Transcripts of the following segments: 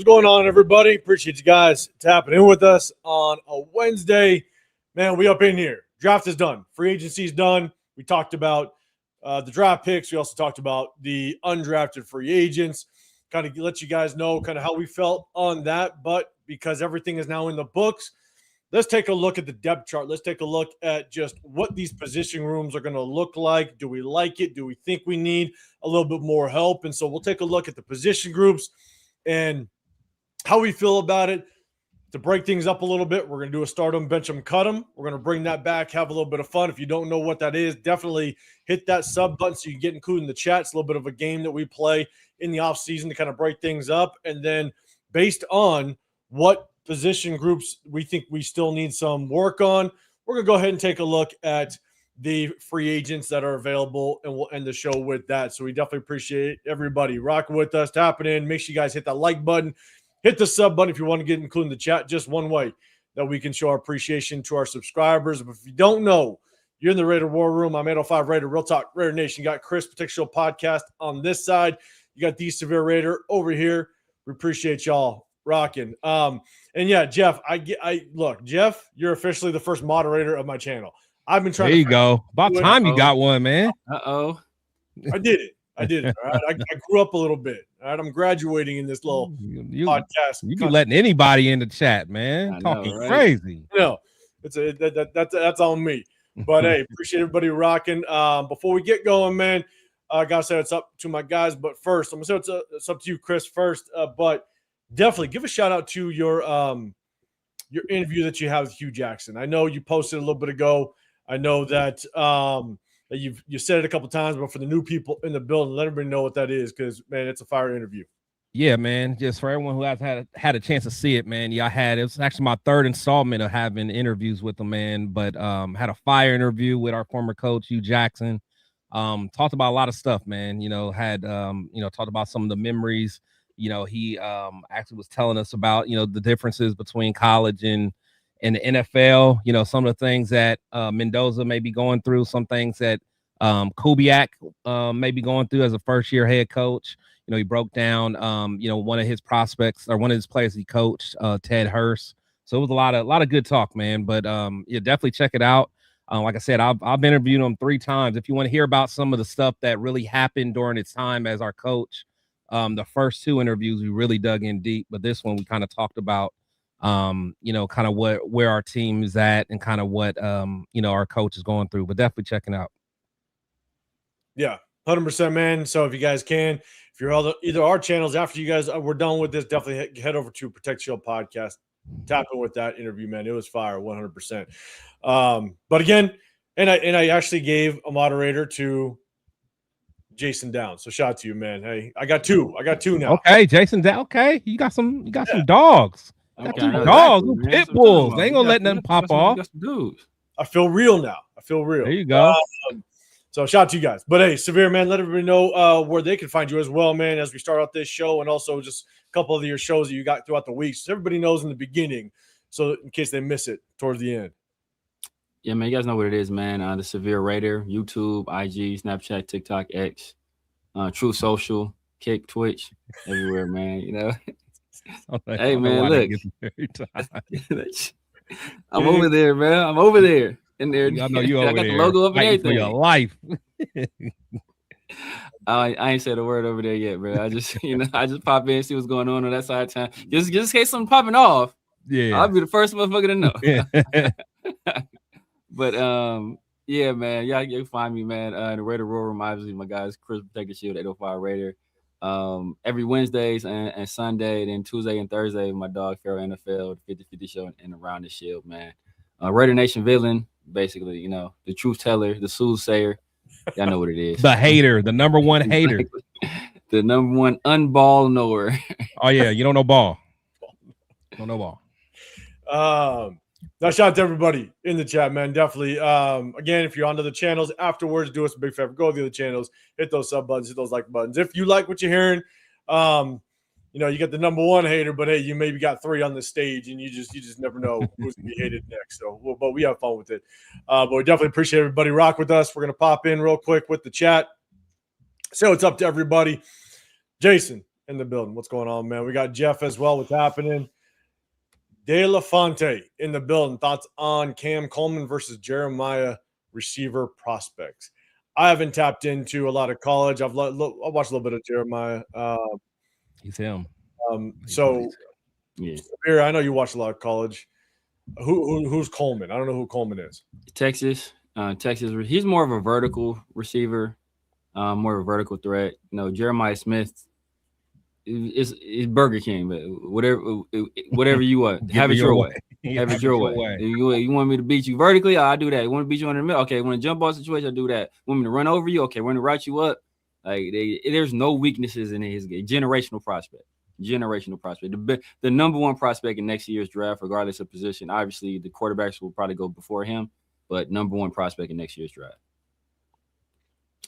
going on, everybody? Appreciate you guys tapping in with us on a Wednesday. Man, we up in here. Draft is done. Free agency is done. We talked about the draft picks. We also talked about the undrafted free agents. Kind of let you guys know kind of how we felt on that. But because everything is now in the books, let's take a look at the depth chart. Let's take a look at just what these position rooms are going to look like. Do we like it? Do we think we need a little bit more help? And so we'll take a look at the position groups and how we feel about it. To break things up a little bit, we're going to do a start them, bench them, cut them. We're going to bring that back, have a little bit of fun. If you don't know what that is, definitely hit that sub button so you get included in the chat. It's a little bit of a game that we play in the offseason to kind of break things up. And then based on what position groups we think we still need some work on, we're going to go ahead and take a look at the free agents that are available, and we'll end the show with that. So we definitely appreciate everybody rocking with us, tapping in. Make sure you guys hit that like button, hit the sub button if you want to get included in the chat. Just one way that we can show our appreciation to our subscribers. But if you don't know, you're in the Raider War Room. I'm 805 Raider, Real Talk Raider Nation. You got Chris Protect Show Podcast on this side. You got the Severe Raider over here. We appreciate y'all rocking. And yeah, Jeff, I look, Jeff, you're officially the first moderator of my channel. I've been trying. There you go. About time you got one, man. I did it. All right. I grew up a little bit. All right. I'm graduating in this little podcast. You be letting anybody in the chat, man. Talking crazy. No, that's on me. But hey, appreciate everybody rocking. Before we get going, man, I gotta say it's up to my guys. But first, I'm gonna say it's up to you, Chris. First, but definitely give a shout out to your interview that you have with Hugh Jackson. I know you posted a little bit ago. I know that you said it a couple of times, but for the new people in the building, let everybody know what that is, because man, it's a fire interview. Yeah, man. Just for everyone who has had a chance to see it, man. Yeah, it was actually my third installment of having interviews with him, man. But had a fire interview with our former coach Hugh Jackson. Talked about a lot of stuff, man. Talked about some of the memories. He actually was telling us about the differences between college and the NFL. Some of the things that Mendoza may be going through, some things that Kubiak may be going through as a first-year head coach. He broke down one of his prospects, or one of his players he coached, Ted Hurst. So it was a lot of good talk, man. But yeah, definitely check it out. Like I said, I've interviewed him 3 times. If you want to hear about some of the stuff that really happened during his time as our coach, the first 2 interviews we really dug in deep, but this one we kind of talked about kind of where our team is at and kind of what our coach is going through. But definitely checking out. Yeah, 100%, man. So if you guys can, if you're either our channels after you guys we're done with this, definitely head over to Protect Shield Podcast. Tap in with that interview, man. It was fire, 100%. But again, and I actually gave a moderator to Jason Downs. So shout out to you, man. Hey, I got 2 now. Okay, Jason Downs. Okay, you got some dogs. Got 2 dogs, pit bulls. They ain't gonna let nothing pop off. I feel real now. There you go. So shout out to you guys. But hey, Severe, man, let everybody know where they can find you as well, man, as we start out this show, and also just a couple of your shows that you got throughout the week. So everybody knows in the beginning, so in case they miss it towards the end. Yeah, man, you guys know what it is, man. The Severe Raider, YouTube, IG, Snapchat, TikTok, X, True Social, Kick, Twitch, everywhere, man. Hey, man, look. I'm over there, man. I'm over there. In there. I know you over there. I got the logo up and everything. For your life. I ain't said a word over there yet, bro. I just, I just pop in, see what's going on that side of town. Just in case something popping off. Yeah. I'll be the first motherfucker to know. But yeah, man. Yeah, you can find me, man. In the Raider War Room, obviously, my guys, Chris Protect Shield, 805 Raider. Every Wednesdays and Sunday, then Tuesday and Thursday, my dog PharoahNFL, the 50-50 show and Around the Shield, man. Raider Nation villain, basically, the truth teller, the soothsayer. Y'all know what it is. The hater, the number one hater. The number one unball knower. Oh, yeah, you don't know ball. Don't know ball. Now, shout out to everybody in the chat, man. Definitely. Again, if you're onto the channels afterwards, do us a big favor. Go to the other channels, hit those sub buttons, hit those like buttons. If you like what you're hearing, you get the number one hater, but hey, you maybe got 3 on the stage, and you just never know who's gonna be hated next. So, but we have fun with it. But we definitely appreciate everybody rock with us. We're gonna pop in real quick with the chat. So it's up to everybody. Jason, in the building. What's going on, man? We got Jeff as well. What's happening? De La Fonte in the building. Thoughts on Cam Coleman versus Jeremiah receiver prospects? I haven't tapped into a lot of college. I've watched a little bit of Jeremiah. He's him. So, Yeah. Samir, I know you watch a lot of college. Who's Coleman? I don't know who Coleman is. Texas. He's more of a vertical receiver, more of a vertical threat. Jeremiah Smith is Burger King, but whatever you want, have it your way. Have it your way. You want me to beat you vertically? I'll do that. You want to beat you under the middle? Okay. Want to jump ball situation? I'll do that. Want me to run over you? Okay. Want to route you up? There's no weaknesses in his game. Generational prospect. The number one prospect in next year's draft, regardless of position. Obviously, the quarterbacks will probably go before him, but number one prospect in next year's draft.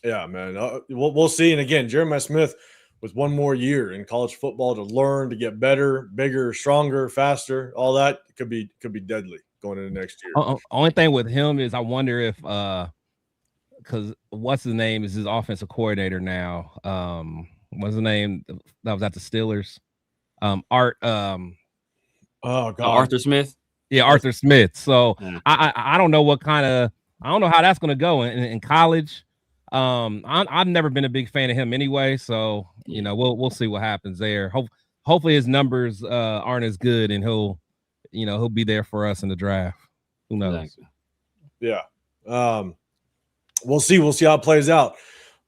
Yeah, man. We'll see. And again, Jeremiah Smith with one more year in college football to learn, to get better, bigger, stronger, faster, all that could be deadly going into next year. Only thing with him is I wonder if because what's his name is his offensive coordinator now. What's the name that was at the Steelers? Arthur Smith. Yeah, Arthur Smith. So yeah. I don't know I don't know how that's going to go in college. I've never been a big fan of him anyway. So we'll see what happens there. Hopefully his numbers aren't as good, and he'll be there for us in the draft. Who knows? Exactly. Yeah. We'll see. We'll see how it plays out.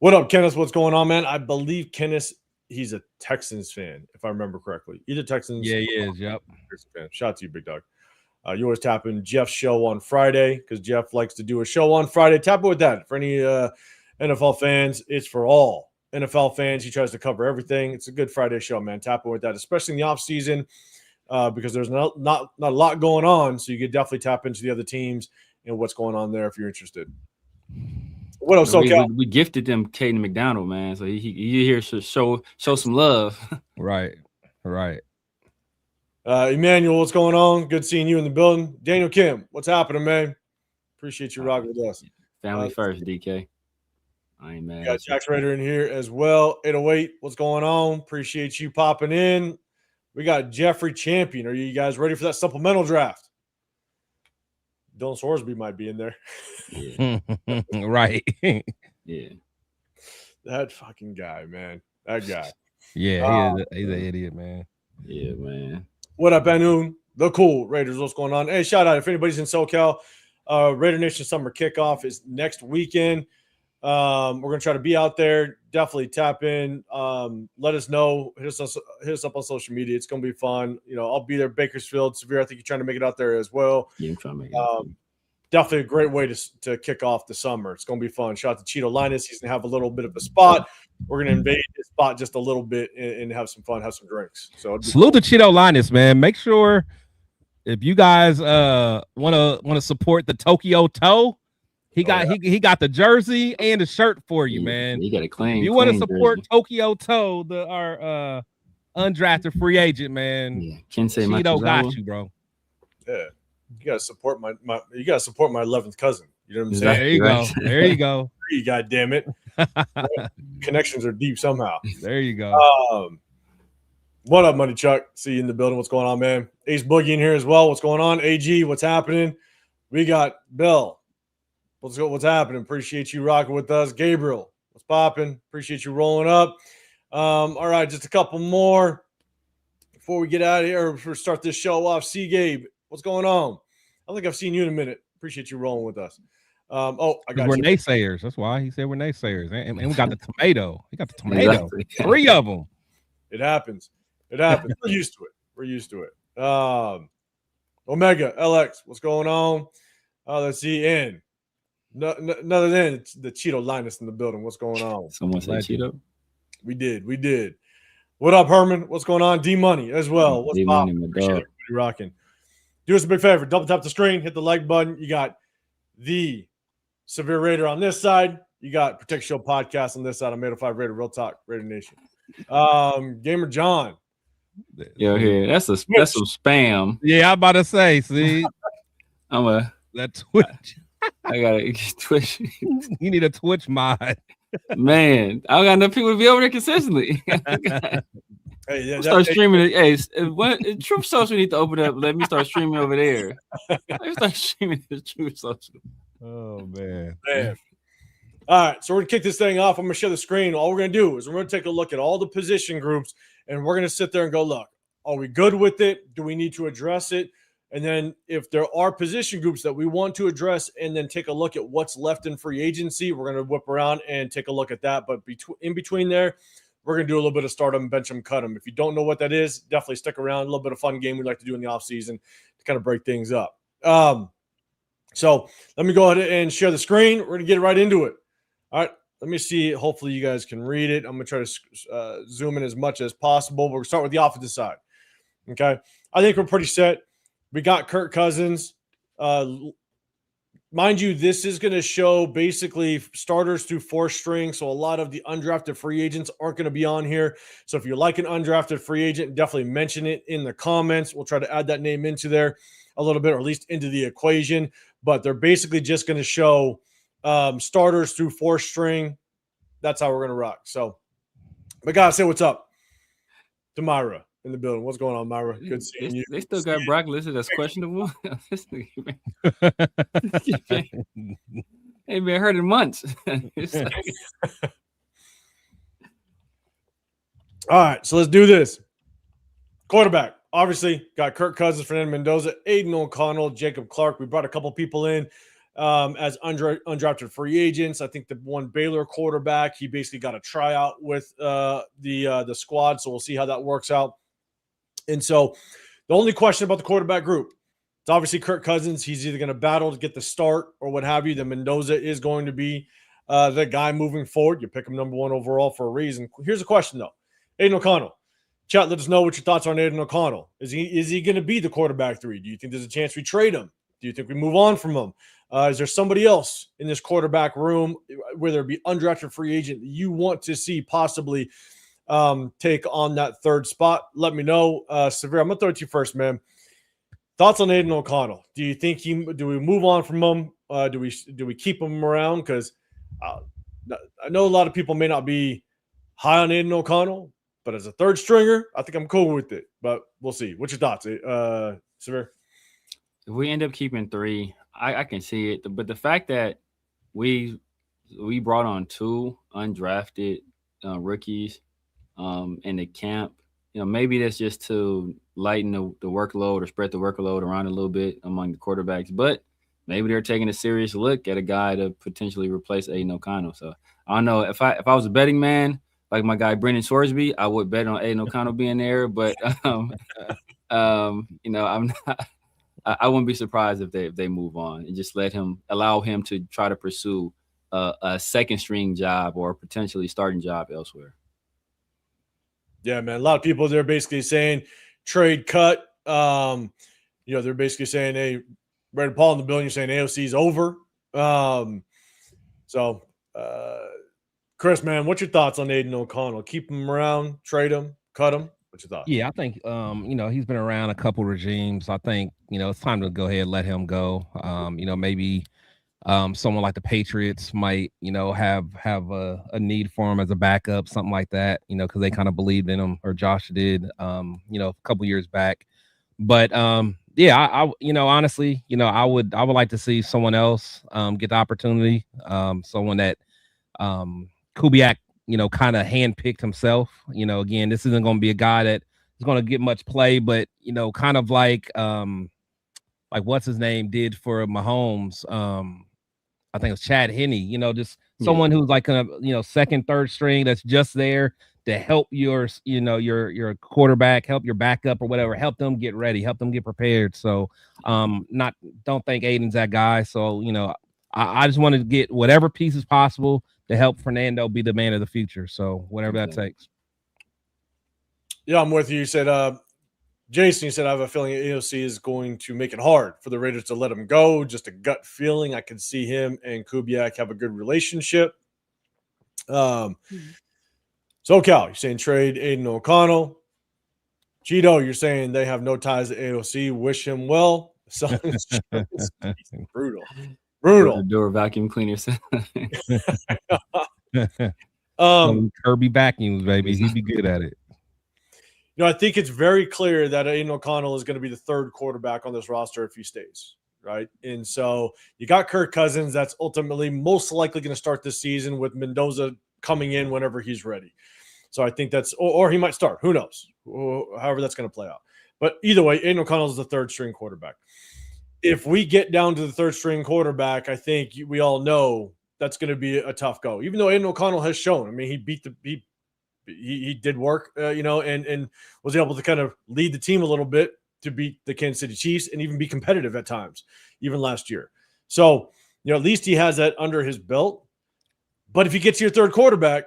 What up, Kenneth? What's going on, man? I believe Kenneth, he's a Texans fan, if I remember correctly. He's a Texans. Yeah, he is. Yep. Fan. Shout out to you, big dog. You always tap in Jeff's show on Friday because Jeff likes to do a show on Friday. Tap in with that. For any NFL fans, it's for all NFL fans. He tries to cover everything. It's a good Friday show, man. Tap in with that, especially in the offseason because there's not a lot going on. So you could definitely tap into the other teams and what's going on there if you're interested. What else, SoCal? We gifted them Caden McDonald, man. So he here to show some love. Right. Emmanuel, what's going on? Good seeing you in the building. Daniel Kim, what's happening, man? Appreciate you rocking with us. Family first, DK. I ain't mad. Got Jax Raider in here as well. 808, what's going on? Appreciate you popping in. We got Jeffrey Champion. Are you guys ready for that supplemental draft? Dylan Sorsby might be in there. Yeah. Right. Yeah. That fucking guy, man. That guy. Yeah, he's an idiot, man. Yeah, man. What up, Banoon? The cool Raiders. What's going on? Hey, shout out if anybody's in SoCal. Raider Nation Summer Kickoff is next weekend. We're gonna try to be out there. Definitely tap in. Let us know. Hit us up on social media. It's gonna be fun. I'll be there. Bakersfield, Severe. I think you're trying to make it out there as well. Yeah, I'm trying to make it. Definitely a great way to kick off the summer. It's gonna be fun. Shout out to Cheeto Linus. He's gonna have a little bit of a spot. We're gonna invade his spot just a little bit and have some fun, have some drinks. So salute to Cheeto Linus, man. Make sure if you guys want to support the Tokyo Toe. He got the jersey and the shirt for you, man. You got a claim. If you want to support jersey. Tokyo Toe, our undrafted free agent, man. Yeah, Kensei Cheeto got you, bro. Yeah, you gotta support my 11th cousin. You know what I'm saying? There you go. There you go. God damn it. Connections are deep somehow. There you go. What up, Money Chuck? See you in the building. What's going on, man? Ace Boogie in here as well. What's going on? AG, what's happening? We got Bill. What's happening? Appreciate you rocking with us. Gabriel, what's popping? Appreciate you rolling up. All right, just a couple more before we get out of here or start this show off. See, Gabe, what's going on? I don't think I've seen you in a minute. Appreciate you rolling with us. I got we're naysayers. That's why he said we're naysayers. And we got the tomato. We got the tomato. 3 of them. It happens. We're used to it. Omega LX, what's going on? Let's see. And other than the Cheeto Linus in the building. What's going on? Someone said Cheeto? We did. What up, Herman? What's going on? D-Money as well. What's D-Money, poppin'? Appreciate everybody rocking. Do us a big favor. Double tap the screen. Hit the like button. You got the Severe Raider on this side. You got Protect Show Podcast on this side. I'm 805 Raider, Real Talk, Raider Nation. Gamer John. Yo, here. That's some spam. Yeah, I'm about to say, see. That Twitch. I got a Twitch. You need a Twitch mod. Man, I got enough people to be over there consistently. Hey, yeah, start streaming it. Hey, Truth Social need to open up. Let me start streaming over there. Let me start streaming the Truth Social. Oh man. All right, so we're gonna kick this thing off. I'm gonna share the screen. All we're gonna do is we're gonna take a look at all the position groups, and we're gonna sit there and go, look, are we good with it? Do we need to address it? And then if there are position groups that we want to address, and then take a look at what's left in free agency, we're gonna whip around and take a look at that. But in between there, we're going to do a little bit of start them, bench them, cut them. If you don't know what that is, definitely stick around. A little bit of fun game we like to do in the offseason to kind of break things up. So let me go ahead and share the screen. We're going to get right into it. All right, let me see. Hopefully you guys can read it. I'm going to try to zoom in as much as possible. We're going to start with the offensive side. Okay, I think we're pretty set. We got Kirk Cousins. Mind you, this is going to show basically starters through 4th string. So a lot of the undrafted free agents aren't going to be on here. So if you like an undrafted free agent, definitely mention it in the comments. We'll try to add that name into there a little bit, or at least into the equation. But they're basically just going to show starters through 4th string. That's how we're going to rock. So, but guys, say what's up to Myra in the building. What's going on, Myra? Good seeing you. They still got Brock listed as questionable. Ain't been hurt in months. All right, so let's do this. Quarterback, obviously, got Kirk Cousins, Fernando Mendoza, Aiden O'Connell, Jacob Clark. We brought a couple people in as undrafted free agents. I think the one Baylor quarterback, he basically got a tryout with the squad, so we'll see how that works out. And so the only question about the quarterback group, it's obviously Kirk Cousins. He's either going to battle to get the start or what have you. Then Mendoza is going to be the guy moving forward. You pick him number 1 overall for a reason. Here's a question, though. Aiden O'Connell. Chat, let us know what your thoughts are on Aiden O'Connell. Is he going to be the quarterback 3? Do you think there's a chance we trade him? Do you think we move on from him? Is there somebody else in this quarterback room, whether it be undrafted free agent, that you want to see possibly take on that 3rd spot? Let me know. Severe, I'm gonna throw it to you first, man. Thoughts on Aiden O'Connell? Do you think do we move on from him? Do we keep him around? Because I know a lot of people may not be high on Aiden O'Connell, but as a 3rd stringer, I think I'm cool with it. But we'll see. What's your thoughts, Severe? If we end up keeping 3, I can see it. But the fact that we brought on 2 undrafted rookies in the camp, maybe that's just to lighten the workload or spread the workload around a little bit among the quarterbacks. But maybe they're taking a serious look at a guy to potentially replace Aiden O'Connell. So I don't know. If I was a betting man, like my guy Brendan Sorsby, I would bet on Aiden O'Connell being there. But I'm not. I wouldn't be surprised if they move on and just allow him to try to pursue a 2nd string job or potentially starting job elsewhere. Yeah, man. A lot of people, they're basically saying trade cut. They're basically saying, hey, Brandon Paul in the building, you're saying AOC is over. Chris, man, what's your thoughts on Aiden O'Connell? Keep him around, trade him, cut him? What's your thoughts? Yeah, I think he's been around a couple regimes. I think it's time to go ahead and let him go. Maybe someone like the Patriots might have a need for him as a backup, something like that. Because they kind of believed in him, or Josh did. A couple years back. But yeah, I honestly, I would like to see someone else get the opportunity. Someone that Kubiak kind of handpicked himself. Again, this isn't going to be a guy that is going to get much play, but kind of like what's his name did for Mahomes. I think it was Chad Henne. Just someone who's like a 2nd, 3rd string that's just there to help your quarterback, help your backup or whatever, help them get ready, help them get prepared. So don't think Aiden's that guy. So I just want to get whatever pieces possible to help Fernando be the man of the future. So whatever that takes. Yeah, I'm with you. You said, Jason, you said, I have a feeling AOC is going to make it hard for the Raiders to let him go. Just a gut feeling. I can see him and Kubiak have a good relationship. So, Cal, you're saying trade Aiden O'Connell. Cheeto, you're saying they have no ties to AOC. Wish him well. Brutal. The door vacuum cleaner. Kirby vacuums, baby. He'd be good at it. I think it's very clear that Aiden O'Connell is going to be the third quarterback on this roster if he stays, right? And so you got Kirk Cousins that's ultimately most likely going to start this season with Mendoza coming in whenever he's ready. So I think that's, or he might start. Who knows? However that's going to play out. But either way, Aiden O'Connell is the third string quarterback. If we get down to the third string quarterback, I think we all know that's going to be a tough go. Even though Aiden O'Connell has shown, I mean, he beat he did work, and was able to kind of lead the team a little bit to beat the Kansas City Chiefs and even be competitive at times, even last year. So, at least he has that under his belt. But if he gets your third quarterback,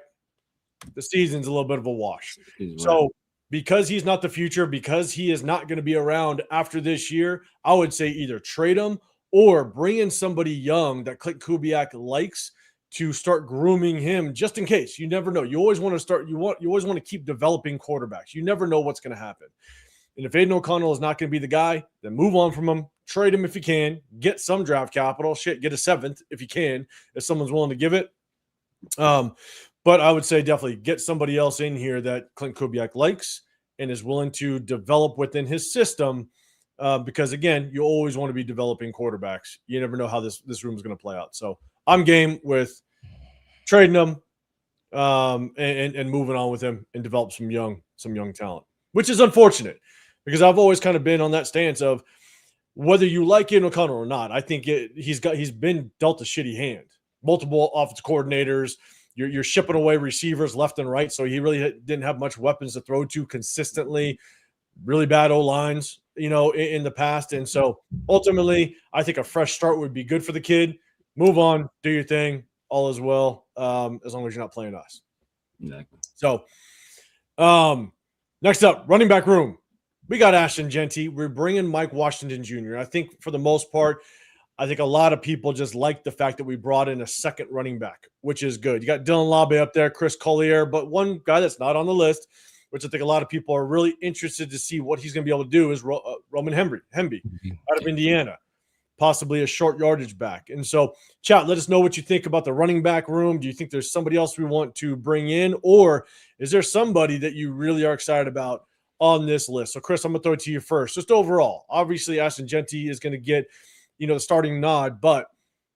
the season's a little bit of a wash. So because he's not the future, because he is not going to be around after this year, I would say either trade him or bring in somebody young that Clint Kubiak likes to start grooming him just in case. You never know. You always want to start. You always want to keep developing quarterbacks. You never know what's going to happen. And if Aiden O'Connell is not going to be the guy, then move on from him. Trade him if you can. Get some draft capital. Shit, get a seventh if you can, if someone's willing to give it. But I would say definitely get somebody else in here that Clint Kubiak likes and is willing to develop within his system. Because again, you always want to be developing quarterbacks. You never know how this room is going to play out. So I'm game with trading him and moving on with him and develop some young talent, which is unfortunate because I've always kind of been on that stance of whether you like Aiden O'Connell or not. I think he's been dealt a shitty hand. Multiple offensive coordinators. You're shipping away receivers left and right, so he really didn't have much weapons to throw to consistently. Really bad O-lines, in the past. And so ultimately, I think a fresh start would be good for the kid. Move on, do your thing, all is well, as long as you're not playing us. Exactly. So next up, running back room. We got Ashton Jeanty. We're bringing Mike Washington Jr. I think for the most part, I think a lot of people just like the fact that we brought in a second running back, which is good. You got Dylan Labe up there, Chris Collier, but one guy that's not on the list, which I think a lot of people are really interested to see what he's going to be able to do, is Roman Hemby out of Indiana, possibly a short yardage back. And so, chat, let us know what you think about the running back room. Do you think there's somebody else we want to bring in, or is there somebody that you really are excited about on this list? So, Chris, I'm going to throw it to you first. Just overall, obviously, Ashton Jeanty is going to get the starting nod, but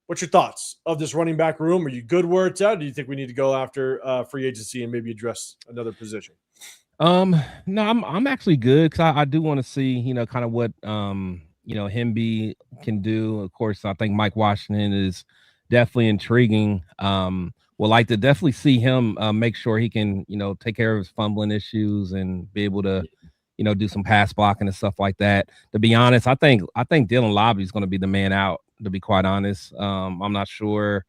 what's your thoughts of this running back room? Are you good where it's at? Or do you think we need to go after free agency and maybe address another position? No, I'm actually good because I do want to see, kind of what Hemby can do. Of course, I think Mike Washington is definitely intriguing. Would like to definitely see him make sure he can, take care of his fumbling issues and be able to do some pass blocking and stuff like that. To be honest, I think Dylan Labe is going to be the man out, to be quite honest. I'm not sure,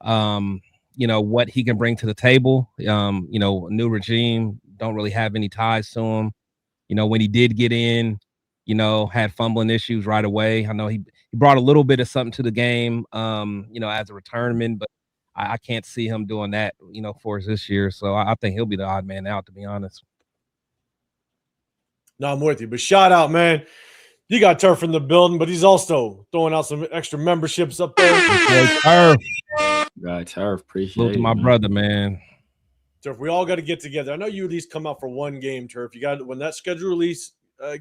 what he can bring to the table. New regime, don't really have any ties to him. When he did get in, had fumbling issues right away. I know he brought a little bit of something to the game, as a returnman, but I can't see him doing that, for us this year. So I think he'll be the odd man out, to be honest. No, I'm with you. But shout out, man. You got Turf in the building, but he's also throwing out some extra memberships up there. Turf. Right, Turf. Appreciate Salute it. To my brother, man. Turf, we all got to get together. I know you at least come out for one game, Turf. You got, when that schedule release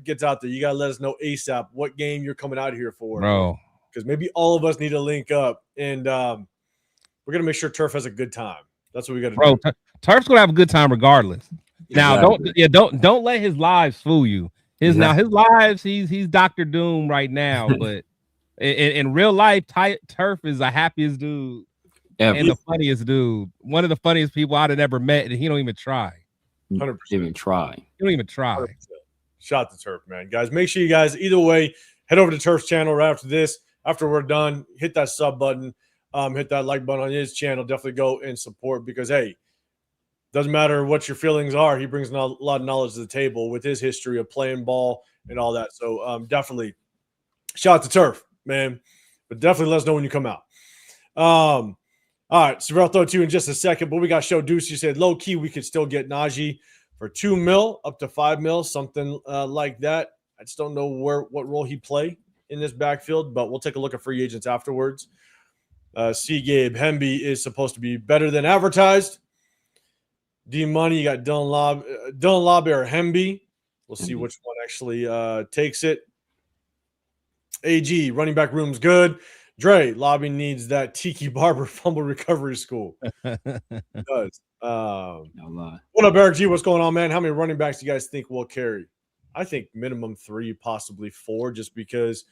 gets out there, you got to let us know ASAP what game you're coming out here for. Bro. Because maybe all of us need to link up, and we're going to make sure Turf has a good time. That's what we got to do. Turf's going to have a good time regardless. Now, Exactly. don't let his lives fool you. His lives, he's Dr. Doom right now, but in real life, Turf is the happiest dude and the funniest dude. One of the funniest people I'd have ever met, and he don't even try. 100%. Even try. He don't even try. 100%. Shout to Turf, man. Guys, make sure you guys, either way, head over to Turf's channel right after this. After we're done, hit that sub button, hit that like button on his channel. Definitely go and support because, hey, doesn't matter what your feelings are. He brings a lot of knowledge to the table with his history of playing ball and all that. So definitely shout out to Turf, man. But definitely let us know when you come out. All right. So I'll throw it to you in just a second. But we got Show Deuce. You said low key we could still get Najee for $2 million up to $5 million, something like that. I just don't know what role he play in this backfield, but we'll take a look at free agents afterwards. C. Gabe Hemby is supposed to be better than advertised. D Money, you got Dylan Labe or Hemby. We'll see which one actually takes it. AG, running back room's good. Dre, lobby needs that Tiki Barber fumble recovery school. It does. No lie. What up, Eric G? What's going on, man? How many running backs do you guys think will carry? I think minimum 3, possibly 4, just because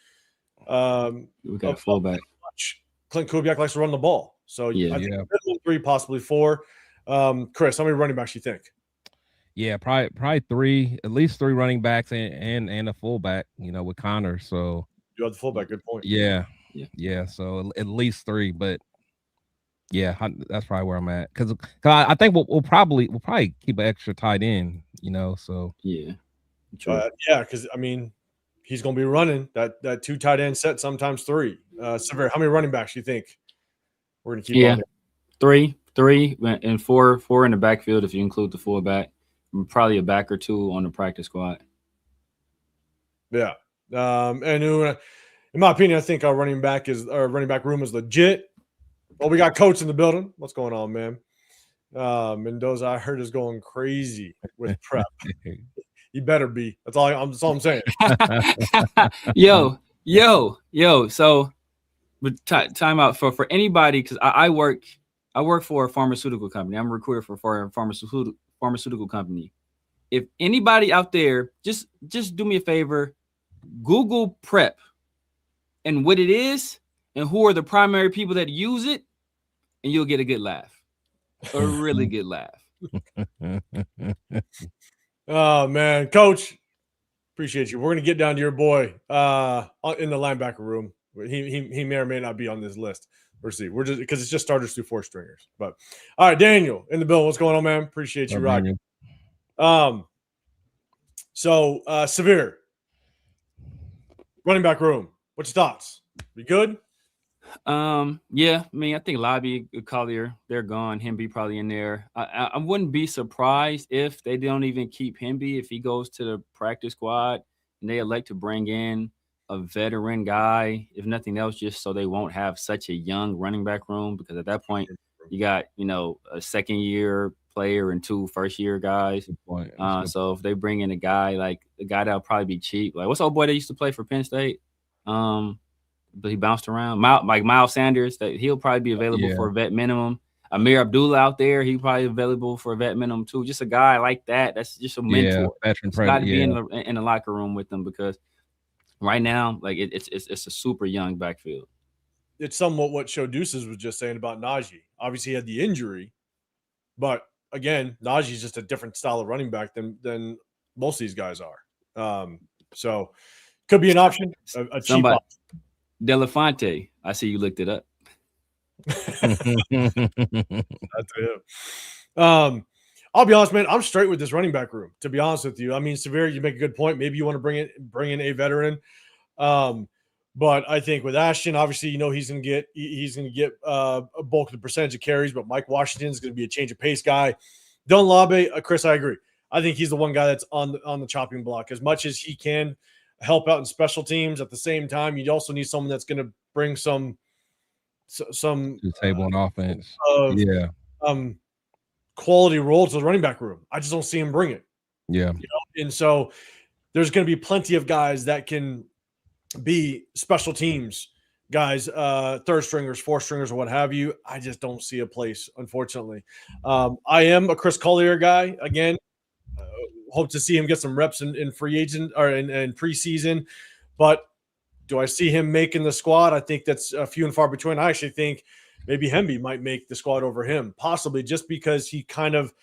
We got a fullback. Clint Kubiak likes to run the ball. So Yeah. I think minimum 3, possibly 4. Chris, how many running backs you think? Yeah, probably 3, at least 3 running backs and a fullback, with Connor. So You have the fullback. Good point. yeah. So at least 3, but yeah, that's probably where I'm at. Because I think we'll probably keep an extra tight end, So Yeah. Because I mean, he's going to be running that 2 tight end set, sometimes 3. Severe, how many running backs do you think we're going to keep on there? 3 and 4 in the backfield if you include the fullback. Probably a back or 2 on the practice squad. Yeah. And in my opinion, I think our running back room is legit. Well, we got Coach in the building. What's going on, man? Mendoza, I heard, is going crazy with prep. You better be. That's all I'm saying. Yo. So, but time out for anybody, because I work for a pharmaceutical company. I'm a recruiter for a pharmaceutical company. If anybody out there, just do me a favor, Google prep and what it is and who are the primary people that use it, and you'll get a good laugh, a really good laugh. Oh man, Coach, appreciate you. We're gonna get down to your boy in the linebacker room. He may or may not be on this list. We'll see. We're just because it's just starters through 4 stringers. But all right, Daniel in the bill. What's going on, man? Appreciate you, Roger. So Severe, running back room. What's your thoughts? We good? Yeah, I mean, I think Lobby, Collier, they're gone. Hemby probably in there. I wouldn't be surprised if they don't even keep Hemby if he goes to the practice squad and they elect to bring in a veteran guy, if nothing else, just so they won't have such a young running back room, because at that point you got, a second year player and 2 first-year guys. So if they bring in a guy like the guy that'll probably be cheap, like what's the old boy that used to play for Penn State? But he bounced around. Miles Sanders, that he'll probably be available for a vet minimum. Amir Abdullah out there, he's probably available for a vet minimum too. Just a guy like that. That's just a mentor. It's got to be in the locker room with them, because right now, like it's a super young backfield. It's somewhat what Show Deuces was just saying about Najee. Obviously, he had the injury, but again, Najee's just a different style of running back than most of these guys are. So could be an option, a cheap option. Delafonte, I see you looked it up. I'll be honest, man. I'm straight with this running back room, to be honest with you. I mean, Severe, you make a good point. Maybe you want to bring in a veteran. But I think with Ashton, obviously, he's going to get a bulk of the percentage of carries. But Mike Washington is going to be a change of pace guy. Dunlop, Chris, I agree. I think he's the one guy that's on the chopping block. As much as he can help out in special teams, at the same time, you also need someone that's going to bring some to the table on offense. Quality role to the running back room. I just don't see him bring it. Yeah. And so there's going to be plenty of guys that can be special teams guys, third stringers, 4th stringers, or what have you. I just don't see a place, unfortunately. I am a Chris Collier guy. Again, hope to see him get some reps in free agent or in preseason. But do I see him making the squad? I think that's few and far between. I actually think maybe Hemby might make the squad over him, possibly just because he kind of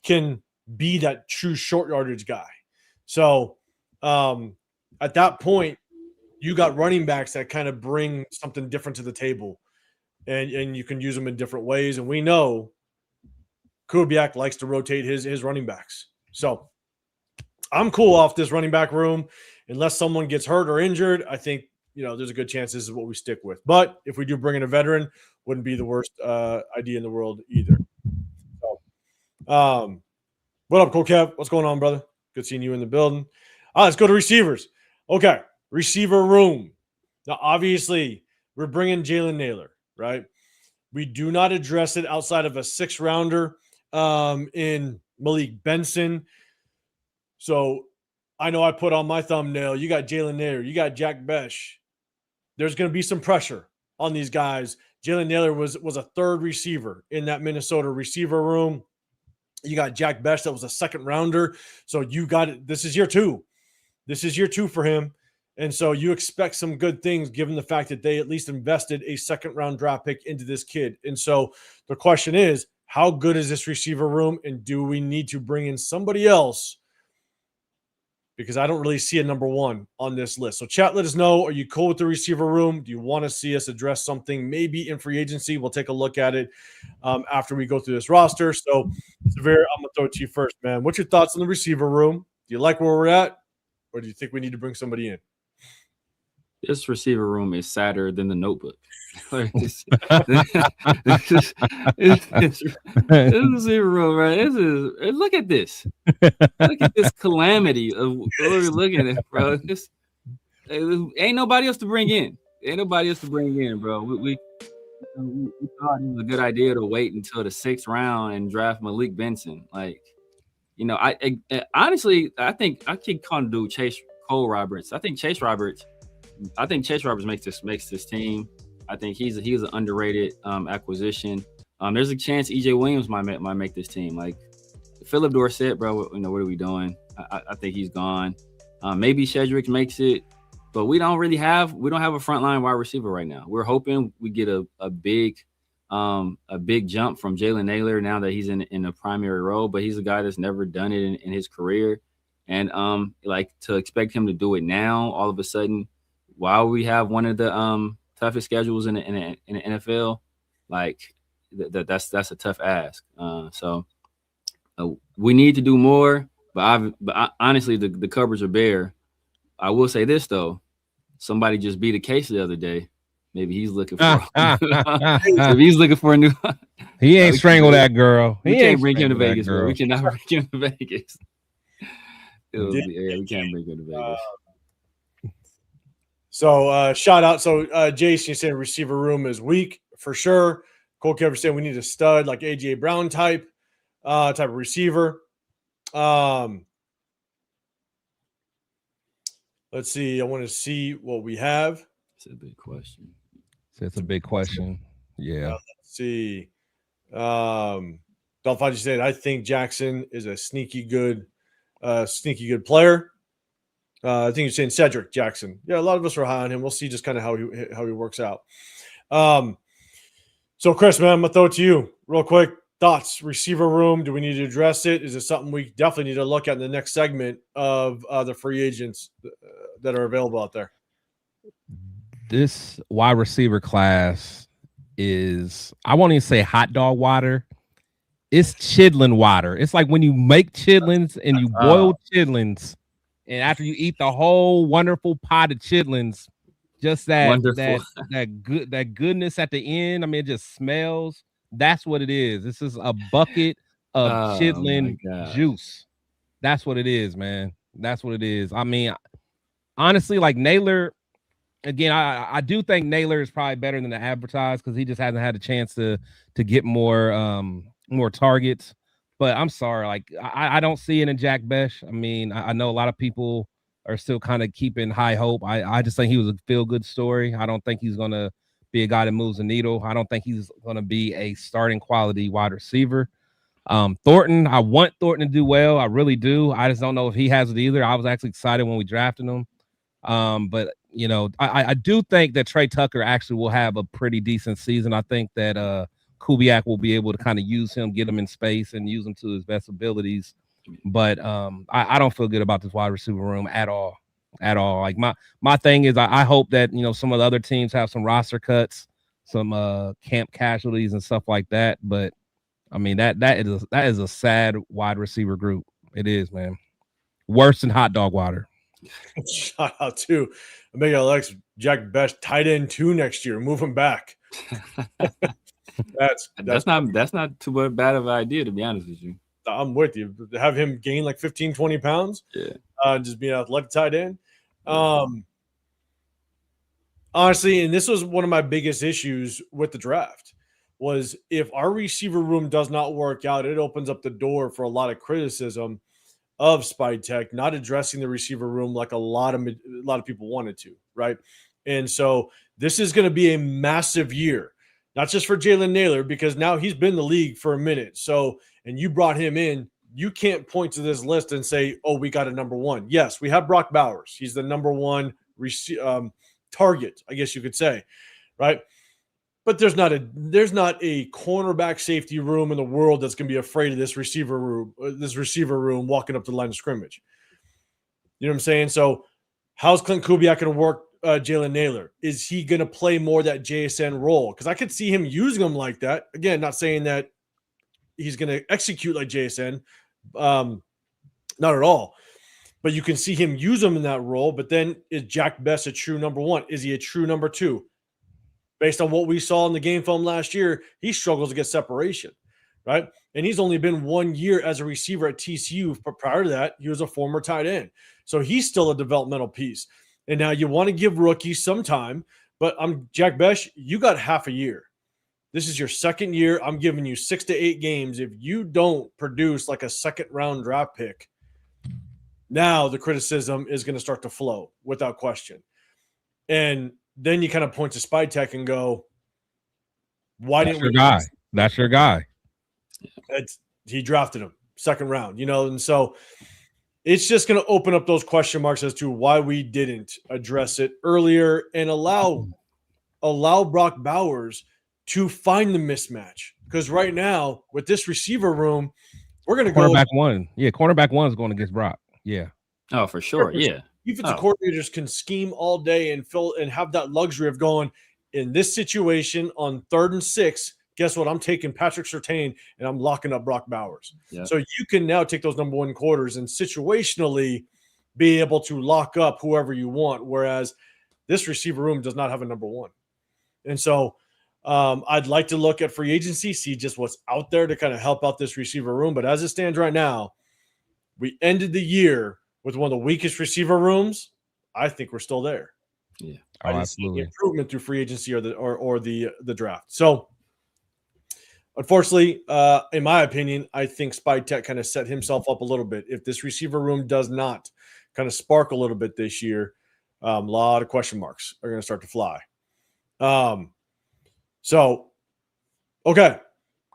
can be that true short yardage guy. So at that point, you got running backs that kind of bring something different to the table, and you can use them in different ways. And we know Kubiak likes to rotate his running backs. So I'm cool off this running back room. Unless someone gets hurt or injured, I think, there's a good chance this is what we stick with. But if we do bring in a veteran, wouldn't be the worst idea in the world either. So, what up, Cole Kev? What's going on, brother? Good seeing you in the building. All right, let's go to receivers. Okay, receiver room. Now, obviously, we're bringing Jalen Naylor, right? We do not address it outside of a 6th-rounder in Malik Benson. So I know I put on my thumbnail, you got Jalen Naylor, you got Jack Besh. There's going to be some pressure on these guys. Jalen Naylor was a third receiver in that Minnesota receiver room. You got Jack Besh, that was a second rounder. So you got it. This is year 2. This is year 2 for him. And so you expect some good things given the fact that they at least invested a second round draft pick into this kid. And so the question is, how good is this receiver room? And do we need to bring in somebody else? Because I don't really see a number 1 on this list. So chat, let us know. Are you cool with the receiver room? Do you want to see us address something maybe in free agency? We'll take a look at it after we go through this roster. So, Severe, I'm going to throw it to you first, man. What's your thoughts on the receiver room? Do you like where we're at? Or do you think we need to bring somebody in? This receiver room is sadder than the Notebook. This receiver room, right? Look at this. Look at this calamity of what we're looking at, bro. Ain't nobody else to bring in. Bro. We thought it was a good idea to wait until the 6th round and draft Malik Benson. Like, I honestly, I think I keep calling the dude Cole Roberts. I think Chase Roberts makes this team. I think he's an underrated aquisition. There's a chance EJ Williams might make this team. Like Philip Dorsett, bro. What are we doing? I think he's gone. Maybe Shedrick makes it, but we don't have a frontline wide receiver right now. We're hoping we get a big jump from Jalen Naylor now that he's in a primary role, but he's a guy that's never done it in his career, and like to expect him to do it now all of a sudden, while we have one of the toughest schedules in the NFL, like that's a tough ask. So we need to do more. But honestly, the cupboards are bare. I will say this though: somebody just beat a case the other day. Maybe he's looking for. If he's looking for a new. He ain't strangled that girl. We can't bring him to Vegas, bro. We cannot bring him to Vegas. We can't bring him to Vegas. So shout out. So Jason, you saying receiver room is weak for sure. Cole Kever saying we need a stud like AJ Brown type of receiver. Let's see. I want to see what we have. It's a big question. It's a big question. Yeah. Let's see. Dolphin said, I think Jackson is a sneaky good player. I think you're saying Cedric Jackson. Yeah, a lot of us are high on him. We'll see just kind of how he works out. So Chris, man, I'm gonna throw it to you real quick. Thoughts, receiver room. Do we need to address it? Is it something we definitely need to look at in the next segment of the free agents that are available out there? This wide receiver class is, I won't even say hot dog water. It's chitlin water. It's like when you make chitlins and you boil chitlins, and after you eat the whole wonderful pot of chitlins, just that goodness at the end. I mean, it just smells. That's what it is. This is a bucket of chitlin juice. That's what it is, man. That's what it is. I mean, honestly, like Naylor, again, I do think Naylor is probably better than the advertised because he just hasn't had a chance to get more targets. But I'm sorry, like I don't see it in Jack Besh. I mean, I know a lot of people are still kind of keeping high hope. I just think he was a feel-good story. I don't think he's going to be a guy that moves the needle. I don't think he's going to be a starting quality wide receiver. Thornton, I want Thornton to do well. I really do. I just don't know if he has it either. I was actually excited when we drafted him. But, you know, I do think that Trey Tucker actually will have a pretty decent season. I think that Kubiak will be able to kind of use him, get him in space, and use him to his best abilities. But I don't feel good about this wide receiver room at all. Like my thing is I hope that, you know, some of the other teams have some roster cuts, some camp casualties and stuff like that. But I mean, that is a sad wide receiver group. It is, man. Worse than hot dog water. Shout out to Omega Alex, Jack Best, tight end 2 next year. Move him back. That's not too bad of an idea, to be honest with you. I'm with you. Have him gain like 15, 20 pounds. Yeah. Just be an athletic tight end. Honestly, and this was one of my biggest issues with the draft, was if our receiver room does not work out, it opens up the door for a lot of criticism of Spy Tech not addressing the receiver room like a lot of people wanted to, right? And so this is going to be a massive year, not just for Jalen Naylor, because now he's been in the league for a minute. So, and you brought him in, you can't point to this list and say, oh, we got a number one. Yes, we have Brock Bowers. He's the number one target, I guess you could say, right? But there's not a cornerback safety room in the world that's going to be afraid of this receiver room walking up to the line of scrimmage. You know what I'm saying? So how's Clint Kubiak going to work Jalen Naylor? Is he going to play more that JSN role? Because I could see him using him like that. Again, not saying that he's going to execute like JSN. Not at all. But you can see him use him in that role. But then is Jack Best a true number one? Is he a true number two? Based on what we saw in the game film last year, he struggles to get separation, right? And he's only been 1 year as a receiver at TCU. But prior to that, he was a former tight end. So he's still a developmental piece. And now you want to give rookies some time, but Jack Best, you got half a year. This is your second year. I'm giving you 6 to 8 games. If you don't produce like a second-round draft pick, now the criticism is going to start to flow without question. And then you kind of point to Spy Tech and go, why didn't we? That's your guy. He drafted him second round, and so it's just going to open up those question marks as to why we didn't address it earlier and allow Brock Bowers to find the mismatch. Because right now, with this receiver room, we're going to go cornerback one. Yeah, cornerback one is going against Brock. Yeah. Oh, for sure. Yeah. Defensive coordinators can scheme all day and have that luxury of going, in this situation on 3rd and 6, guess what? I'm taking Patrick Surtain and I'm locking up Brock Bowers. Yeah. So you can now take those number one quarters and situationally be able to lock up whoever you want, whereas this receiver room does not have a number one. And so I'd like to look at free agency, see just what's out there to kind of help out this receiver room. But as it stands right now, we ended the year with one of the weakest receiver rooms. I think we're still there. Yeah, I didn't see any improvement through free agency or the draft. So, unfortunately, in my opinion, I think Spy Tech kind of set himself up a little bit. If this receiver room does not kind of spark a little bit this year, a lot of question marks are going to start to fly. So, okay,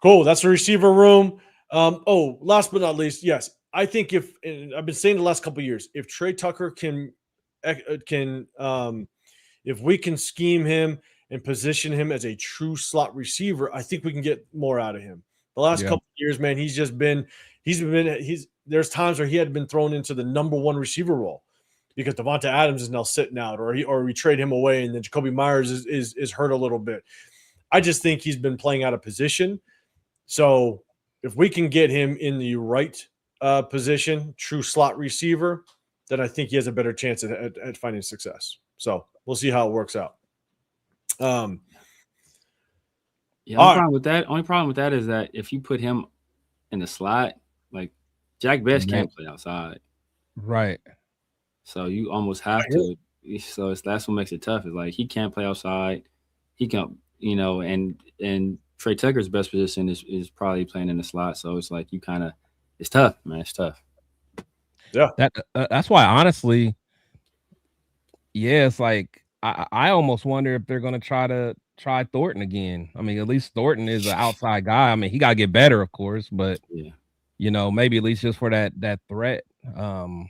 cool. That's the receiver room. Last but not least, yes. I think and I've been saying the last couple of years, if Trey Tucker can if we can scheme him and position him as a true slot receiver, I think we can get more out of him. The last couple of years, man, there's times where he had been thrown into the number one receiver role because Devonta Adams is now sitting out, or we trade him away, and then Jacoby Myers is hurt a little bit. I just think he's been playing out of position. So if we can get him in the right position, true slot receiver, then I think he has a better chance at finding success. So we'll see how it works out. Only problem with that is that if you put him in the slot, like Jack Best can't play outside, right? So you almost have to. So that's what makes it tough. Is like he can't play outside. He can, and Trey Tucker's best position is probably playing in the slot. So it's like it's tough, man. It's tough. Yeah, that's why honestly, it's like I almost wonder if they're gonna try Thornton again. I mean, at least Thornton is an outside guy. I mean, he gotta get better, of course, but maybe at least just for that threat. I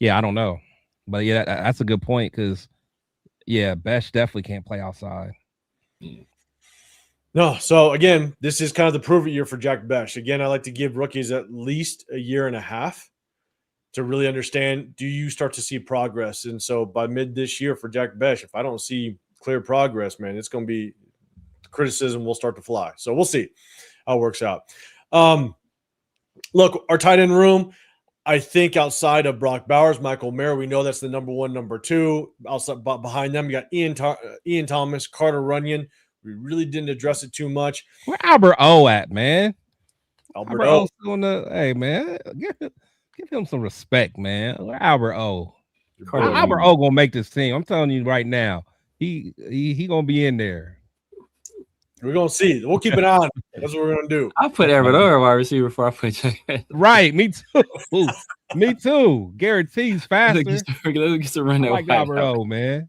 don't know, but that's a good point because Besh definitely can't play outside. Yeah. No, so again, this is kind of the prove it year for Jack Best. Again, I like to give rookies at least a year and a half to really understand, do you start to see progress? And so by mid this year for Jack Best, if I don't see clear progress, man, it's going to be criticism will start to fly. So we'll see how it works out. Look, our tight end room, I think outside of Brock Bowers, Michael Mayer, we know that's the number one, number two. Outside, behind them, you got Ian Thomas, Carter Runyon. We really didn't address it too much. Where Albert O at, man? Albert O. Hey, man, give him some respect, man. Where Albert O? Albert O gonna make this team. I'm telling you right now. He gonna be in there. We're gonna see. We'll keep an eye on it. That's what we're gonna do. I put Everett over wide receiver before I put Jay. Right, me too. Me too. Guarantees faster. Let's get to run that like Albert O, man.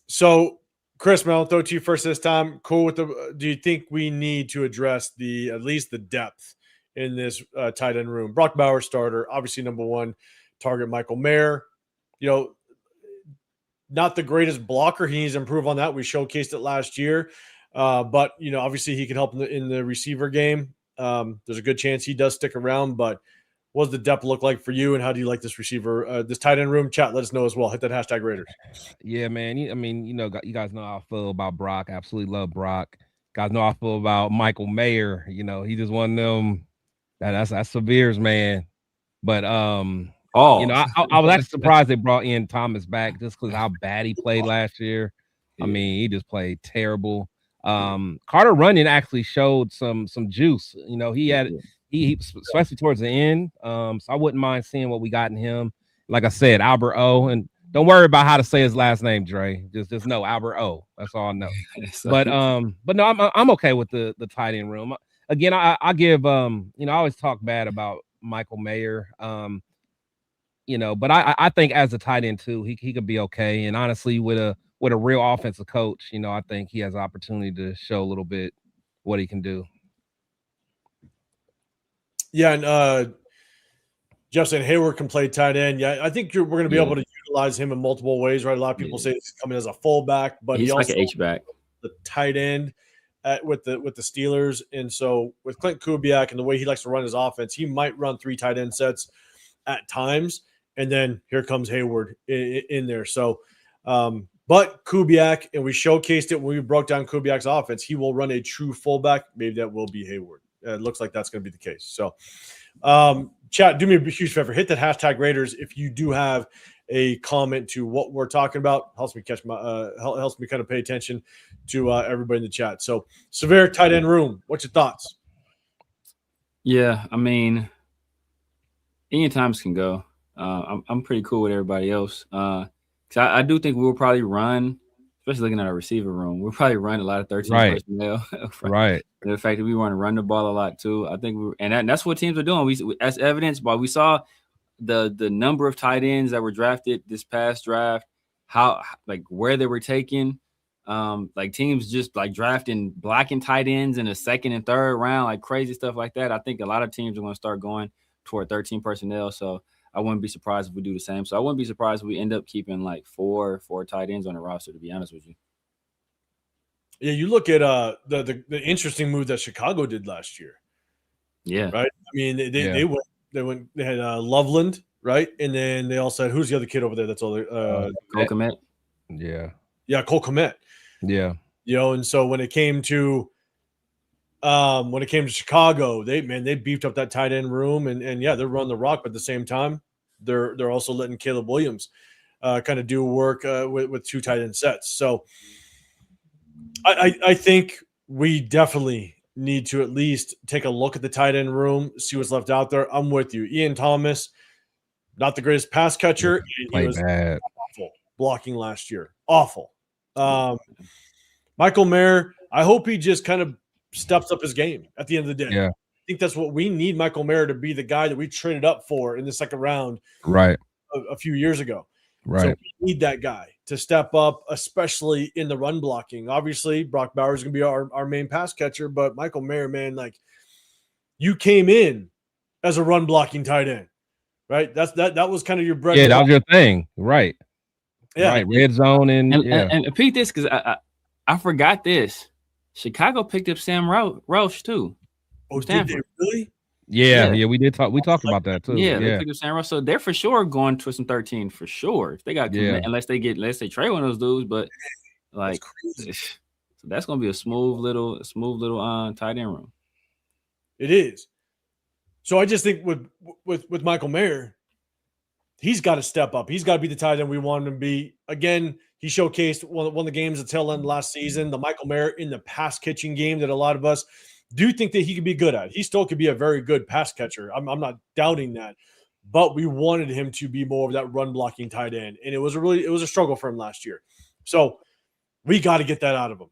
So, Chris, man, I'll throw it to you first this time. Cool with the. Do you think we need to address at least the depth in this tight end room? Brock Bowers starter, obviously number one target. Michael Mayer, not the greatest blocker. He needs to improve on that. We showcased it last year, but obviously he can help in the receiver game. There's a good chance he does stick around. But what does the depth look like for you, and how do you like this receiver, this tight end room? Chat, let us know as well. Hit that hashtag Raiders. Yeah, man. You guys know how I feel about Brock. Absolutely love Brock. Guys know how I feel about Michael Mayer. He just one of them. That's Severe's man. But I was actually surprised they brought Ian Thomas back just because how bad he played last year. Yeah. I mean, he just played terrible. Carter Runyon actually showed some juice. He had he especially towards the end. So I wouldn't mind seeing what we got in him. Like I said, Albert O, and don't worry about how to say his last name, Dre. Just know Albert O. That's all I know. But no, I'm okay with the tight end room. Again, I give I always talk bad about Michael Mayer. But I think as a tight end too, he could be okay. And honestly, with a real offensive coach, I think he has an opportunity to show a little bit what he can do. Yeah, and Jeff saying Hayward can play tight end. Yeah, I think we're going to be able to utilize him in multiple ways, right? A lot of people say he's coming as a fullback, but he's he also like an H-back, the tight end with the Steelers. And so with Clint Kubiak and the way he likes to run his offense, he might run 3 tight end sets at times. And then here comes Hayward in there. So, but Kubiak, and we showcased it when we broke down Kubiak's offense, he will run a true fullback. Maybe that will be Hayward. It looks like that's going to be the case. So, chat, do me a huge favor. Hit that hashtag Raiders if you do have a comment to what we're talking about. Helps me helps me kind of pay attention to everybody in the chat. So, Severe tight end room. What's your thoughts? Yeah, I mean, Ian Thomas can go. I'm pretty cool with everybody else. Because I do think we will probably run, especially looking at our receiver room, we'll probably run a lot of 13 personnel. Right. And the fact that we want to run the ball a lot too. I think that's what teams are doing. We as evidenced by we saw the number of tight ends that were drafted this past draft, how where they were taken. Teams just drafting blocking tight ends in the second and third round, crazy stuff like that. I think a lot of teams are going to start going toward 13 personnel. So I wouldn't be surprised if we do the same. So I wouldn't be surprised if we end up keeping four tight ends on the roster, to be honest with you. Yeah, you look at the interesting move that Chicago did last year. Yeah. Right? I mean, they had Loveland, right? And then they also had, who's the other kid over there that's all Cole Kmet. Yeah. Yeah, Cole Kmet. Yeah. And so when it came to Chicago, they beefed up that tight end room and yeah, they're running the rock, but at the same time, they're also letting Caleb Williams kind of do work with 2 tight end sets. So I think we definitely need to at least take a look at the tight end room, see what's left out there. I'm with you. Ian Thomas, not the greatest pass catcher. He was bad. Awful blocking last year. Awful. Michael Mayer, I hope he just kind of steps up his game at the end of the day. Yeah. I think that's what we need Michael Mayer to be, the guy that we traded up for in the second round a few years ago. Right. So we need that guy to step up, especially in the run blocking. Obviously, Brock Bowers is going to be our main pass catcher, but Michael Mayer, man, you came in as a run blocking tight end, right? That was kind of your bread. Yeah, that was your thing, right? Yeah, right. Red zone and repeat this because I forgot this. Chicago picked up Sam Roche too. Oh, did they really? Yeah, we did talk. We taled about that too. Yeah, they picked up Sam Roche, so they're for sure going to some 13 for sure. If they got unless they trade one of those dudes, but so that's gonna be a smooth little tight end room. It is. So I just think with Michael Mayer, he's got to step up. He's got to be the tight end we want him to be. Again, he showcased one of the games at tail end last season, the Michael Mayer in the pass catching game that a lot of us do think that he could be good at. He still could be a very good pass catcher. I'm not doubting that, but we wanted him to be more of that run blocking tight end, and it was a struggle for him last year. So We got to get that out of them.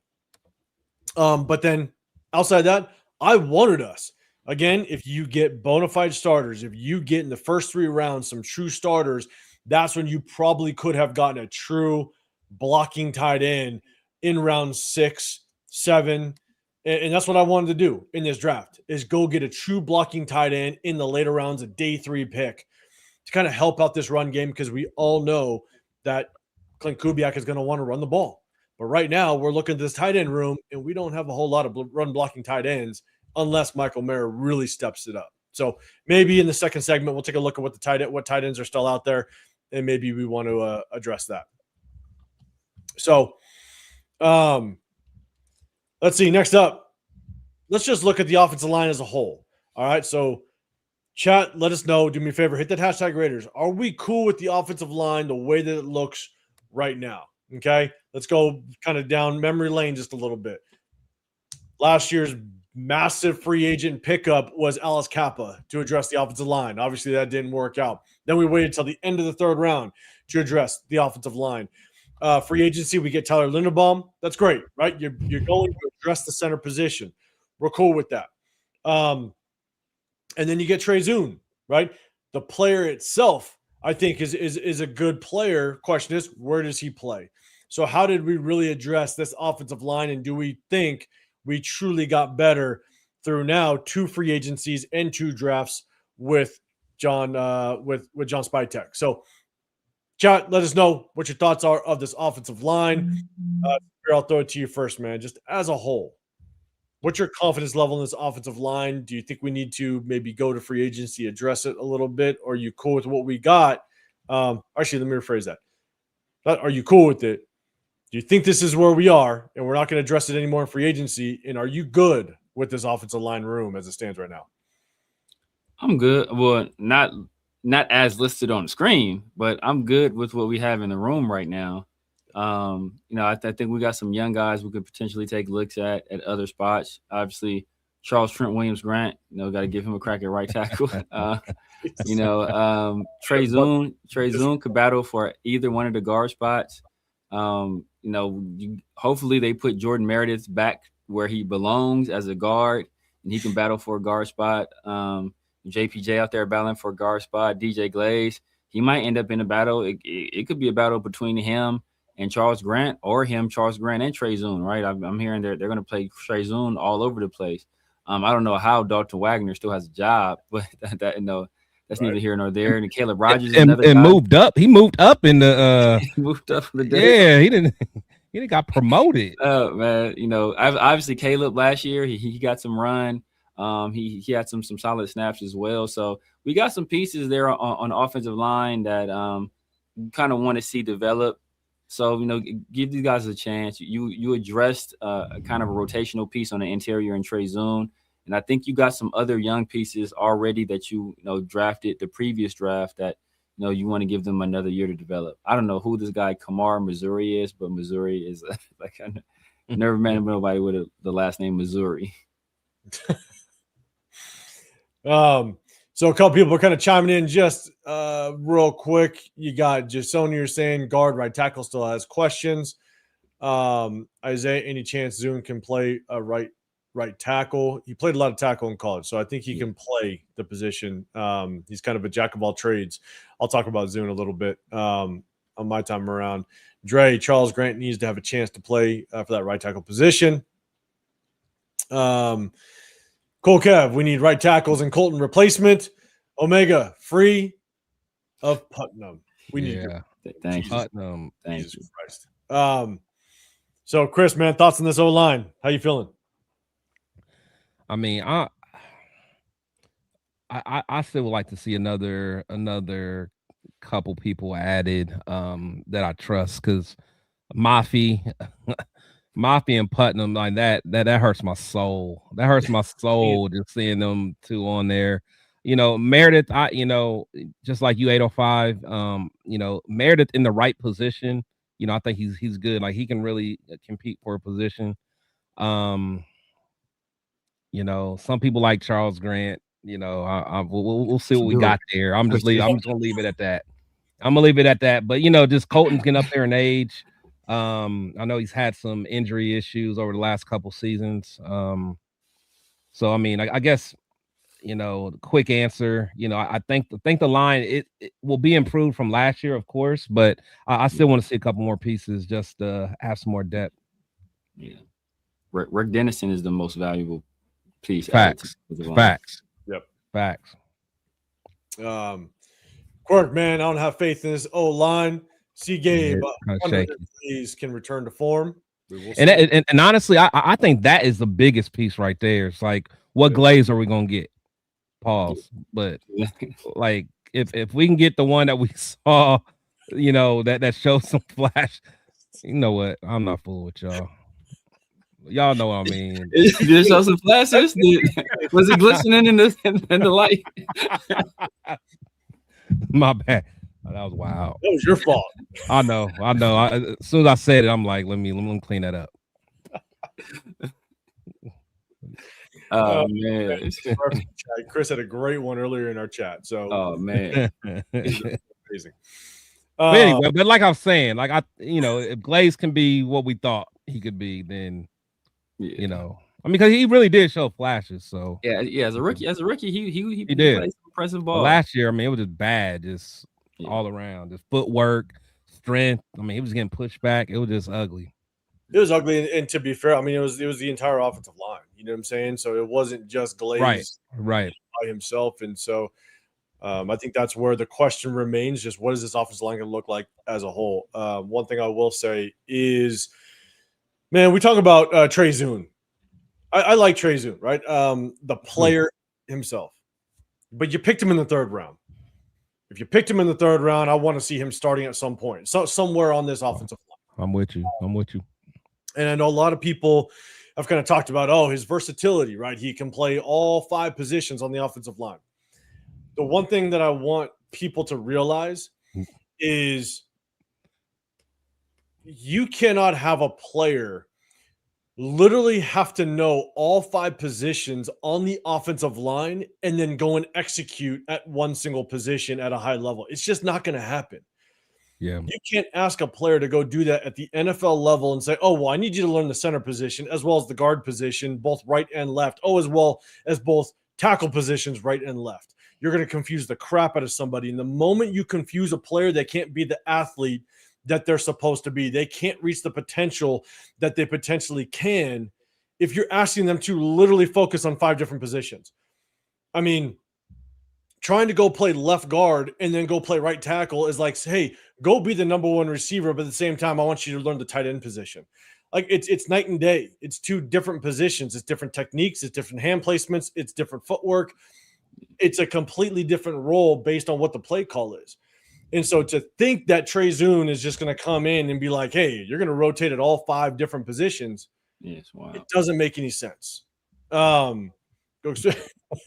But then outside that, I wanted us. Again, if you get bona fide starters, if you get in the first 3 rounds some true starters, that's when you probably could have gotten a true blocking tight end in round 6, 7. And that's what I wanted to do in this draft, is go get a true blocking tight end in the later rounds, a day 3 pick, to kind of help out this run game, because we all know that Clint Kubiak is going to want to run the ball. But right now, we're looking at this tight end room, and we don't have a whole lot of run blocking tight ends unless Michael Mayer really steps it up. So maybe in the second segment, we'll take a look at what tight ends are still out there, and maybe we want to address that. So let's see. Next up, let's just look at the offensive line as a whole. All right, so chat, let us know. Do me a favor, hit that hashtag Raiders. Are we cool with the offensive line the way that it looks right now? Okay, let's go kind of down memory lane just a little bit. Last year's massive free agent pickup was Alice Kappa to address the offensive line. Obviously, that didn't work out. Then we waited till the end of the 3rd round to address the offensive line. Free agency, we get Tyler Linderbaum. That's great, right? You're going to address the center position. We're cool with that. And then you get Trey Zune, right? The player itself, I think, is a good player. Question is, where does he play? So how did we really address this offensive line, and do we think we truly got better through now 2 free agencies and 2 drafts with John John Spytek? So chat, let us know what your thoughts are of this offensive line. I'll throw it to you first, man. Just as a whole, what's your confidence level in this offensive line? Do you think we need to maybe go to free agency, address it a little bit? Or are you cool with what we got? Actually, let me rephrase that. Are you cool with it? Do you think this is where we are and we're not going to address it anymore in free agency? And are you good with this offensive line room as it stands right now? I'm good. Well, not as listed on the screen, but I'm good with what we have in the room right now. I think we got some young guys we could potentially take looks at other spots. Obviously, Charles Trent Williams-Grant, got to give him a crack at right tackle. Trey Zune could battle for either one of the guard spots. Hopefully they put Jordan Meredith back where he belongs as a guard, and he can battle for a guard spot. JPJ out there battling for a guard spot. DJ Glaze, he might end up in a battle. It could be a battle between him and Charles Grant, or Charles Grant and Trey Zune, right? I'm hearing they're going to play Trey Zune all over the place. I don't know how Dalton Wagner still has a job, but that's neither here nor there. And Caleb Rogers is another guy. Moved up. He moved up in the he moved up in the day. Yeah, he didn't got promoted. Oh man, obviously Caleb last year he got some run. He had some solid snaps as well. So we got some pieces there on the offensive line that kind of want to see develop. So give these guys a chance. You addressed kind of a rotational piece on the interior in Trey Zune, and I think you got some other young pieces already that you drafted the previous draft that you want to give them another year to develop. I don't know who this guy Kamar Missouri is, but Missouri is like I never met nobody with the last name Missouri. So a couple people are kind of chiming in just real quick. You got Jasonia saying guard right tackle still has questions. Isaiah, any chance Zune can play a right tackle? He played a lot of tackle in college, so I think he can play the position. He's kind of a jack of all trades. I'll talk about Zune a little bit on my time around. Charles Grant needs to have a chance to play for that right tackle position. Cole Kev, we need right tackles and Colton replacement. Omega, free of Putnam. We need Thanks. Putnam. Thanks. Christ. So Chris, man, thoughts on this O-line? How you feeling? I mean, I still would like to see another couple people added that I trust, because Mafi and Putnam, like that hurts my soul. That hurts my soul just seeing them two on there. Meredith, just like you 805, Meredith in the right position, I think he's good. Like he can really compete for a position. Some people like Charles Grant, we'll see what we got there. I'm just gonna leave it at that. But just Colton's getting up there in age. I know he's had some injury issues over the last couple seasons. So I mean, I guess the quick answer, I think the line it will be improved from last year, of course, but I still want to see a couple more pieces just to have some more depth. Yeah, Rick Dennison is the most valuable piece. Facts. Yep. Facts. Quirk, man, I don't have faith in this line. See, Gabe, these can return to form. And honestly, I think that is the biggest piece right there. It's like, what glaze are we gonna get? Pause. But like, if we can get the one that we saw, that shows some flash. You know what? I'm not fooling with y'all. Y'all know what I mean. Did it show some flashes? Was it glistening in the light? My bad. Oh, that was wild. That was your fault. I know. As soon as I said it, I'm like, let me clean that up. Oh man, Chris had a great one earlier in our chat. So, oh man, amazing. But anyway, but like I was saying, like if Glaze can be what we thought he could be, then because he really did show flashes. So yeah, as a rookie, he did played some impressive ball. But last year, I mean, it was just bad, just all around, just footwork, strength. I mean, he was getting pushed back. It was just ugly. It was ugly, and to be fair, I mean, it was the entire offensive line. You know what I'm saying? So it wasn't just Glaze right by himself, and so I think that's where the question remains: just what is this offensive line going to look like as a whole? One thing I will say is, man, we talk about Trey Zune. I like Trey Zune, right? The player himself, but you picked him in the third round. If you picked him in the third round, I want to see him starting at some point, somewhere on this offensive line. I'm with you. And I know a lot of people have kind of talked about, his versatility, right? He can play all 5 positions on the offensive line. The one thing that I want people to realize is you cannot have a player literally have to know all 5 positions on the offensive line and then go and execute at one single position at a high level. It's just not going to happen. Yeah. You can't ask a player to go do that at the NFL level and say, I need you to learn the center position as well as the guard position, both right and left. As well as both tackle positions, right and left. You're going to confuse the crap out of somebody. And the moment you confuse a player, they can't be the athlete that they're supposed to be. They can't reach the potential that they potentially can if you're asking them to literally focus on 5 different positions. I mean, trying to go play left guard and then go play right tackle is like, hey, go be the number 1 receiver, but at the same time, I want you to learn the tight end position. Like it's night and day. It's 2 different positions. It's different techniques. It's different hand placements. It's different footwork. It's a completely different role based on what the play call is. And so to think that Trey Zune is just going to come in and be like, hey, you're going to rotate at all 5 different positions. Yes, wow. It doesn't make any sense.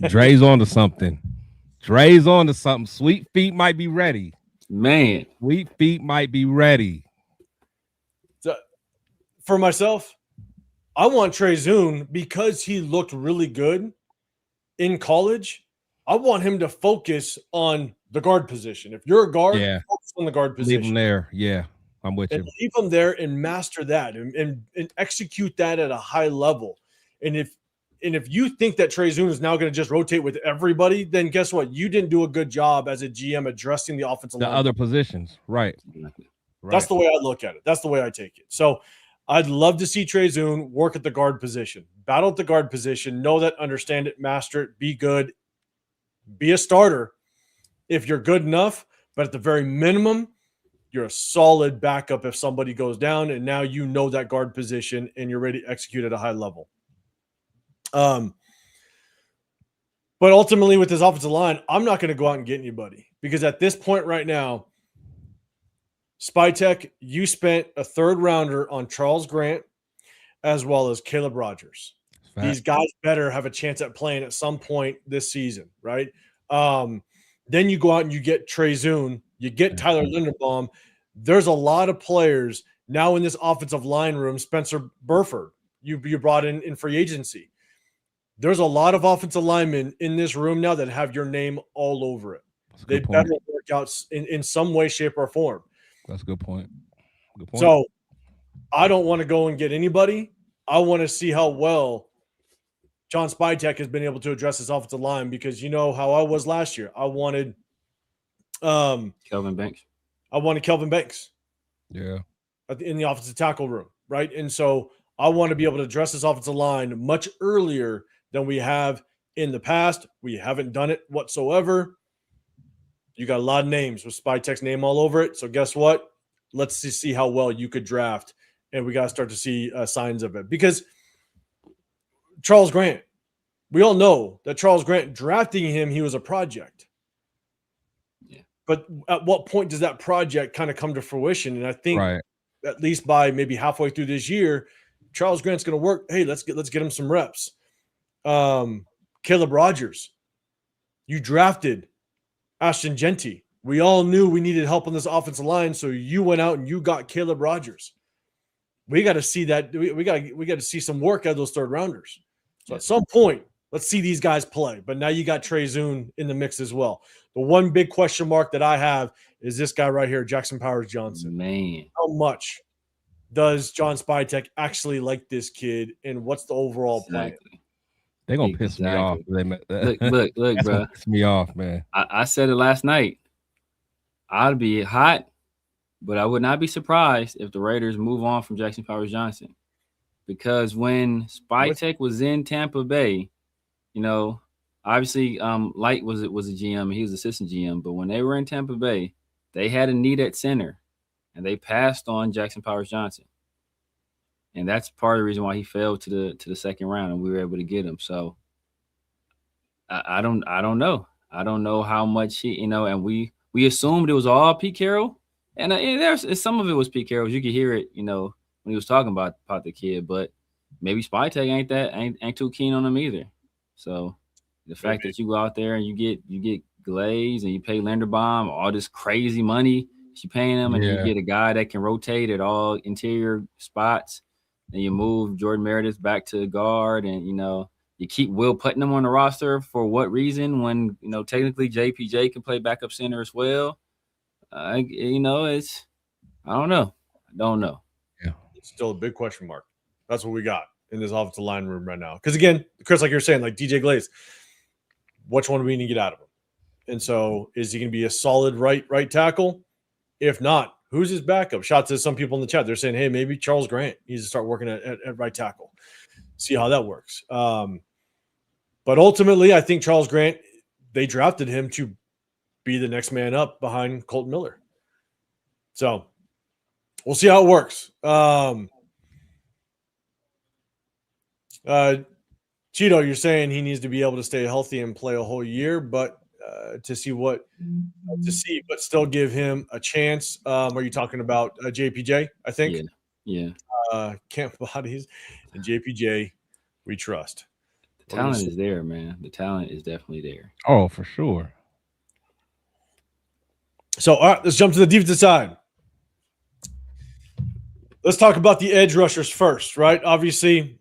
Dre's on to something. Sweet feet might be ready. Man. Sweet feet might be ready. So, for myself, I want Trey Zune because he looked really good in college. I want him to focus on the guard position. If you're a guard, focus on the guard position. Leave him there. Yeah, I'm with you. Leave him there and master that and execute that at a high level. And if you think that Trey Zune is now going to just rotate with everybody, then guess what? You didn't do a good job as a GM addressing the offensive line. The other positions, right. That's the way I look at it. That's the way I take it. So I'd love to see Trey Zune work at the guard position, battle at the guard position, know that, understand it, master it, be good, be a starter if you're good enough. But at the very minimum, you're a solid backup if somebody goes down, and now you know that guard position and you're ready to execute at a high level. But ultimately with this offensive line, I'm not going to go out and get anybody because at this point right now, Spytech, you spent a 3rd rounder on Charles Grant as well as Caleb Rogers. These guys better have a chance at playing at some point this season, right? Then you go out and you get Trey Zune, you get Tyler Linderbaum. There's a lot of players now in this offensive line room. Spencer Burford, you brought in free agency. There's a lot of offensive linemen in this room now that have your name all over it. They better work out in some way, shape, or form. That's a good point. So I don't want to go and get anybody. I want to see how well John Spytek has been able to address his offensive line, because you know how I was last year. I wanted Kelvin Banks. I wanted Kelvin Banks. Yeah. In the offensive tackle room, right? And so I want to be able to address this offensive line much earlier than we have in the past. We haven't done it whatsoever. You got a lot of names with Spytek's name all over it. So guess what? Let's see how well you could draft, and we got to start to see signs of it. Because Charles Grant, we all know that Charles Grant, drafting him, he was a project. Yeah. But at what point does that project kind of come to fruition? And I think at least by maybe halfway through this year, Charles Grant's going to work. Hey, let's get him some reps. Caleb Rogers, you drafted Ashton Genty. We all knew we needed help on this offensive line, so you went out and you got Caleb Rogers. We got to see that. We got to see some work out of those third rounders. So at some point, let's see these guys play. But now you got Trey Zune in the mix as well. The one big question mark that I have is this guy right here, Jackson Powers Johnson. Man, how much does John Spytek actually like this kid, and what's the overall plan? They're going to piss me off. Look, bro. Piss me off, man. I said it last night. I'd be hot, but I would not be surprised if the Raiders move on from Jackson Powers Johnson. Because when Spytek was in Tampa Bay, you know, obviously Light was a GM and he was assistant GM. But when they were in Tampa Bay, they had a need at center, and they passed on Jackson Powers Johnson. And that's part of the reason why he fell to the second round, and we were able to get him. So I don't know. I don't know how much he, and we assumed it was all Pete Carroll, and there's some of it was Pete Carroll. You could hear it, when he was talking about the kid, but maybe Spytek ain't too keen on him either. So the fact that you go out there and you get Glaze and you pay Linderbaum all this crazy money you paying him, and you get a guy that can rotate at all interior spots, and you move Jordan Meredith back to guard, and you keep Will Putnam on the roster for what reason when technically JPJ can play backup center as well. It's I don't know. Yeah, it's still a big question mark. That's what we got in this offensive line room right now. Because again, Chris, like you're saying, like DJ Glaze, which one do we need to get out of him? And so, is he going to be a solid right tackle? If not, who's his backup? Shout to some people in the chat. They're saying, hey, maybe Charles Grant needs to start working at right tackle. See how that works. But ultimately, I think Charles Grant, they drafted him to be the next man up behind Colton Miller. So we'll see how it works. Cheeto, you're saying he needs to be able to stay healthy and play a whole year, but but still give him a chance. Are you talking about JPJ? I think. Yeah. Camp Bodies and JPJ, we trust. The talent is there, man. The talent is definitely there. Oh, for sure. So, all right, let's jump to the defensive side. Let's talk about the edge rushers first, right? Obviously,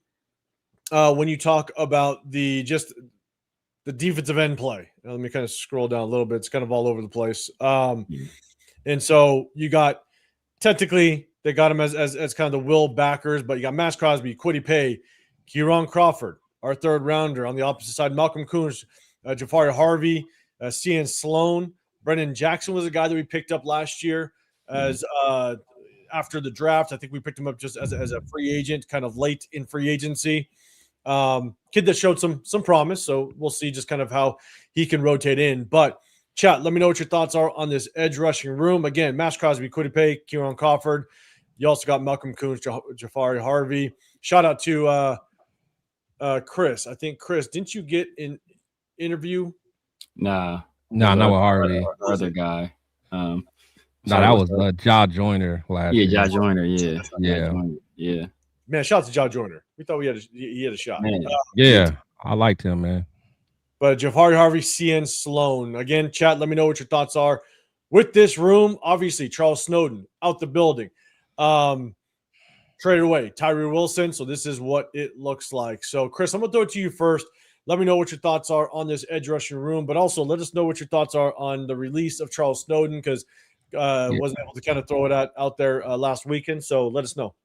when you talk about the defensive end play, let me kind of scroll down a little bit. It's kind of all over the place. And so you got, technically, they got him as kind of the will backers, but you got Max Crosby, Kwity Paye, Kieran Crawford, our third rounder. On the opposite side, Malcolm Koonce, Jafari Harvey, Cian Sloan. Brendan Jackson was a guy that we picked up last year as after the draft. I think we picked him up just as a free agent, kind of late in free agency. Kid that showed some promise, so we'll see just kind of how he can rotate in. But chat, let me know what your thoughts are on this edge rushing room. Again, Max Crosby, Kwity Paye, Kieran Crawford. You also got Malcolm Koonce, Jafari Harvey. Shout out to Chris. I think, Chris, didn't you get an interview? Nah, not with Harvey. Other guy. No, that was Jaw Joyner last year. Yeah, Jaw Joyner. Yeah. Man, shout out to Jaw Joyner. We thought he had a shot. I liked him, man. But Jafari Harvey, Cian Sloan. Again, chat, let me know what your thoughts are with this room. Obviously, Charles Snowden out the building. Traded away Tyree Wilson. So this is what it looks like. So, Chris, I'm going to throw it to you first. Let me know what your thoughts are on this edge rushing room, but also let us know what your thoughts are on the release of Charles Snowden, because wasn't able to kind of throw it out there last weekend. So let us know.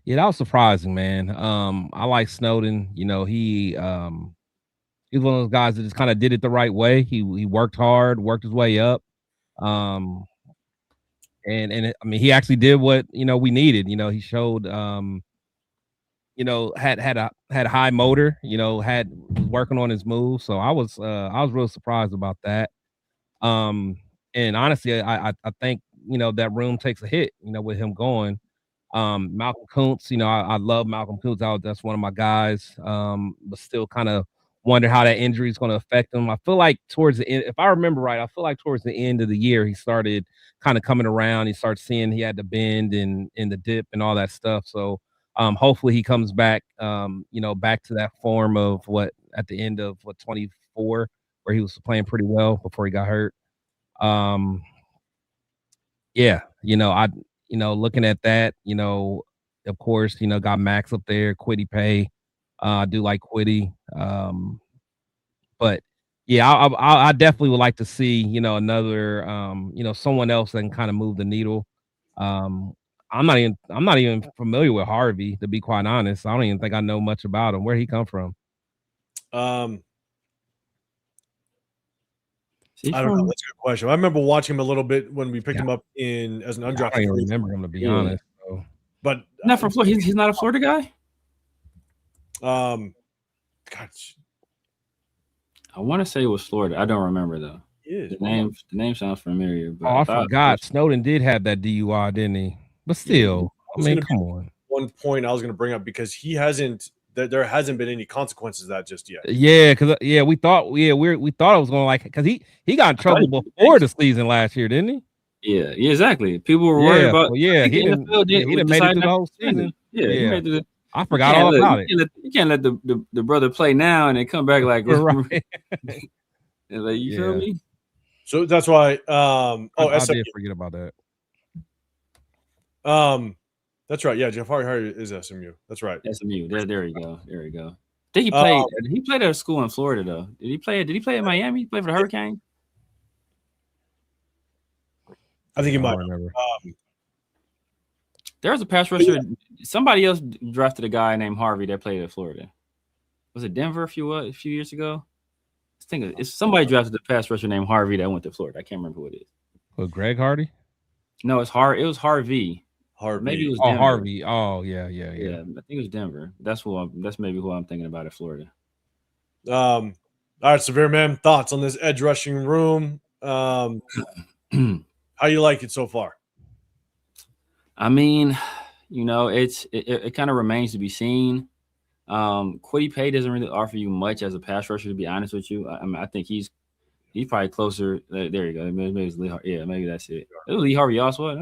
Yeah, that was surprising, man. I like Snowden. You know, he's one of those guys that just kind of did it the right way. He worked hard, worked his way up. Um, I mean, he actually did what we needed. He showed had a high motor. Was working on his move. So I was real surprised about that. Um, and honestly, I think that room takes a hit. With him going. Malcolm Kuntz, I love Malcolm Kuntz. That's one of my guys. But still kind of wonder how that injury is going to affect him. I feel like towards the end, if I remember right, I feel like towards the end of the year, he started kind of coming around. He started seeing he had the bend and in the dip and all that stuff. So hopefully he comes back, back to that form of what at the end of 24, where he was playing pretty well before he got hurt. Um, yeah, looking at that, of course, got Max up there, Quiddy Pay. I do like Quiddy. But yeah, I definitely would like to see, another, someone else that can kind of move the needle. Um, I'm not even familiar with Harvey, to be quite honest. I don't even think I know much about him. Where he come from? I don't know. That's a good question. I remember watching him a little bit when we picked him up as an undrafted. I don't even remember him, to be honest. So. But not from Florida. He's not a Florida guy. God, I want to say it was Florida. I don't remember though. The name sounds familiar. But I forgot. Snowden did have that DUI, didn't he? But still, I mean, come on. One point I was going to bring up, because there hasn't been any consequences of that just yet. Yeah, because we thought we thought it was going to because he got in trouble before the season last year, didn't he? Yeah, exactly. People were worried about. He didn't make it through the whole season. Yeah. I forgot all about it. You can't let the brother play now and then come back like right. Like, you feel me? So that's why. I did forget about that. That's right. Yeah, Jafari Hardy is SMU. That's right. SMU. There you go. There you go. Did he play? He played at a school in Florida though. Did he play in Miami? He played for the Hurricane. I think he might. Remember. There was a pass rusher. Somebody else drafted a guy named Harvey that played at Florida. Was it Denver a few years ago? I think it's somebody drafted a pass rusher named Harvey that went to Florida. I can't remember who it is. Well, Greg Hardy? No, it was Harvey. Maybe it was Denver. Harvey. Oh, yeah. I think it was Denver. That's maybe who I'm thinking about at Florida. All right, Severe Man, thoughts on this edge rushing room? How you like it so far? I mean, it kind of remains to be seen. Quiddy Pay doesn't really offer you much as a pass rusher, to be honest with you. I mean, I think he's probably closer. There you go. Maybe it's Lee Harvey. Yeah, maybe that's it. It was Lee Harvey Oswald.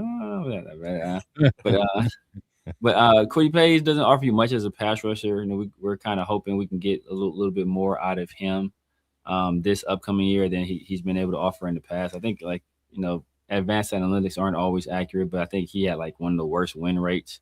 But Quiddy Pay doesn't offer you much as a pass rusher. We're kind of hoping we can get a little bit more out of him this upcoming year than he's been able to offer in the past. I think advanced analytics aren't always accurate, but I think he had like one of the worst win rates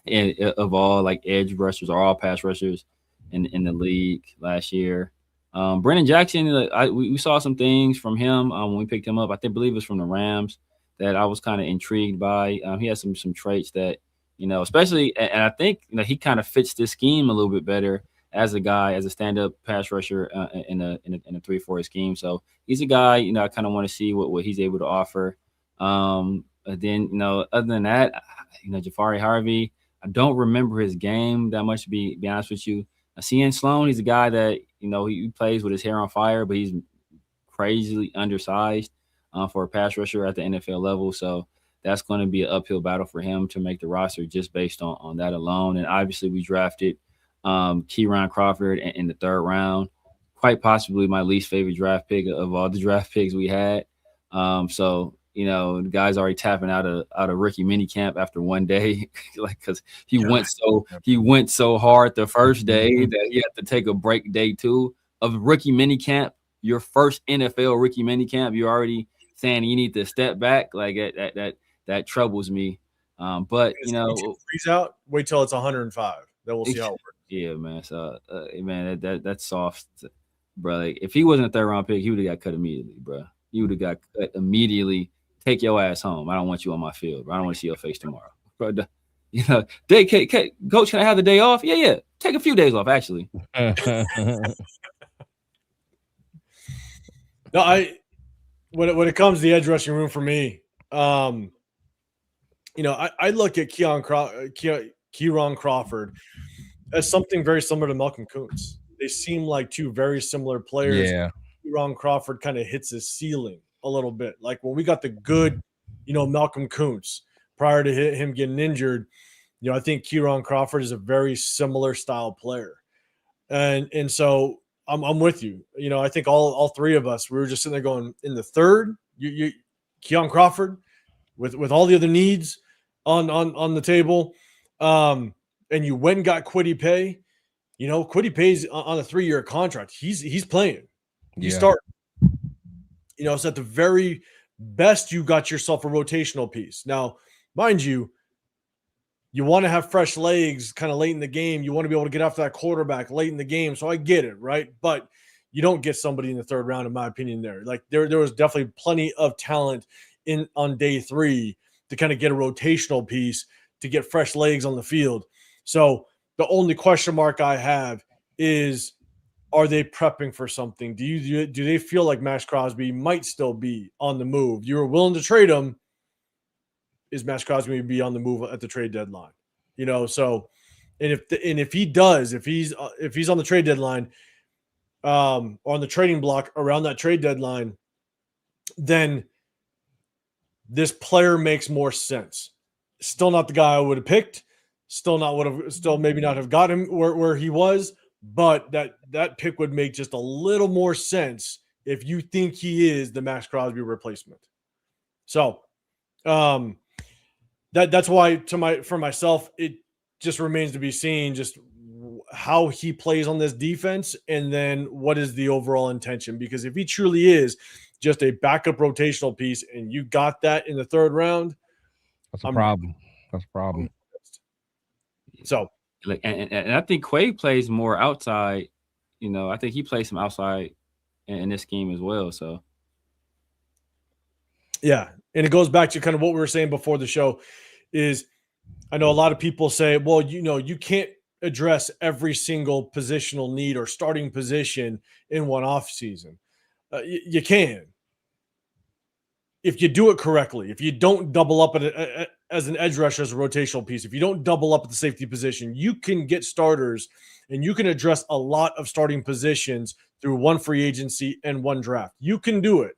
of all edge rushers or all pass rushers in the league last year. Brennan Jackson, we saw some things from him when we picked him up. I believe it was from the Rams that I was kind of intrigued by. He has some traits that, especially, and I think he kind of fits this scheme a little bit better as a stand-up pass rusher in a 3-4 scheme. So he's a guy, I kind of want to see what he's able to offer. Then, other than that, Jafari Harvey, I don't remember his game that much, to be honest with you. CN Sloan, he's a guy that, he plays with his hair on fire, but he's crazily undersized for a pass rusher at the NFL level. So that's going to be an uphill battle for him to make the roster just based on that alone. And obviously we drafted Kieran Crawford in the 3rd round, quite possibly my least favorite draft pick of all the draft picks we had. So, the guy's already tapping out of rookie minicamp after one day, because he went so hard the first day that he had to take a break day 2 of rookie minicamp. Your first NFL rookie minicamp, you're already saying you need to step back. Like that troubles me. But freeze out. Wait till it's 105. Then we'll see how it works. Yeah, man. So, man, that's soft, bro. Like, if he wasn't a 3rd round pick, he would have got cut immediately, bro. He would have got cut immediately. Take your ass home. I don't want you on my field, bro. I don't want to see your face tomorrow, bro. You know, Coach, can I have the day off? Yeah. Take a few days off, actually. No, when it comes to the edge rushing room for me, I look at Kieran Crawford as something very similar to Malcolm Kuntz. They seem like two very similar players. Yeah. Kieran Crawford kind of hits his ceiling a little bit. Like when we got the good, Malcolm Kuntz prior to him getting injured, I think Kieran Crawford is a very similar style player. And so I'm with you. I think all three of us, we were just sitting there going, in the third, Kieran Crawford with all the other needs on the table. And you went and got Kwity Paye. Kwity Paye's on a 3-year contract. He's playing. He's starting. So at the very best, you got yourself a rotational piece. Now, mind you want to have fresh legs kind of late in the game. You want to be able to get after that quarterback late in the game. So I get it, right? But you don't get somebody in the third round, in my opinion, there. Like there was definitely plenty of talent on day 3 to kind of get a rotational piece to get fresh legs on the field. So the only question mark I have is, are they prepping for something? Do they feel like Max Crosby might still be on the move? You were willing to trade him. Is Max Crosby going to be on the move at the trade deadline? So, and if he does, if he's on the trade deadline, or on the trading block around that trade deadline, then this player makes more sense. Still not the guy I would have picked. Still maybe not have got him where he was, but that pick would make just a little more sense if you think he is the Max Crosby replacement. So, that's why for myself, it just remains to be seen just how he plays on this defense, and then what is the overall intention. Because if he truly is just a backup rotational piece and you got that in the third round, that's a problem. That's a problem. So, and I think Quay plays more outside. I think he plays some outside in this game as well. So, yeah. And it goes back to kind of what we were saying before the show is, I know a lot of people say, well, you can't address every single positional need or starting position in one offseason. You can. If you do it correctly, if you don't double up as an edge rusher, as a rotational piece, if you don't double up at the safety position, you can get starters and you can address a lot of starting positions through one free agency and one draft. You can do it.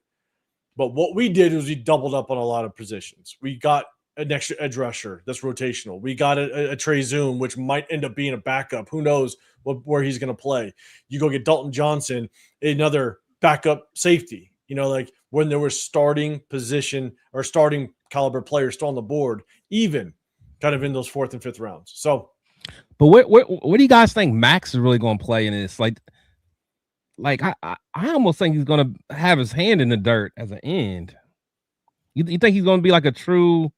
But what we did was we doubled up on a lot of positions. We got an extra edge rusher that's rotational. We got a Trey Zoom, which might end up being a backup. Who knows where he's going to play. You go get Dalton Johnson, another backup safety. Like when there was starting position or starting caliber players still on the board, even kind of in those 4th and 5th rounds. So, but what do you guys think Max is really going to play in this? Like I almost think he's going to have his hand in the dirt as an end. You think he's going to be like a true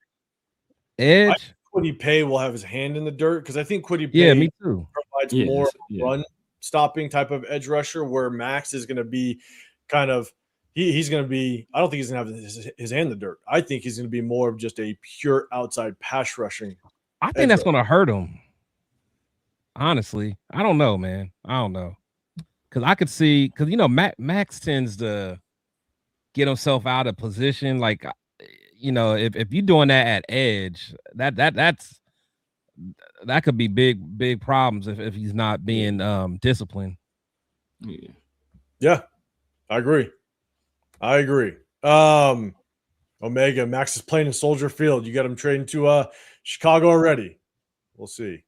edge? Kwity Paye will have his hand in the dirt because I think Kwity Paye yeah, me too. provides more run stopping type of edge rusher, where Max is going to be kind of he's going to be. I don't think he's going to have his hand in the dirt. I think he's going to be more of just a pure outside pass rushing. I think that's going to hurt him. Honestly, I don't know, man. I don't know. Because I could see, Max tends to get himself out of position. Like, if you're doing that at edge, that could be big problems if he's not being disciplined. Yeah, I agree. Omega, Max is playing in Soldier Field. You got him trading to Chicago already. We'll see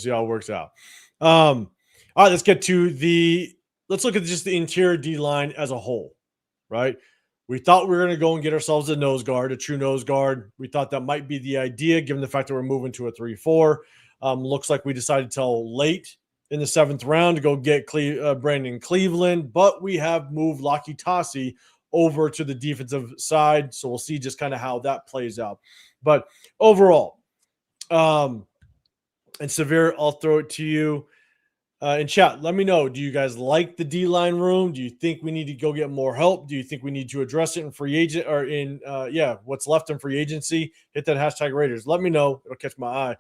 how it works out. All right, let's look at just the interior D line as a whole, right? We thought we were going to go and get ourselves a true nose guard. We thought that might be the idea, given the fact that we're moving to a 3-4. Looks like we decided till late in the 7th round to go get Brandon Cleveland, but we have moved Laki Tassi over to the defensive side, so we'll see just kind of how that plays out. But overall, and Severe, I'll throw it to you. In chat, let me know. Do you guys like the D-line room? Do you think we need to go get more help? Do you think we need to address it in free agent or in what's left in free agency? Hit that hashtag Raiders. Let me know. It'll catch my eye.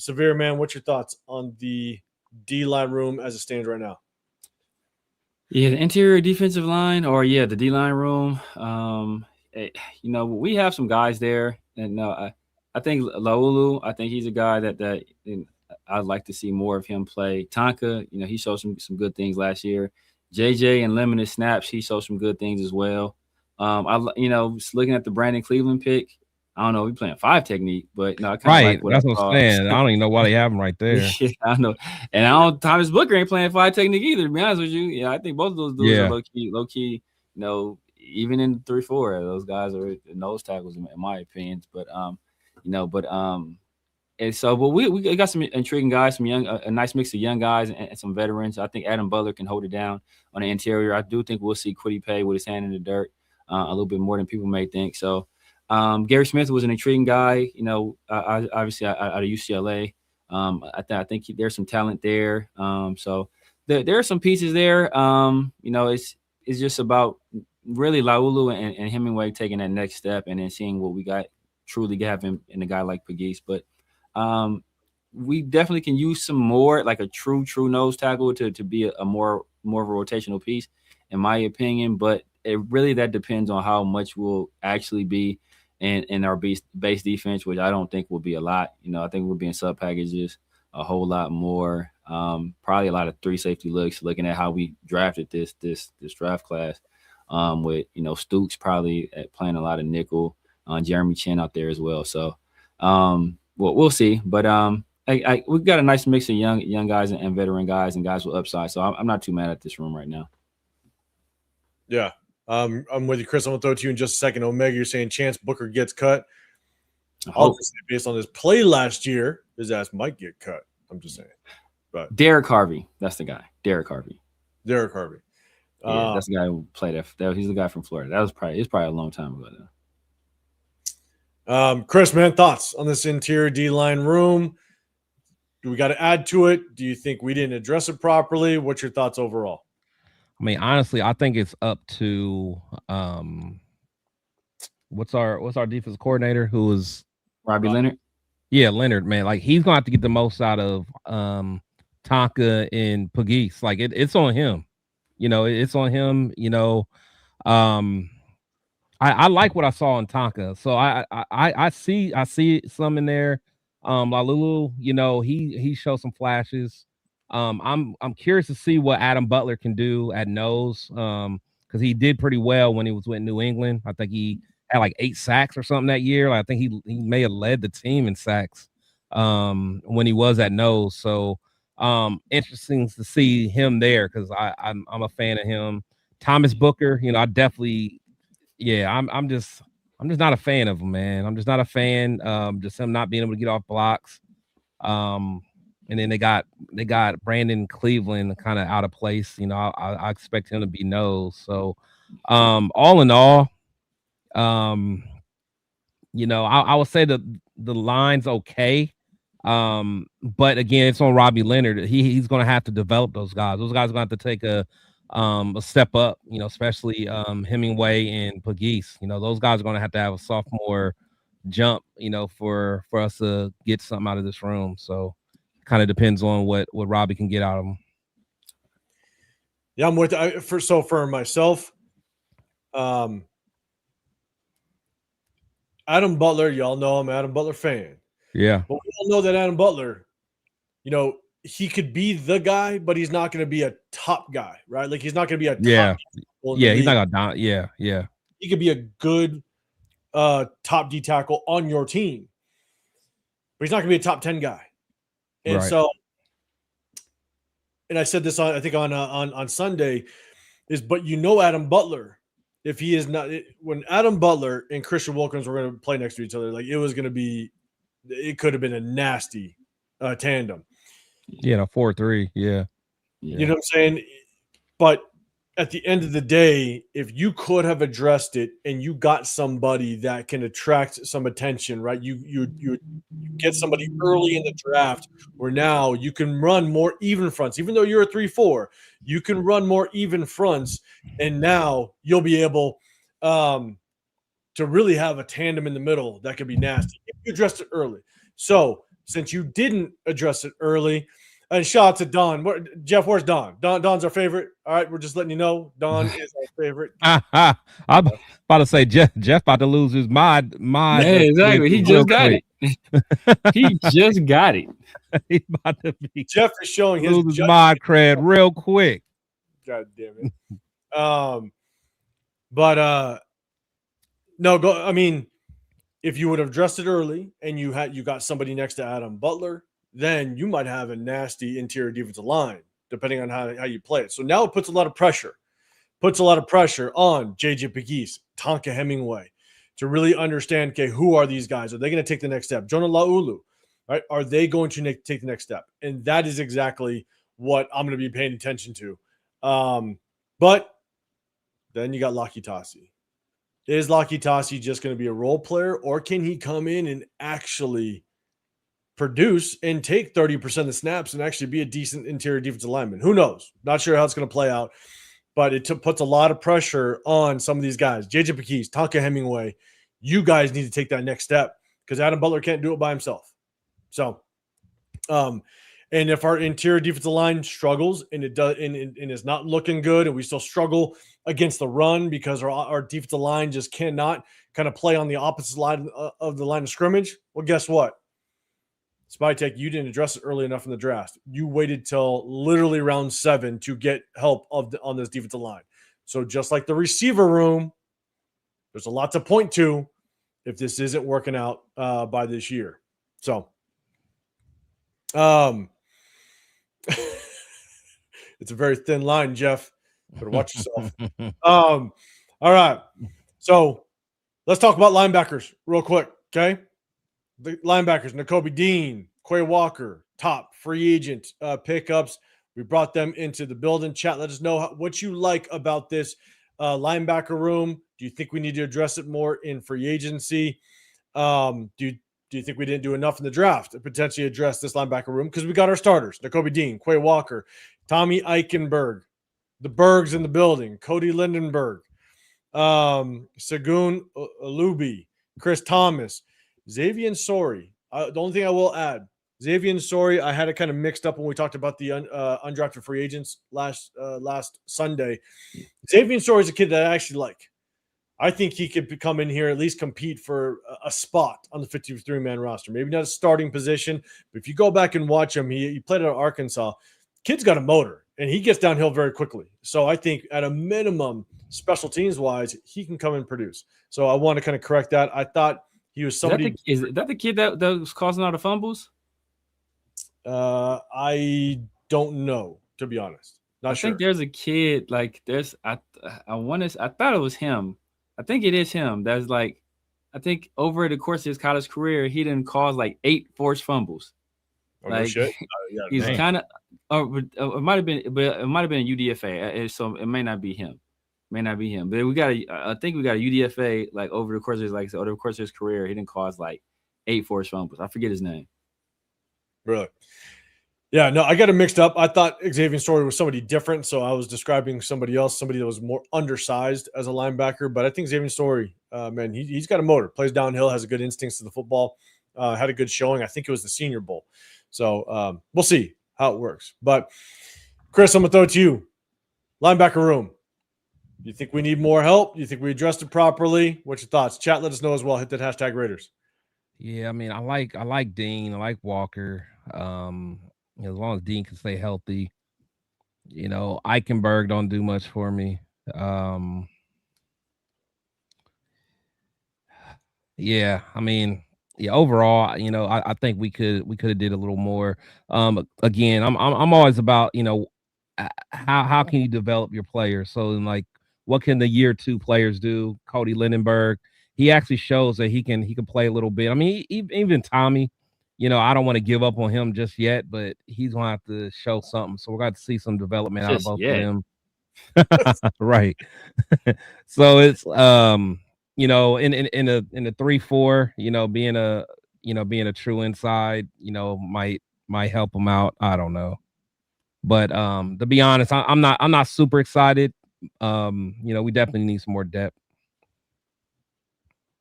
Severe, man, what's your thoughts on the D-line room as it stands right now? Yeah, the interior defensive line, or the D-line room. We have some guys there, and I think Laulu. I think he's a guy that I'd like to see more of him play. Tonka, he showed some good things last year. JJ in limited snaps, he showed some good things as well. Just looking at the Brandon Cleveland pick, I don't know, we playing 5 technique, but no, I kind of like what that's I what saw. I'm saying. I don't even know why they have him right there. Yeah, I know. And Thomas Booker ain't playing 5 technique either, to be honest with you. Yeah, I think both of those dudes are low key, even in 3-4, those guys are nose tackles in my opinion. But and so, but we got some intriguing guys, some young, a nice mix of young guys and some veterans. I think Adam Butler can hold it down on the interior. I do think we'll see Kwity Paye with his hand in the dirt a little bit more than people may think. So Gary Smith was an intriguing guy, obviously out of UCLA. I think there's some talent there. So there are some pieces there. It's just about really Laulu and Hemingway taking that next step and then seeing what we got truly have in a guy like Pegues. But we definitely can use some more, like a true nose tackle to be a more of a rotational piece, in my opinion. But that depends on how much we'll actually be in our base defense, which I don't think will be a lot. I think we'll be in sub packages a whole lot more. Probably a lot of 3 safety looks, looking at how we drafted this draft class. With Stooks probably playing a lot of nickel, Jeremy Chin out there as well. So we'll see. But we've got a nice mix of young guys and veteran guys and guys with upside. So I'm not too mad at this room right now. Yeah. I'm with you, Chris. I'm going to throw it to you in just a second. Omega, you're saying Chance Booker gets cut. Obviously, based on his play last year, his ass might get cut. I'm just saying. But Derek Harvey, that's the guy. Derek Harvey. Yeah, that's the guy who played that. He's the guy from Florida. It's probably a long time ago now. Chris, man, thoughts on this interior D-line room? Do we got to add to it? Do you think we didn't address it properly? What's your thoughts overall? I mean, honestly, I think it's up to what's our defense coordinator, who is Robbie Leonard. Yeah, Leonard, man. Like, he's gonna have to get the most out of Tonka and Pegues. Like, it's on him. It's on him. I like what I saw in Tonka. So I see some in there. Laulu, he showed some flashes. I'm curious to see what Adam Butler can do at nose. Because he did pretty well when he was with New England. I think he had like 8 sacks or something that year. Like, I think he may have led the team in sacks when he was at nose. So interesting to see him there, because I'm a fan of him. Thomas Booker, I definitely, I'm just not a fan of him, man. I'm just not a fan. Just him not being able to get off blocks. And then they got Brandon Cleveland kind of out of place. I expect him to be nose. So all in all, I would say the line's okay. But again, it's on Robbie Leonard. He's going to have to develop those guys. Those guys are going to have to take a step up, especially Hemingway and Pegues. Those guys are going to have a sophomore jump, for us to get something out of this room. So kind of depends on what Robbie can get out of him. Yeah, I'm with for myself. Adam Butler, y'all know I'm an Adam Butler fan. Yeah. But we all know that Adam Butler, he could be the guy, but he's not going to be a top guy, right? Like, he's not going to be a top yeah, he's not going to yeah. He could be a good top D tackle on your team, but he's not going to be a top 10 guy. And right. So, and I said this on Sunday, but Adam Butler, if he is not, when Adam Butler and Christian Wilkins were going to play next to each other, like, it could have been a nasty tandem. 4-3. Yeah. You know what I'm saying? But at the end of the day, if you could have addressed it and you got somebody that can attract some attention, right? You get somebody early in the draft where now you can run more even fronts. Even though you're a 3-4, you can run more even fronts, and now you'll be able to really have a tandem in the middle that could be nasty if you addressed it early. So since you didn't address it early. And shout out to Don. Jeff, where's Don? Don's our favorite. All right, we're just letting you know. Don is our favorite. I'm about to say Jeff about to lose his mod. Yeah, exactly. He just got it. He just got it. He's about to be Jeff is showing his mod cred real quick. God damn it. No, go. I mean, if you would have addressed it early and you got somebody next to Adam Butler, then you might have a nasty interior defensive line, depending on how you play it. So now it puts a lot of pressure. On JJ Pegues, Tonka Hemingway, to really understand, okay, who are these guys? Are they going to take the next step? Jonah Laulu, right? Are they going to take the next step? And that is exactly what I'm going to be paying attention to. But then you got Laki Tasi. Is Laki Tasi just going to be a role player, or can he come in and actually produce and take 30% of the snaps and actually be a decent interior defensive lineman? Who knows? Not sure how it's going to play out, but it puts a lot of pressure on some of these guys. JJ Pegues, Tonka Hemingway, you guys need to take that next step because Adam Butler can't do it by himself. So, and if our interior defensive line struggles and it does and is not looking good, and we still struggle against the run because our defensive line just cannot kind of play on the opposite side of the line of scrimmage, well, guess what? Spytech, you didn't address it early enough in the draft. You waited till literally round 7 to get help on this defensive line. So just like the receiver room, there's a lot to point to if this isn't working out by this year. So, it's a very thin line, Jeff. Better watch yourself. All right. So let's talk about linebackers real quick, okay? The linebackers, Nakobe Dean, Quay Walker, top free agent pickups. We brought them into the building. Chat, let us know what you like about this linebacker room. Do you think we need to address it more in free agency? Do you think we didn't do enough in the draft to potentially address this linebacker room? Because we got our starters, Nakobe Dean, Quay Walker, Tommy Eichenberg, the Bergs in the building, Cody Lindenberg, Segun Alubi, Chris Thomas, Xavier Sori. The only thing I will add, Xavier Sori, I had it kind of mixed up when we talked about the undrafted free agents last Sunday. Xavier Sori is a kid that I actually like. I think he could come in here, at least compete for a spot on the 53-man roster. Maybe not a starting position, but if you go back and watch him, he played at Arkansas. Kid's got a motor, and he gets downhill very quickly. So I think at a minimum, special teams-wise, he can come and produce. So I want to kind of correct that. I thought he was somebody. Is that the kid that was causing all the fumbles? I don't know, to be honest. Not sure. I think there's a kid like there's. I thought it was him. I think it is him. That's like, I think over the course of his college career, he didn't cause like 8 forced fumbles. Oh, like, no shit. He's kind of. It might have been, but it might have been a UDFA. So it may not be him. But I think we got a UDFA like over the course of his career, he didn't cause like 8 forced fumbles. I forget his name. Really? Yeah, no, I got it mixed up. I thought Xavier Story was somebody different, so I was describing somebody else, somebody that was more undersized as a linebacker. But I think Xavier Story, man, he's got a motor, plays downhill, has a good instincts to the football, had a good showing. I think it was the Senior Bowl. So we'll see how it works. But, Chris, I'm going to throw it to you. Linebacker room. Do you think we need more help? Do you think we addressed it properly? What's your thoughts? Chat, let us know as well. Hit that hashtag Raiders. Yeah, I mean, I like Dean. I like Walker. As long as Dean can stay healthy, Eichenberg don't do much for me. Yeah, I mean, overall, I think we could have did a little more. Again, I'm always about, how can you develop your players? So like, what can the year 2 players do? Cody Lindenberg, he actually shows that he can play a little bit. I mean, even Tommy. I don't want to give up on him just yet, but he's going to have to show something. So we're going to see some development out of both of them. Right. So it's, in the 3-4, being a true inside, might help him out. I don't know. But to be honest, I'm not super excited. We definitely need some more depth.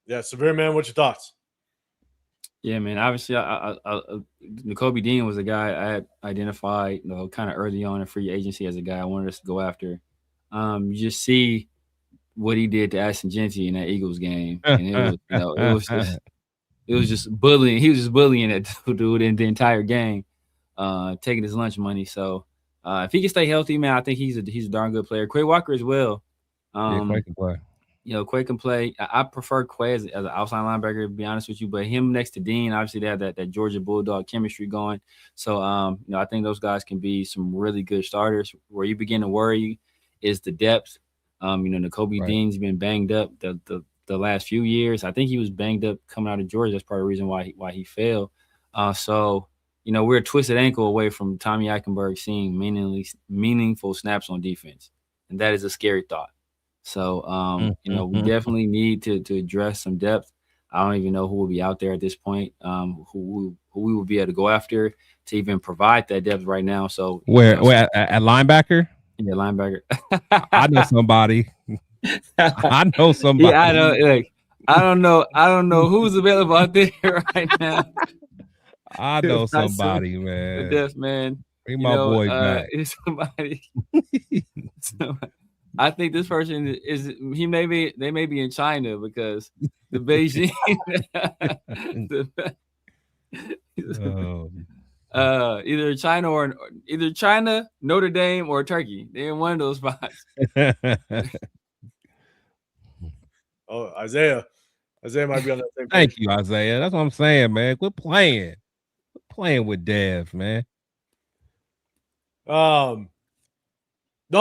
Yeah. Severe man, what's your thoughts? Yeah, man. Obviously, N'Kobe Dean was a guy I had identified, kind of early on in free agency as a guy I wanted us to go after. You just see what he did to Ashton Genty in that Eagles game, and it was, it was just bullying. He was just bullying that dude in the entire game, taking his lunch money. So if he can stay healthy, man, I think he's a darn good player. Quay Walker as well. Yeah, Quay can play. Quay can play. I prefer Quay as an outside linebacker, to be honest with you. But him next to Dean, obviously they have that Georgia Bulldog chemistry going. So, I think those guys can be some really good starters. Where you begin to worry is the depth. N'Kobe Dean's been banged up the last few years. I think he was banged up coming out of Georgia. That's part of the reason why he failed. We're a twisted ankle away from Tommy Eichenberg seeing meaningful snaps on defense, and that is a scary thought. So, we definitely need to address some depth. I don't even know who will be out there at this point, who we will be able to go after to even provide that depth right now. So where at linebacker? Yeah, linebacker. I know somebody. I know somebody. Yeah, I know. Like, I don't know who's available out there right now. I know somebody, man. The depth, man. Bring my boy back. It's somebody. I think this person they may be in China because the Beijing either China, Notre Dame, or Turkey. They're in one of those spots. Oh, Isaiah might be on that same page. Thank you, Isaiah. That's what I'm saying, man. Quit playing with Dev, man. I'm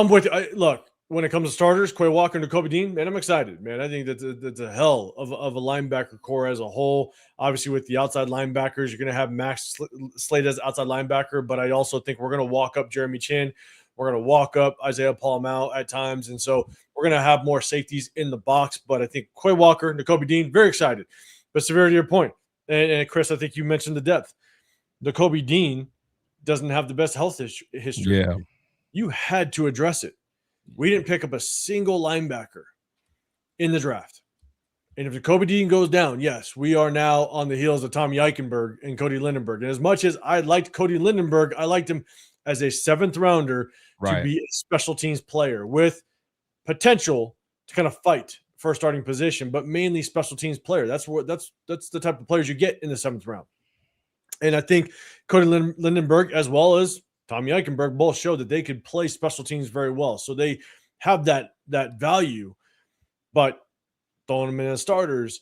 with you. Look, when it comes to starters, Quay Walker and N'Kobe Dean, man, I'm excited, man. I think that's a hell of a linebacker core as a whole. Obviously, with the outside linebackers, you're going to have Max Slade as outside linebacker, but I also think we're going to walk up Jeremy Chin. We're going to walk up Isaiah Paul-Mao at times, and so we're going to have more safeties in the box. But I think Quay Walker, N'Kobe Dean, very excited. But severe to your point, and Chris, I think you mentioned the depth. N'Kobe Dean doesn't have the best health history. Yeah. You had to address it. We didn't pick up a single linebacker in the draft. And if N'Kobe Dean goes down, yes, we are now on the heels of Tommy Eichenberg and Cody Lindenberg. And as much as I liked Cody Lindenberg, I liked him as a 7th rounder to be a special teams player with potential to kind of fight for a starting position, but mainly special teams player. That's the type of players you get in the 7th round. And I think Cody Lindenberg, as well as Tommy Eichenberg, both showed that they could play special teams very well. So they have that value, but throwing them in as starters,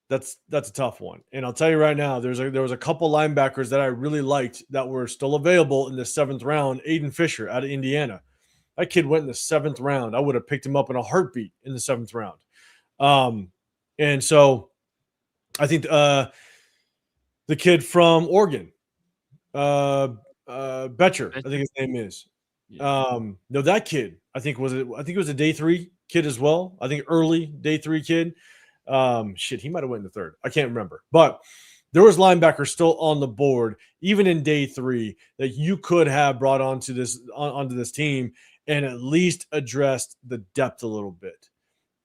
that's a tough one. And I'll tell you right now, there was a couple linebackers that I really liked that were still available in the 7th round. Aiden Fisher out of Indiana. That kid went in the 7th round. I would have picked him up in a heartbeat in the 7th round. And so I think the kid from Oregon, Betcher, I think his name is. No, that kid, I think it was a day 3 kid as well. I think early day 3 kid. He might have went in the 3rd. I can't remember. But there was linebackers still on the board, even in day 3, that you could have brought onto this team and at least addressed the depth a little bit.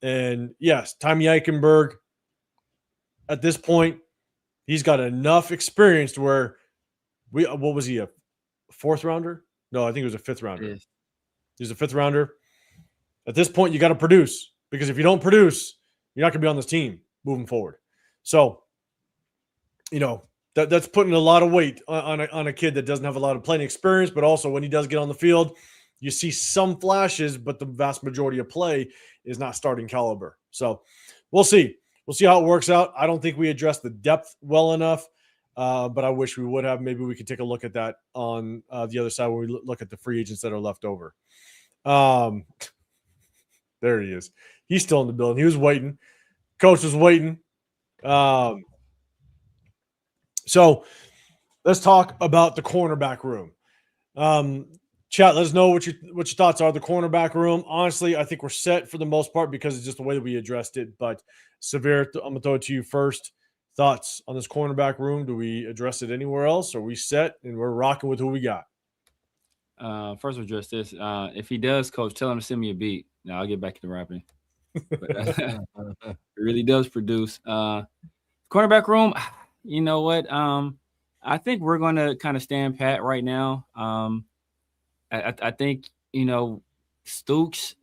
And yes, Tommy Eichenberg, at this point, he's got enough experience to where what was he, a 4th rounder? No, I think it was a 5th rounder. Yes. He's a 5th rounder. At this point, you got to produce, because if you don't produce, you're not going to be on this team moving forward. So, that's putting a lot of weight on a kid that doesn't have a lot of playing experience, but also when he does get on the field, you see some flashes, but the vast majority of play is not starting caliber. So we'll see. We'll see how it works out. I don't think we addressed the depth well enough, but I wish we would have. Maybe we could take a look at that on the other side when we look at the free agents that are left over. There he is. He's still in the building. He was waiting. Coach was waiting. So let's talk about the cornerback room. Chat, let us know what your thoughts are. The cornerback room. Honestly, I think we're set for the most part because it's just the way that we addressed it. But Severe, I'm going to throw it to you first. Thoughts on this cornerback room? Do we address it anywhere else? Are we set and we're rocking with who we got? First, we'll address this. If he does, Coach, tell him to send me a beat. Now I'll get back to rapping. But, it really does produce. Cornerback room, You know what? I think we're going to kind of stand pat right now. I think, Stooks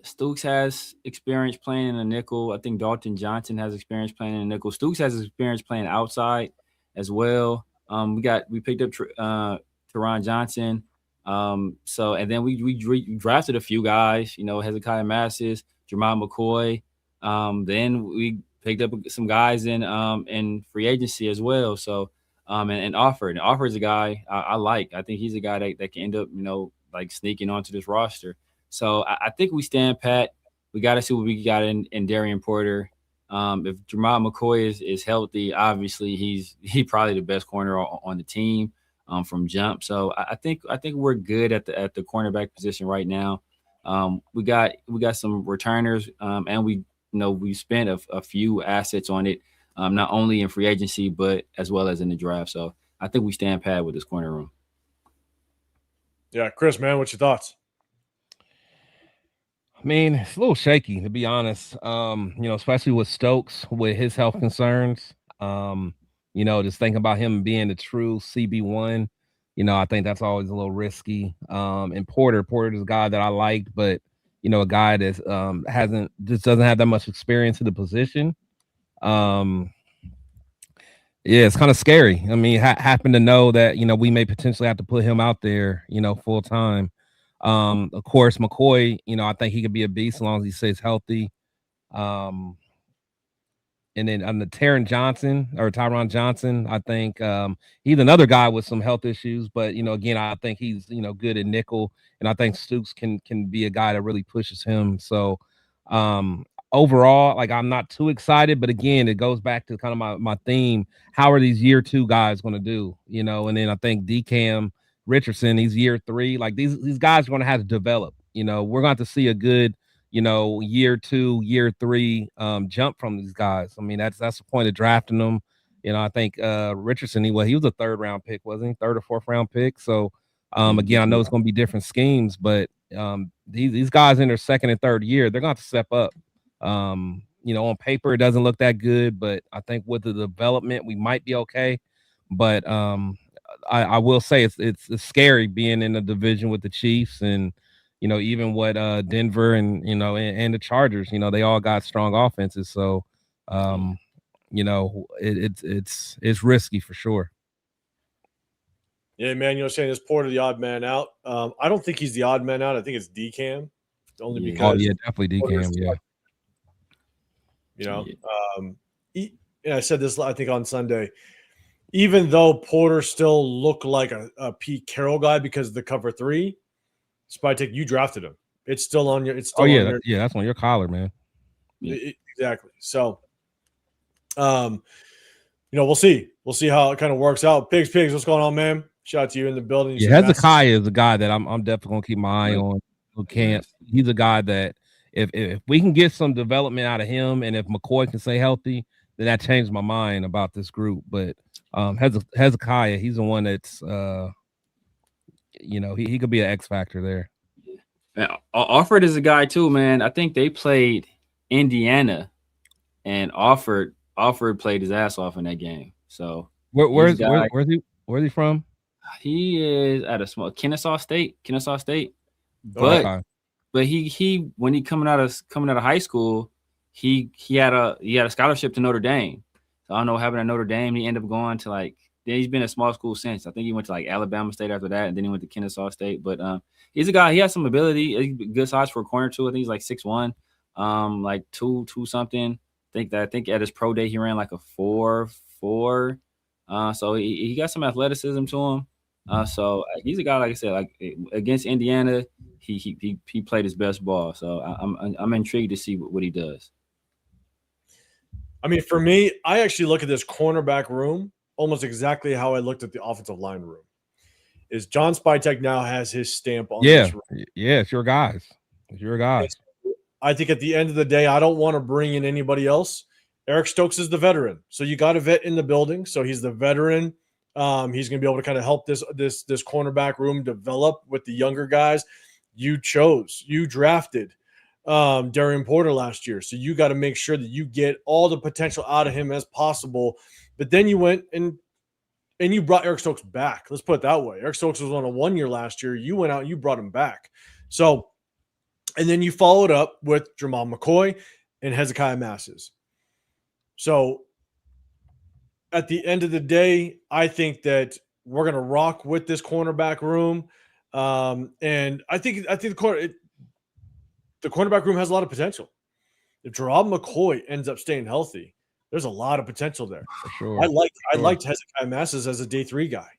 has experience playing in a nickel. I think Dalton Johnson has experience playing in a nickel. Stooks has experience playing outside as well. We picked up Teron Johnson. And then we drafted a few guys. Hezekiah Massis, Jamal McCoy. Then we picked up some guys in free agency as well. So and Offer. And Offer is a guy I like. I think he's a guy that can end up, like sneaking onto this roster. So I think we stand pat. We got to see what we got in Darian Porter. If Jamal McCoy is healthy, obviously he's probably the best corner on the team from jump. So I think we're good at the cornerback position right now. We got some returners, and we spent a few assets on it, not only in free agency but as well as in the draft. So I think we stand pat with this corner room. Yeah, Chris, man, what's your thoughts? I mean, it's a little shaky, to be honest. Especially with Stokes with his health concerns. Just thinking about him being the true CB1. I think that's always a little risky. And Porter's a guy that I liked, but a guy that doesn't have that much experience in the position. Yeah, it's kind of scary. I mean, happen to know that we may potentially have to put him out there, full time. Of course, McCoy, I think he could be a beast as long as he stays healthy. And then on the Tyron Johnson, I think he's another guy with some health issues, but again, I think he's good at nickel, and I think Stooks can be a guy that really pushes him. So overall, like, I'm not too excited, but again, it goes back to kind of my theme. How are these year 2 guys going to do? And then I think DCam Richardson, he's year 3. Like these guys are going to have to develop. We're going to have to see a good, year 2, year 3 jump from these guys. I mean, that's the point of drafting them. I think Richardson, he was a 3rd round pick, wasn't he? 3rd or 4th round pick. So again, I know it's going to be different schemes, but these guys in their 2nd and 3rd year, they're going to have to step up. On paper, it doesn't look that good, but I think with the development, we might be okay. But I will say it's scary being in a division with the Chiefs and even what Denver and and the Chargers, they all got strong offenses. So it's risky for sure. Yeah, man, saying this Porter the odd man out. I don't think he's the odd man out. I think it's DCam, only because definitely DCam. Yeah. And I said this, I think, on Sunday. Even though Porter still looked like a Pete Carroll guy because of the cover 3, Spytek, you drafted him. It's still on your. It's still that's on your collar, man. Exactly. So, we'll see. We'll see how it kind of works out. Pigs, what's going on, man? Shout out to you in the building. Hezekiah is a guy that I'm definitely gonna keep my eye on. He's a guy that if we can get some development out of him, and if McCoy can stay healthy, then that changed my mind about this group. But Hezekiah, he's the one that's he could be an X factor there. Offord is a guy too, man. I think they played Indiana, and Offord played his ass off in that game. So where's he from? He is at a small Kennesaw State. But he when he coming out of high school, he had a scholarship to Notre Dame. So I don't know what happened at Notre Dame. He ended up going to he's been a small school since. I think he went to Alabama State after that, and then he went to Kennesaw State. But he's a guy. He has some ability. He's good size for a corner too. I think he's 6'1", 2 something. I think at his pro day he ran a 4.4. So he got some athleticism to him. So he's a guy, like I said, against Indiana, he played his best ball. So I'm intrigued to see what he does. I mean, for me, I actually look at this cornerback room almost exactly how I looked at the offensive line room. Is John Spytek now has his stamp on this room. Yeah, it's your guys. I think at the end of the day, I don't want to bring in anybody else. Eric Stokes is the veteran. So you got a vet in the building. So he's the veteran. He's going to be able to kind of help this cornerback room develop with the younger guys. You drafted Darian Porter last year. So you got to make sure that you get all the potential out of him as possible. But then you went and and you brought Eric Stokes back. Let's put it that way. Eric Stokes was on a 1 year last year. You went out and you brought him back. So, and then you followed up with Jamal McCoy and Hezekiah Masses. So at the end of the day, I think that we're going to rock with this cornerback room. And I think the cornerback room has a lot of potential. If Gerald McCoy ends up staying healthy, there's a lot of potential there. For sure. I liked Hezekiah Masses as a day 3 guy.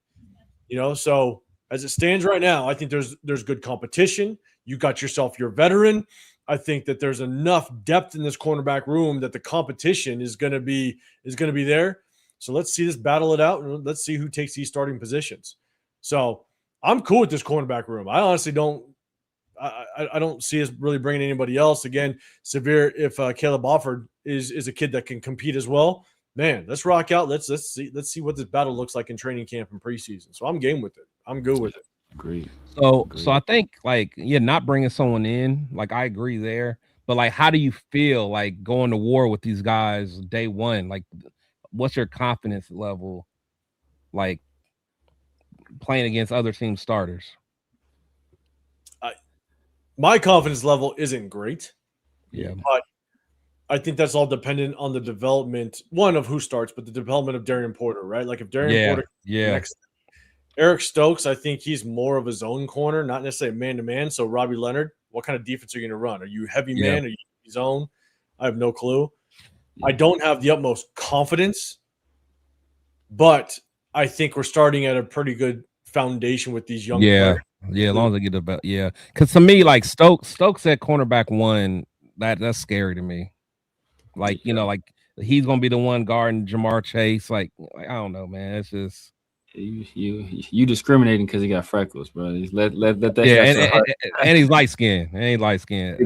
So as it stands right now, I think there's good competition. You got yourself your veteran. I think that there's enough depth in this cornerback room that the competition is going to be there. So let's see this battle it out, and let's see who takes these starting positions. So I'm cool with this cornerback room. I honestly don't. I don't see us really bringing anybody else. Again, Severe, if Caleb Offord is a kid that can compete as well, man, let's rock out. Let's see what this battle looks like in training camp and preseason. So I'm game with it. I'm good with it. Agreed. So I think not bringing someone in, I agree there, but how do you feel going to war with these guys day one? What's your confidence level playing against other team starters? My confidence level isn't great. Yeah. But I think that's all dependent on the development, one, of who starts, but the development of Darian Porter, right? If Darian Porter next, Eric Stokes, I think he's more of a zone corner, not necessarily man-to-man. So Robbie Leonard, what kind of defense are you going to run? Are you heavy man? Are you zone? I have no clue. I don't have the utmost confidence, but I think we're starting at a pretty good foundation with these young players. Yeah, as long as they get the belt. Yeah. Because to me, Stokes at cornerback 1, that's scary to me. He's gonna be the one guarding Jamar Chase. I don't know, man. It's just you discriminating because he got freckles, bro. Let that and he's light skinned.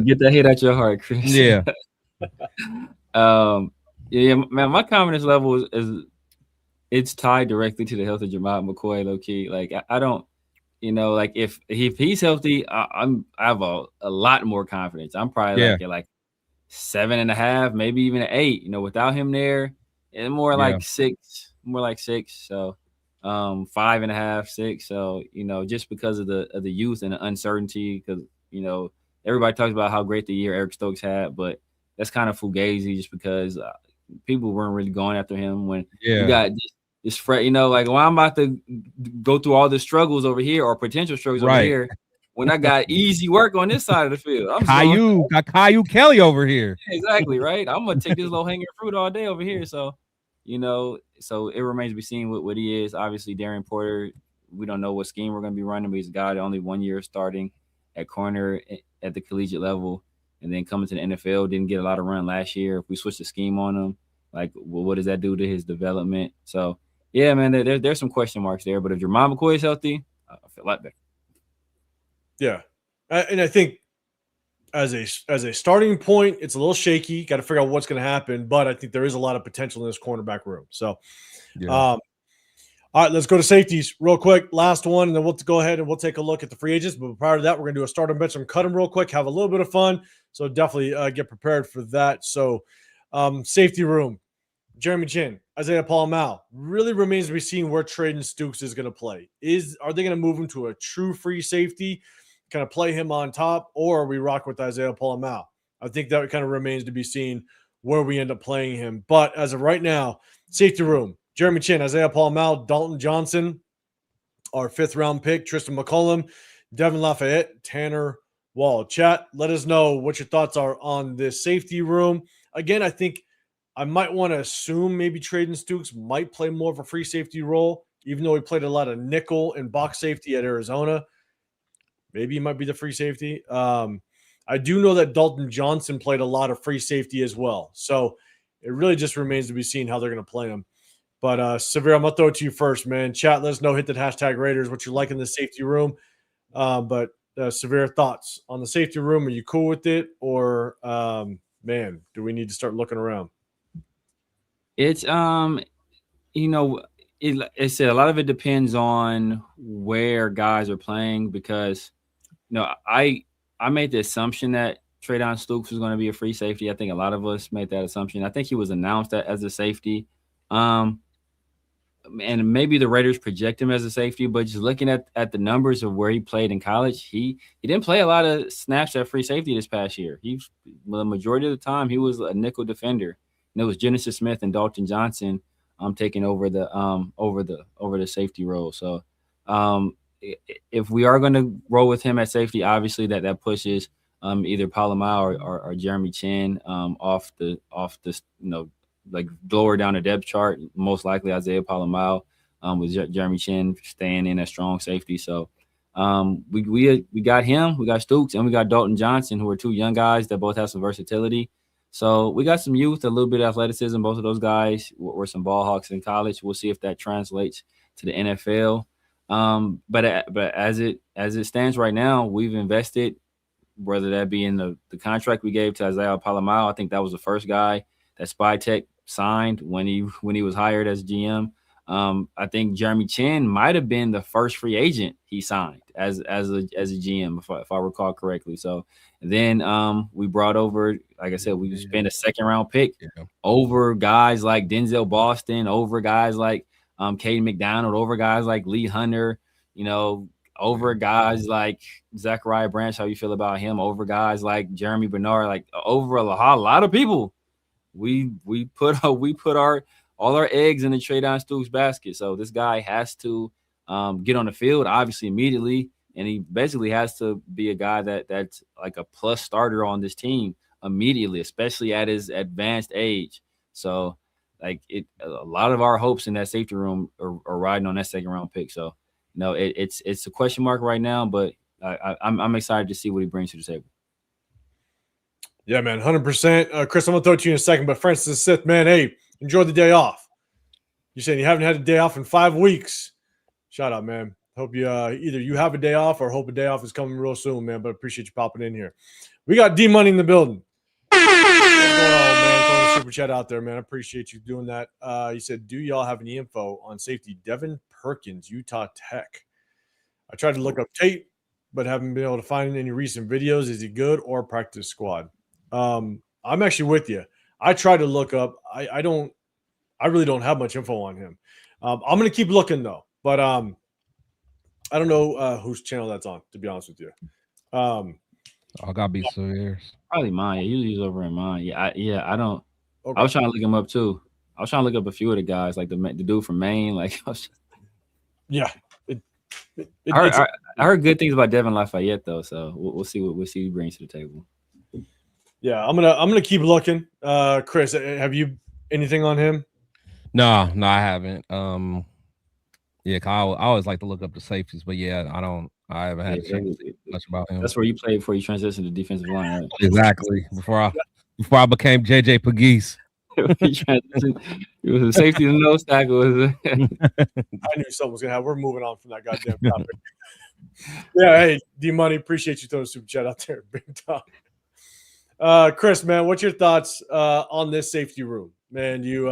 Get that hit out your heart, Chris. Yeah. Man, my confidence level is it's tied directly to the health of Jamal McCoy, low key. I don't, if he's healthy, I have a lot more confidence. I'm probably at 7.5, maybe even an 8. Without him there, and more like 6. So 5.5, 6. So just because of the youth and the uncertainty, because everybody talks about how great the year Eric Stokes had, but that's kind of fugazi just because people weren't really going after him when you got this fret, well, I'm about to go through all the struggles over here or potential struggles over here when I got easy work on this side of the field. Got Caillou Kelly over here. Exactly, right? I'm going to take this low-hanging fruit all day over here. So, so it remains to be seen what he is. Obviously, Darian Porter, we don't know what scheme we're going to be running, but he's a guy that only 1 year starting at corner at the collegiate level, and then coming to the NFL, didn't get a lot of run last year. If we switch the scheme on him, what does that do to his development? So, yeah, man, there's some question marks there. But if Jamal McCoy is healthy, I feel a lot better. Yeah, and I think as a starting point, it's a little shaky. Got to figure out what's going to happen, but I think there is a lot of potential in this cornerback room. So, all right, let's go to safeties real quick. Last one, and then we'll go ahead and we'll take a look at the free agents. But prior to that, we're going to do a start and bench and cut them real quick, have a little bit of fun. So definitely get prepared for that. So safety room, Jeremy Chin, Isaiah Paul-Mal. Really remains to be seen where Traden Stukes is going to play. Are they going to move him to a true free safety, kind of play him on top, or are we rock with Isaiah Paul-Mal? I think that kind of remains to be seen where we end up playing him. But as of right now, safety room, Jeremy Chin, Isaiah Paul-Mal, Dalton Johnson, our 5th-round pick, Tristan McCollum, Devin Lafayette, Tanner Wall. Chat, let us know what your thoughts are on this safety room. Again, I think I might want to assume maybe Traden Stukes might play more of a free safety role, even though he played a lot of nickel and box safety at Arizona. Maybe he might be the free safety. I do know that Dalton Johnson played a lot of free safety as well. So it really just remains to be seen how they're going to play him. But Severe, I'm going to throw it to you first, man. Chat, let us know. Hit that hashtag Raiders, what you like in the safety room. But Severe, thoughts on the safety room. Are you cool with it? Or, man, do we need to start looking around? It's, it said a lot of it depends on where guys are playing because, I made the assumption that Traden Stukes was going to be a free safety. I think a lot of us made that assumption. I think he was announced as a safety. and maybe the Raiders project him as a safety, but just looking at the numbers of where he played in college, he didn't play a lot of snaps at free safety this past year. The majority of the time he was a nickel defender, and it was Genesis Smith and Dalton Johnson taking over the safety role. So if we are going to roll with him at safety, obviously that pushes either Palomar or Jeremy Chin off the like lower down the depth chart. Most likely Isaiah Palomar with Jeremy Chin staying in at strong safety. So we got him, we got Stooks, and we got Dalton Johnson, who are two young guys that both have some versatility. So we got some youth, a little bit of athleticism. Both of those guys were some ball hawks in college. We'll see if that translates to the NFL. But as it stands right now, we've invested, whether that be in the contract we gave to Isaiah Palomar. I think that was the first guy that Spy Tech signed when he was hired as GM. I think Jeremy Chin might have been the first free agent he signed as a GM, if I recall correctly. So then we brought over, like I said, we spent a second-round pick over guys like Denzel Boston, over guys like Caden McDonald, over guys like Lee Hunter, over guys like Zachariah Branch. How you feel about him? Over guys like Jeremy Bernard, like over a lot of people. We put all our eggs in the Traydon Stooks basket. So this guy has to get on the field, obviously, immediately, and he basically has to be a guy that's like a plus starter on this team immediately, especially at his advanced age. So a lot of our hopes in that safety room are riding on that second round pick. So it's a question mark right now, but I'm excited to see what he brings to the table. Yeah, man, 100%. Chris, I'm going to throw it to you in a second, but Francis Sith, man, hey, enjoy the day off. You said you haven't had a day off in 5 weeks. Shout out, man. Hope you either you have a day off or hope a day off is coming real soon, man, but appreciate you popping in here. We got D-Money in the building. What's going on, man? Throwing a super chat out there, man. I appreciate you doing that. You said, do y'all have any info on safety Devin Perkins, Utah Tech? I tried to look up tape, but haven't been able to find any recent videos. Is he good or practice squad? I'm actually with you. I tried to look up. I really don't have much info on him. I'm going to keep looking though, but I don't know whose channel that's on, to be honest with you. I gotta be serious. Probably mine. Yeah, usually he's over in mine. Yeah, I don't. Okay. I was trying to look him up too. I was trying to look up a few of the guys, like the dude from Maine. Like, yeah. I heard good things about Devin Lafayette though, so we'll see what he brings to the table. Yeah, I'm gonna keep looking. Chris, have you anything on him? No, I haven't. Yeah, I always like to look up the safeties, but yeah, I haven't had a chance to much about him. That's where you played before you transitioned to defensive line, right? Exactly. Before I became JJ Pegues. It was a safety and nose tackle. I knew something was gonna happen. We're moving on from that goddamn topic. Yeah, hey, D-Money, appreciate you throwing a super chat out there, big time. Chris, man, what's your thoughts on this safety room? Man, you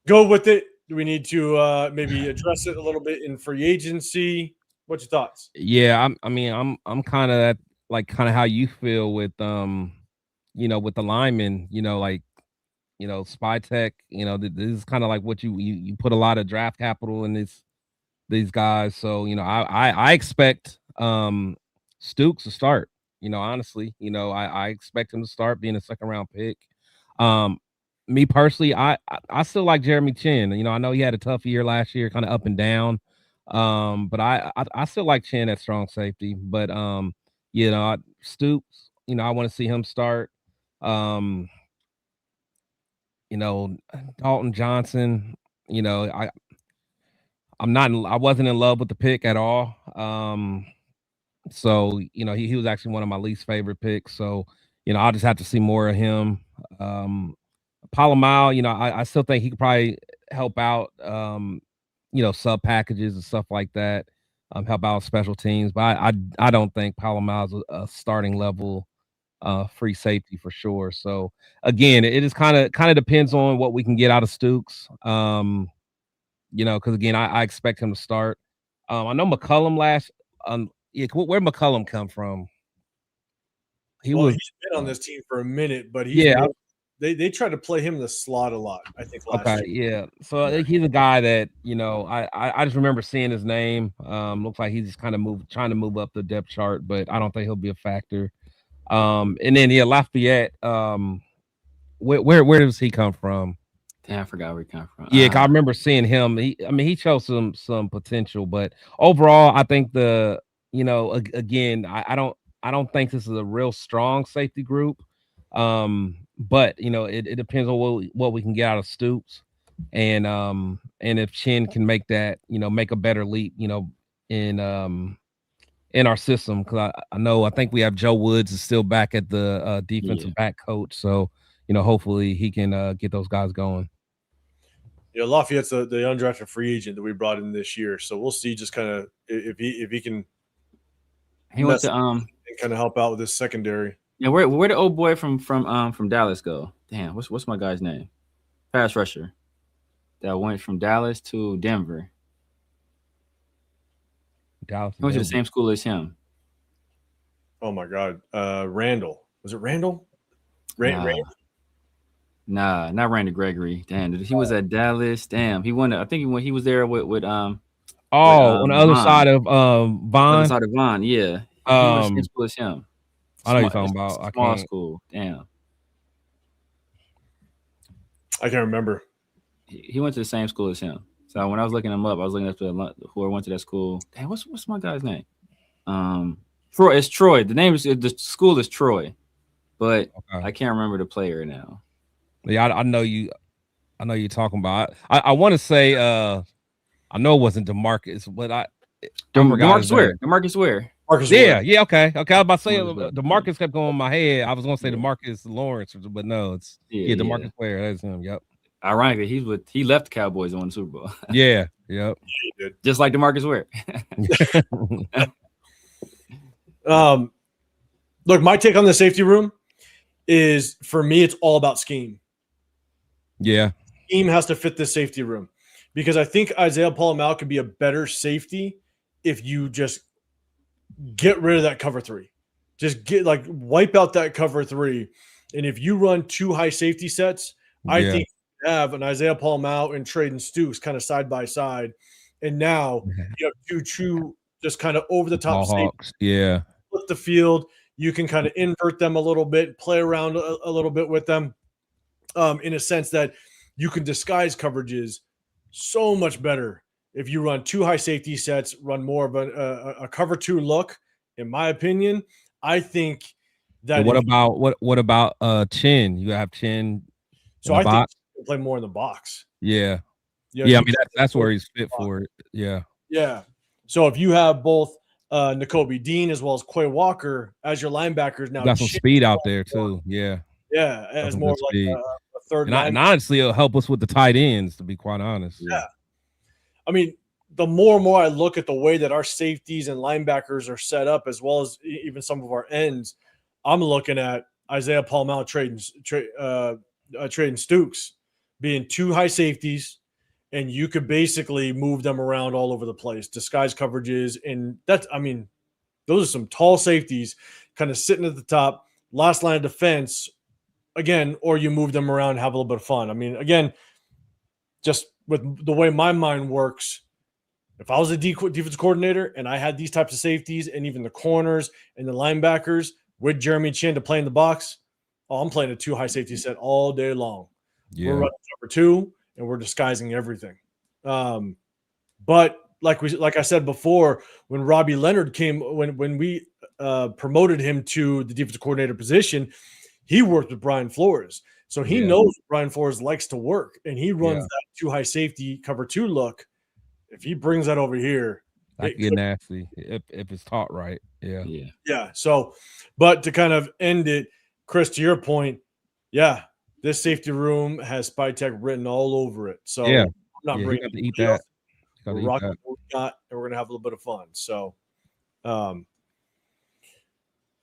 go with it. Do we need to maybe address it a little bit in free agency? What's your thoughts? Yeah, I'm kind of that, like, kind of how you feel with with the linemen, Spy Tech, this is kind of like what you put a lot of draft capital in these guys. So, I expect Stooks to start, honestly, I expect him to start being a second round pick. Me personally, I still like Jeremy Chin. I know he had a tough year last year, kind of up and down. But I still like Chin at strong safety. But Stoops, I want to see him start. Dalton Johnson, I wasn't in love with the pick at all. So he was actually one of my least favorite picks. So, I'll just have to see more of him. Palomar, I still think he could probably help out, sub packages and stuff like that, help out special teams. But I don't think Palomar's a starting level free safety for sure. So again, it is kind of depends on what we can get out of Stooks. Because again, I expect him to start. I know McCullum where McCullum come from? He's been on this team for a minute, but he's they try to play him in the slot a lot, I think, last year. Yeah. So I think he's a guy that, I just remember seeing his name. Looks like he's just kind of trying to move up the depth chart, but I don't think he'll be a factor. And then Lafayette, where does he come from? Damn, I forgot where he come from. Yeah, I remember seeing him. He showed some potential, but overall, I think again, I don't think this is a real strong safety group. But it depends on what we can get out of Stoops, and if Chin can make that, make a better leap, in our system, because I think we have Joe Woods is still back at the defensive back coach, so hopefully he can get those guys going. Yeah, Lafayette's the undrafted free agent that we brought in this year, so we'll see just kind of if he can. He wants to and kind of help out with this secondary. Yeah, where the old boy from Dallas go? Damn, what's my guy's name? Pass rusher that went from Dallas to Denver. Dallas. He went to the same school as him. Oh my God, Randall. Was it Randall? Randall? Nah, not Randy Gregory. Damn, he was at Dallas. Damn, he won. I think when he was there with on the other side of Vaughn. Other side of Vaughn, yeah. He went to the same school as him. I know you're talking about. Small school. Damn. I can't remember. He went to the same school as him. So when I was looking him up, I was looking up who went to that school. Damn, what's my guy's name? Troy. It's Troy. The school is Troy, but I can't remember the player now. Yeah, I know you. I know you're talking about. I want to say. I know it wasn't DeMarcus, but DeMarcus Ware. Yeah, okay. I was about to say DeMarcus kept going in my head. I was going to say DeMarcus Lawrence, but no, it's DeMarcus Ware. That's him. Yep. Ironically, he left the Cowboys and won the Super Bowl. Yeah. Yep. Just like DeMarcus Ware. Look, my take on the safety room is, for me, it's all about scheme. Yeah. Scheme has to fit the safety room, because I think Isaiah Paul-Mal could be a better safety if you just get rid of that cover three. Just wipe out that cover three. And if you run two high safety sets, I think you have an Isaiah Paul-Mal and Traden Stukes kind of side by side. And now you have two true, just kind of over the top safeties. Yeah. Flip the field. You can kind of invert them a little bit, play around a little bit with them, in a sense that you can disguise coverages so much better if you run two high safety sets, run more of a cover two look. In my opinion, I think that. What about Chin? You have Chin. So I think he'll play more in the box. Yeah. I mean that's where he's fit for it. Yeah. Yeah. So if you have both Nakobe Dean as well as Quay Walker as your linebackers, now got some speed out there too. Yeah. Yeah, as more like a third. And honestly, it'll help us with the tight ends, to be quite honest. Yeah. I mean, the more and more I look at the way that our safeties and linebackers are set up, as well as even some of our ends, I'm looking at Isaiah Paul-Mal, Traden Stukes being two high safeties, and you could basically move them around all over the place, disguise coverages. And those are some tall safeties kind of sitting at the top, last line of defense again, or you move them around and have a little bit of fun. I mean, again, just with the way my mind works, if I was a defense coordinator and I had these types of safeties and even the corners and the linebackers with Jeremy Chin to play in the box, I'm playing a two high safety set all day long. Yeah. We're running cover two and we're disguising everything. But like I said before, when Robbie Leonard came, when we promoted him to the defensive coordinator position, he worked with Brian Flores. So he knows Brian Flores likes to work, and he runs that two high safety cover two look. If he brings that over here, that get nasty if it's taught right. Yeah. So, but to kind of end it, Chris, to your point, this safety room has Spy Tech written all over it. So I'm not bringing to eat that. We're rocking what we got, and we're gonna have a little bit of fun. So,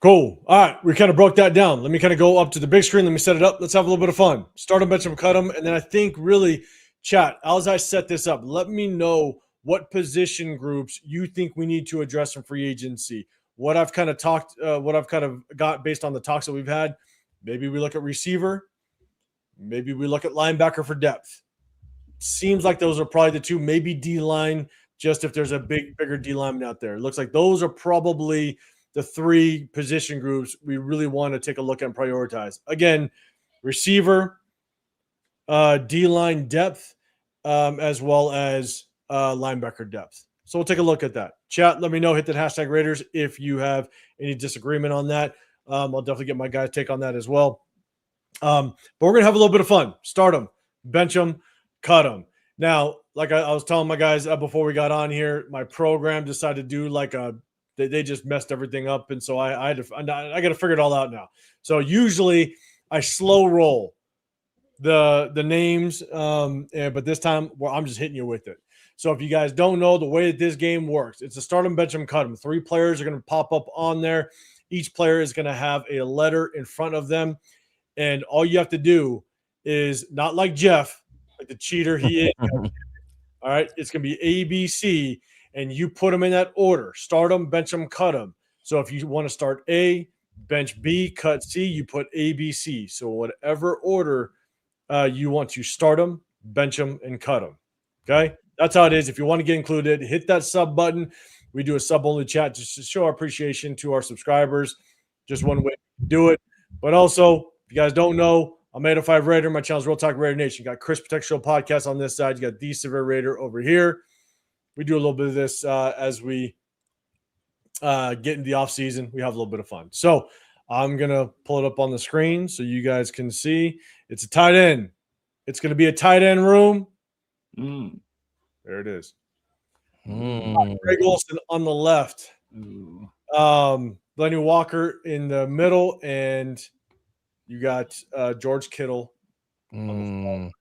cool. All right, we kind of broke that down. Let me kind of go up to the big screen. Let me set it up. Let's have a little bit of fun. Start them, bench them, cut them, and then I think really, chat, as I set this up, let me know what position groups you think we need to address in free agency. What I've kind of got based on the talks that we've had. Maybe we look at receiver. Maybe we look at linebacker for depth. Seems like those are probably the two, maybe D-line, just if there's a bigger D-lineman out there. It looks like those are probably the 3 position groups we really want to take a look at and prioritize. Again, receiver, D-line depth, as well as linebacker depth. So we'll take a look at that. Chat, let me know. Hit that hashtag Raiders if you have any disagreement on that. I'll definitely get my guys' take on that as well. But we're going to have a little bit of fun. Start them, bench them, cut them. Now, like I was telling my guys before we got on here, my program decided to do like they just messed everything up. And so I got to figure it all out now. So usually I slow roll the names, but this time I'm just hitting you with it. So if you guys don't know the way that this game works, it's a start them, bench them, cut them. 3 players are going to pop up on there. Each player is going to have a letter in front of them. And all you have to do is not like Jeff, like the cheater he is. All right. It's going to be A, B, C, and you put them in that order. Start them, bench them, cut them. So if you want to start A, bench B, cut C, you put A, B, C. So whatever order you want to start them, bench them, and cut them. Okay. That's how it is. If you want to get included, hit that sub button. We do a sub-only chat just to show our appreciation to our subscribers. Just one way to do it. But also, if you guys don't know, I'm 805 Raider. My channel is Real Talk Raider Nation. You got Chris Protect Show podcast on this side. You got The Severe Raider over here. We do a little bit of this as we get into the off season. We have a little bit of fun. So I'm going to pull it up on the screen so you guys can see. It's a tight end. It's going to be a tight end room. There it is. Greg Olsen on the left. Lenny Walker in the middle, and you got George Kittle. I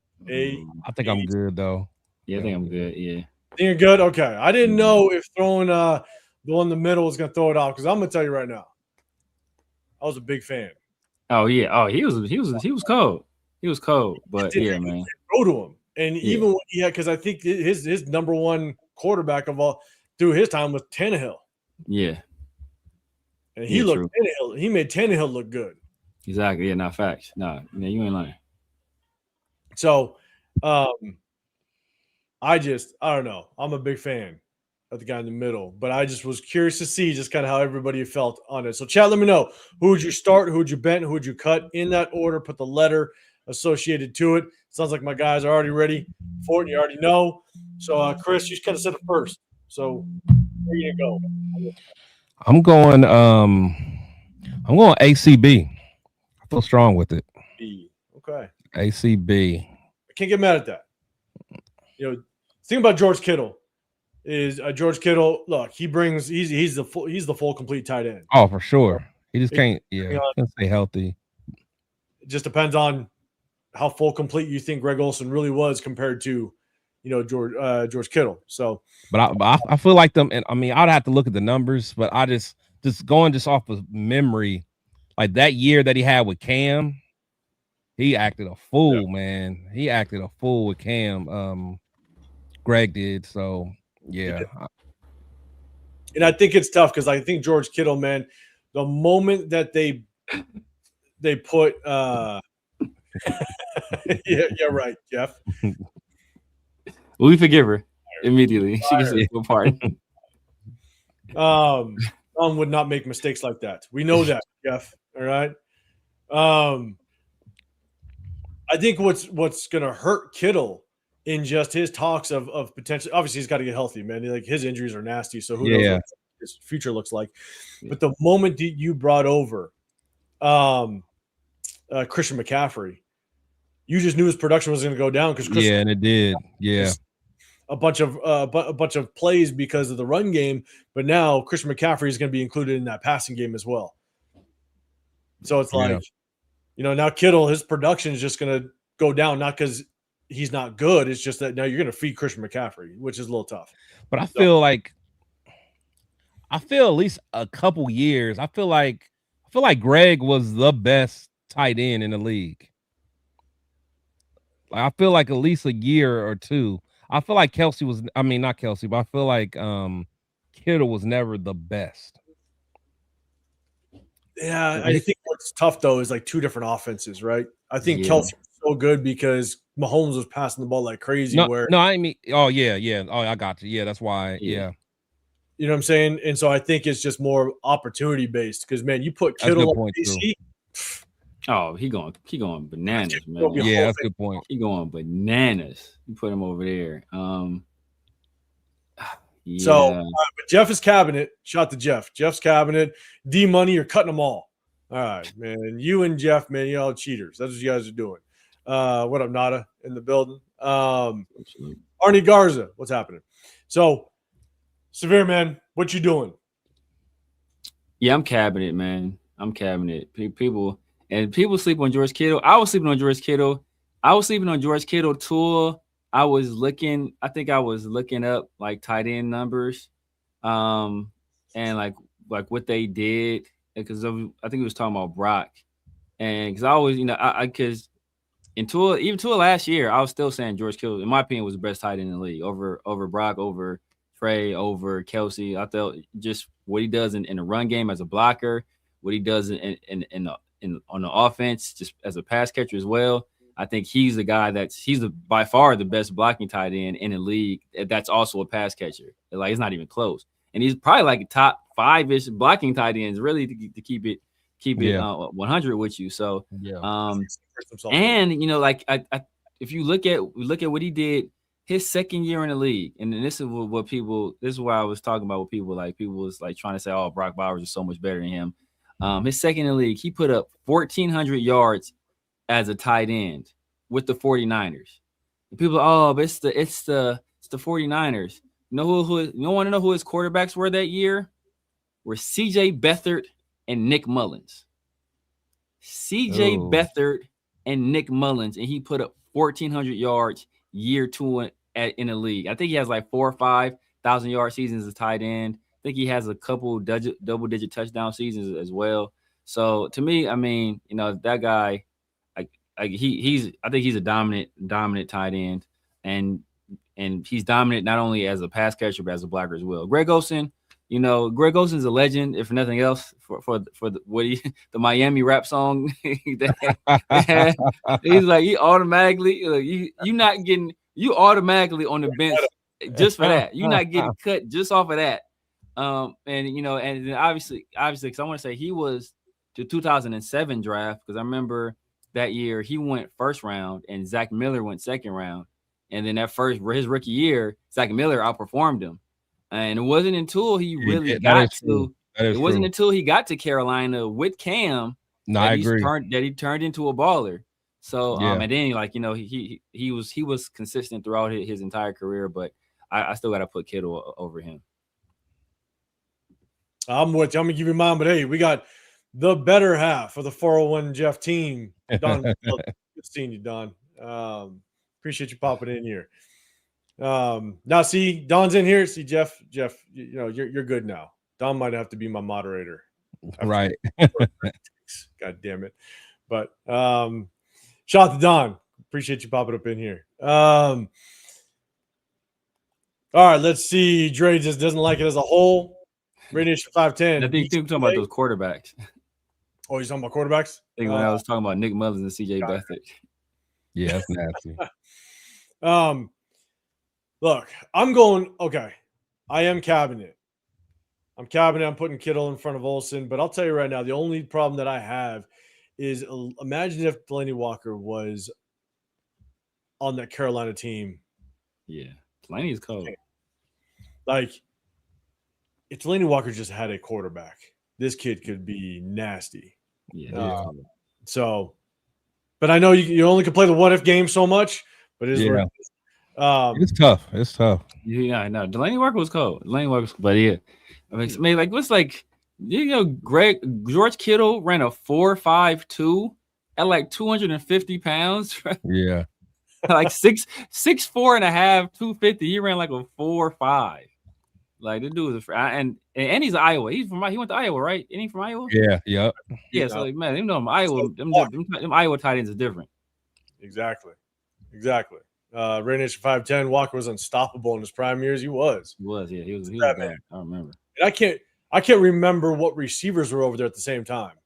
think I'm good though. Yeah, I think I'm good. Yeah. Think you're good? Okay. I didn't know if throwing the one in the middle was gonna throw it off, because I'm gonna tell you right now, I was a big fan. Oh yeah. Oh, he was cold. He was cold, but yeah, man. Throw to him. And even when he had, because I think his number one quarterback of all through his time was Tannehill. Yeah. And he looked Tannehill. He made Tannehill look good. Exactly. Yeah, not facts. No, man, you ain't lying. So I don't know. I'm a big fan of the guy in the middle, but I just was curious to see just kind of how everybody felt on it. So chat, let me know. Who would you start? Who would you bend? Who would you cut in that order? Put the letter associated to it. Sounds like my guys are already ready for it. You already know. So Chris, you just kind of said it first. So where are you gonna go? I'm going ACB. I feel strong with it. Okay. ACB. I can't get mad at that. You know, the thing about George Kittle is George Kittle. Look, he's the full complete tight end. Oh, for sure. He just can't stay healthy. It just depends on how full complete you think Greg Olsen really was compared to, George Kittle. So, but I feel like them, and I mean, I'd have to look at the numbers, but I just going off of memory, like that year that he had with Cam, he acted a fool, man. He acted a fool with Cam. Greg did. So yeah. And I think it's tough because I think George Kittle, man, the moment that they put yeah, right, Jeff. We forgive her immediately. She can say no part. Would not make mistakes like that. We know that, Jeff. All right. I think what's gonna hurt Kittle in just his talks of potential. Obviously, he's got to get healthy, man. Like his injuries are nasty, so who knows what his future looks like. But the moment that you brought over Christian McCaffrey, you just knew his production was going to go down because and it did. Yeah, a bunch of plays because of the run game, but now Christian McCaffrey is going to be included in that passing game as well. So it's like, now Kittle, his production is just going to go down, not because he's not good. It's just that now you're going to feed Christian McCaffrey, which is a little tough. But I feel at least a couple years. I feel like Greg was the best tight end in the league. Like, I feel like at least a year or two. I feel like Kelsey was, not Kelsey, but I feel like Kittle was never the best. Yeah, I think what's tough though is like two different offenses, right? I think Kelsey was so good because Mahomes was passing the ball like crazy. No, where no, I mean, oh yeah. Oh, I got you. Yeah, that's why. Yeah. You know what I'm saying? And so I think it's just more opportunity based because, man, you put That's a Kittle good on point, DC. Oh, he going bananas, man. Yeah, that's a good point. He going bananas. You put him over there. Yeah. So but Jeff is cabinet. Shout to Jeff. Jeff's cabinet. D Money, you're cutting them all. All right, man. You and Jeff, man, you all cheaters. That's what you guys are doing. What up, Nada in the building? Arnie Garza, what's happening? So, Severe, man, what you doing? Yeah, I'm cabinet, man. I'm cabinet. People sleep on George Kittle. I was sleeping on George Kittle. Tua. I think I was looking up like tight end numbers, and like what they did because I think he was talking about Brock, and because I always, because in Tua, even Tua last year, I was still saying George Kittle, in my opinion, was the best tight end in the league over Brock, over Trey, over Kelsey. I thought just what he does in the run game as a blocker, what he does on the offense, just as a pass catcher as well. I think he's the guy by far the best blocking tight end in the league. That's also a pass catcher. Like, it's not even close. And he's probably like top 5-ish blocking tight ends, really, to keep it 100 with you. So, and if you look at what he did his second year in the league, and this is why I was talking about what people was like trying to say, oh, Brock Bowers is so much better than him. His second in the league, he put up 1,400 yards as a tight end with the 49ers. And people are, but it's the 49ers. You want to know who his quarterbacks were that year? Were CJ Beathard and Nick Mullins. CJ Beathard and Nick Mullins, and he put up 1,400 yards year 2 in the league. I think he has like 4,000 or 5,000 yard seasons as a tight end. I think he has a couple double-digit touchdown seasons as well. So to me, I mean, that guy, I think he's a dominant tight end, and he's dominant not only as a pass catcher but as a blocker as well. Greg Olsen, Greg Olsen's a legend, if nothing else, for the Miami rap song. He's like, he automatically you automatically on the bench just for that. You're not getting cut just off of that. And then obviously, because I want to say he was the 2007 draft, because I remember that year he went first round and Zach Miller went second round, and then his rookie year, Zach Miller outperformed him. And it wasn't until he really got to Carolina with Cam that he turned into a baller. So and then he was consistent throughout his entire career, but I still got to put Kittle over him. I'm with you. I'm gonna give you mine, but hey, we got the better half of the 401 Jeff team. Don, good seeing you, Don. Appreciate you popping in here. Now see, Don's in here. See, Jeff, you're good now. Don might have to be my moderator. Right. God damn it. But shout out to Don. Appreciate you popping up in here. All right, let's see. Dre just doesn't like it as a whole. Radiation 510. I think you're talking about those quarterbacks. Oh, you're talking about quarterbacks? I think when I was talking about Nick Mullins and CJ Beathard. Yeah, that's nasty. Look, I'm going, okay. I am cabinet. I'm putting Kittle in front of Olsen, but I'll tell you right now, the only problem that I have is imagine if Delaney Walker was on that Carolina team. Yeah, Delaney is cold. Like, if Delaney Walker just had a quarterback, this kid could be nasty. Yeah. But I know you only can play the what if game so much, but it is where it is. It's tough. It's tough. Yeah, I know. Delaney Walker was cold. But yeah, I mean, like, what's like, George Kittle ran a 4.52 at like 250 pounds. Yeah, like 6'4" and a half, 250. He ran like a 4.5. Like, the dude was and he's Iowa. He went to Iowa, right? Isn't he from Iowa? Yeah, yep. Yeah. So like, man, them Iowa tight ends are different. Exactly. Radiation 510. Walker was unstoppable in his prime years. He was. He was bad. I remember. And I can't remember what receivers were over there at the same time.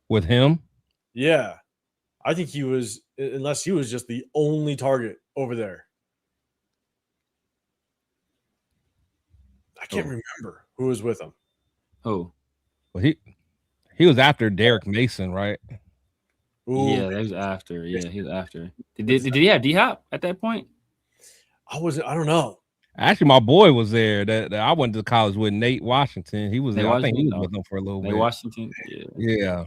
With him? Yeah. I think he was unless he was just the only target over there. I can't remember who was with him. Oh, well, he was after Derek Mason, right? Ooh, yeah, that was after. Yeah, he was after. Did he have D-Hop at that point? I don't know. Actually, my boy was there. That I went to college with, Nate Washington. He was there. I think he was with them for a little Nate bit. Washington. Yeah.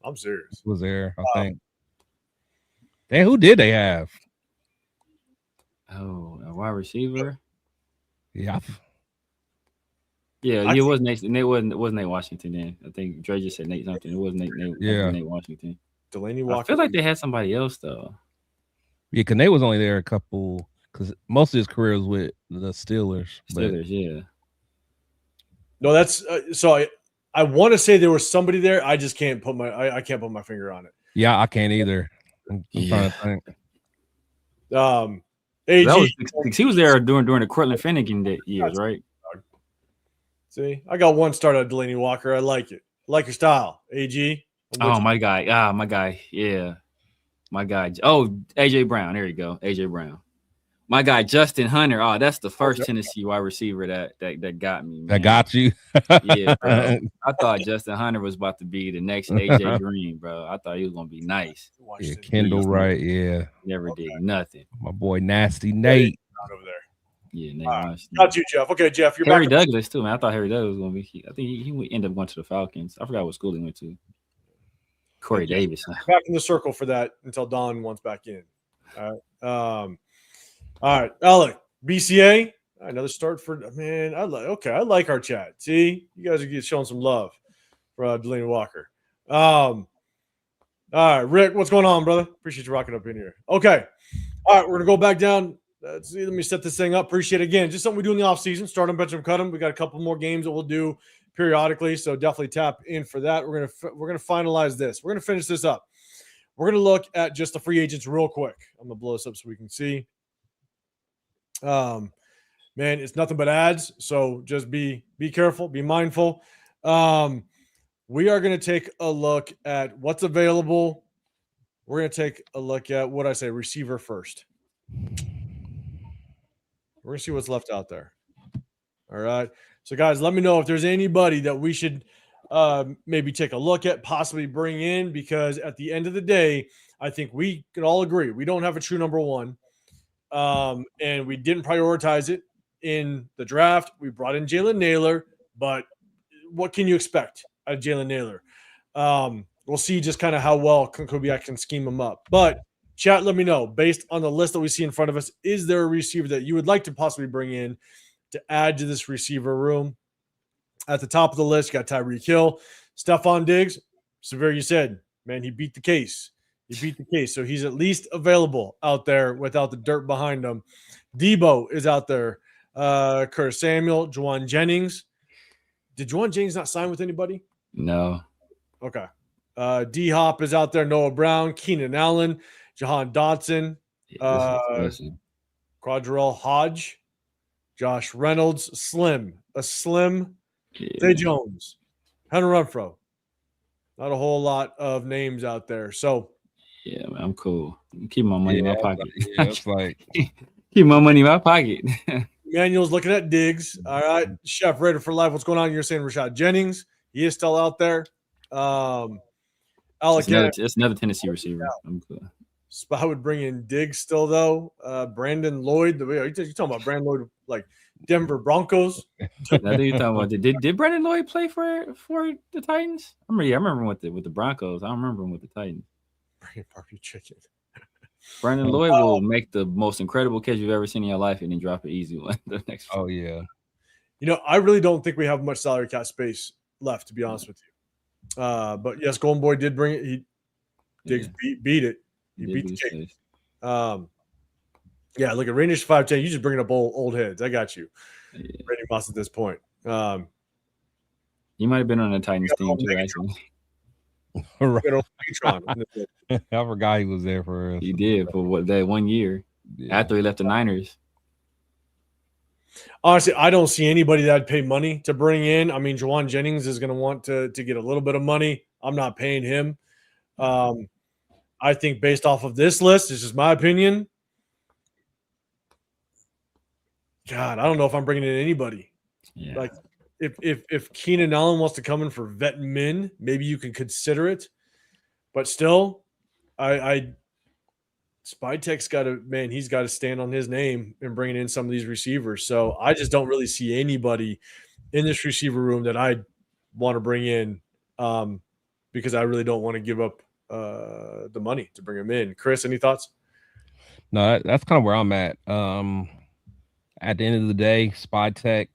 I'm serious. He was there, I think. Damn, who did they have? Oh, a wide receiver. Yeah. Yeah, it was Nate. It wasn't Nate Washington then. I think Dre just said Nate something. It was Nate. Yeah. Nate Washington. Delaney Walker. I feel like they had somebody else though. Yeah, because Nate was only there a couple. Because most of his career was with the Steelers. Yeah. No, that's so. I want to say there was somebody there. I just can't put I can't put my finger on it. Yeah, I can't either. I'm trying to think. AG, that was, he was there during the Cortland Finnegan years, right? See, I got one start at Delaney Walker. I like it. I like your style, AG. Oh, my guy. My guy. Yeah. My guy. Oh, AJ Brown. There you go. AJ Brown. My guy, Justin Hunter. Oh, that's the first Tennessee wide receiver that got me, man. That got you? Yeah, bro. I thought Justin Hunter was about to be the next AJ Green, bro. I thought he was going to be nice. Yeah, Kendall Wright, yeah. Never did nothing. My boy, Nasty Nate. Over there. Yeah, Nate Washington. Got you, Jeff. Okay, Jeff, you're Harry back. Douglas, too, man. I thought Harry Douglas was going to be. I think he would end up going to the Falcons. I forgot what school he went to. Corey Davis. Back in the circle for that until Don wants back in. All right, Alec, BCA, another start for man. I like our chat. See, you guys are showing some love for Delaney Walker. All right, Rick, what's going on, brother? Appreciate you rocking up in here. Okay, all right, we're gonna go back down. Let's see, let me set this thing up. Appreciate it again. Just something we do in the off season. Start them, bench them, cut them. We got a couple more games that we'll do periodically, so definitely tap in for that. We're gonna finalize this. We're gonna finish this up. We're gonna look at just the free agents real quick. I'm gonna blow this up so we can see. Man, it's nothing but ads, so just be careful, be mindful. We are going to take a look at what's available. We're going to take a look at what I say receiver first. We're going to see what's left out there. All right, so guys, let me know if there's anybody that we should maybe take a look at, possibly bring in, because at the end of the day, I think we can all agree we don't have a true number one. And we didn't prioritize it in the draft. We brought in Jalen Naylor, but what can you expect out of Jalen Naylor? We'll see just kind of how well Kubiak can scheme him up. But chat, let me know, based on the list that we see in front of us, is there a receiver that you would like to possibly bring in to add to this receiver room? At the top of the list, you got Tyreek Hill, Stephon Diggs. Severe, you said, man, he beat the case. So he's at least available out there without the dirt behind him. Debo is out there. Curtis Samuel, Juwan Jennings. Did Juwan Jennings not sign with anybody? No. Okay. D-Hop is out there. Noah Brown, Keenan Allen, Jahan Dotson, Quadrell Hodge, Josh Reynolds, a slim, Zay Jones, Hunter Renfrow. Not a whole lot of names out there. So, yeah, man, I'm cool. Keep my money in my pocket. Yeah, it's like keep my money in my pocket. Manuel's looking at Diggs. All right, Chef Raider for life. What's going on? You're saying Rashad Jennings. He is still out there. It's another Tennessee receiver. I'm cool. I would bring in Diggs still though. Brandon Lloyd. You talking about Brandon Lloyd like Denver Broncos? I think you're talking about did Brandon Lloyd play for the Titans? I remember with the Broncos. I don't remember him with the Titans. Barbecue chicken. Brandon Lloyd will make the most incredible catch you've ever seen in your life and then drop an easy one the next. Oh yeah. I really don't think we have much salary cap space left, to be honest with you. But yes, Golden Boy did bring it. Diggs beat it. He beat the case. Yeah, look at Rainish 510. You just bringing up old heads. I got you. Yeah. Randy Moss at this point. You might have been on the Titans team too, actually. I forgot he was there for us. He did for that 1 year after he left the Niners. Honestly, I don't see anybody that'd pay money to bring in. I mean, Juwan Jennings is going to want to get a little bit of money. I'm not paying him. I think based off of this list, this is my opinion. God, I don't know if I'm bringing in anybody. Yeah. Like, if Keenan Allen wants to come in for vet min, maybe you can consider it. But still, Spytek's got to, man, he's got to stand on his name and bringing in some of these receivers. So I just don't really see anybody in this receiver room that I want to bring in because I really don't want to give up the money to bring him in. Chris, any thoughts? No, that's kind of where I'm at. At the end of the day, Spytek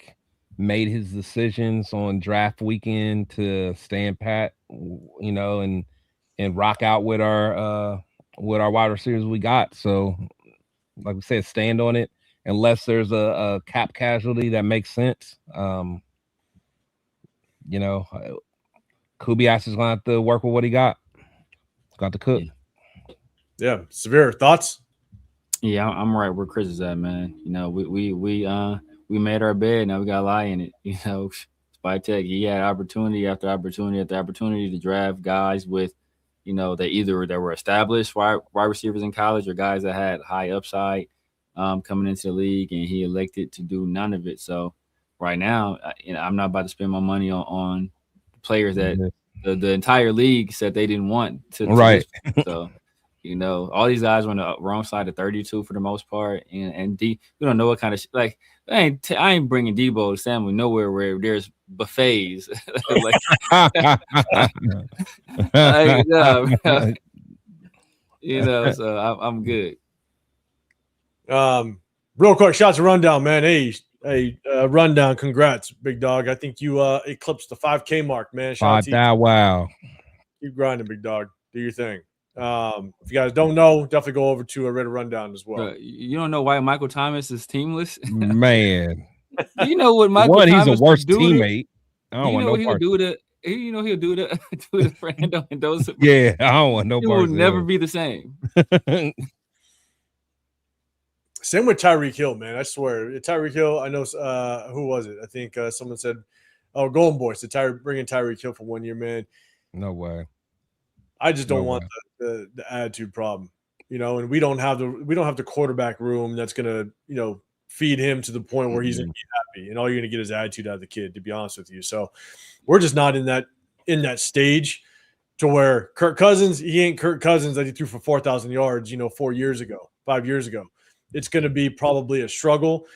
made his decisions on draft weekend to stand pat, you know, and rock out with our wide receivers we got. So, like we said, stand on it unless there's a cap casualty that makes sense. You know, Kubiak is gonna have to work with what he got. Got to cook. Yeah, Severe thoughts. Yeah, I'm right where Chris is at, man. You know, we made our bed. Now we got to lie in it. You know, Spytek, he had opportunity after opportunity after opportunity to draft guys with, you know, that were established wide receivers in college or guys that had high upside coming into the league, and he elected to do none of it. So right now, I'm not about to spend my money on players that the entire league said they didn't want to right. So. You know, all these guys were on the wrong side of 32 for the most part, and we don't know what kind of like. I ain't bringing Debo to Samuel nowhere where there's buffets. Like, you know, so I'm good. Real quick, shots of Rundown, man. Hey, Rundown, congrats, big dog. I think you eclipsed the 5K mark, man. Shout out to you. Wow. Keep grinding, big dog. Do your thing. If you guys don't know, definitely go over to a Reddit Rundown as well. You don't know why Michael Thomas is teamless? Man. You know what Michael Thomas he's a worse teammate. I don't want no part. He'll do to Fernando Mendoza. Yeah, I don't want no part. He will never be the same. Same with Tyreek Hill, man. I swear. Tyreek Hill, I know who was it? I think someone said, oh, Golden Boy said bringing Tyreek Hill for 1 year, man. No way. I just don't want the attitude problem, you know, and we don't have the quarterback room that's gonna, you know, feed him to the point where he's gonna be happy, and all you're gonna get is attitude out of the kid, to be honest with you. So we're just not in that stage to where Kirk Cousins, he ain't Kirk Cousins that he threw for 4,000 yards, you know, 5 years ago. It's gonna be probably a struggle.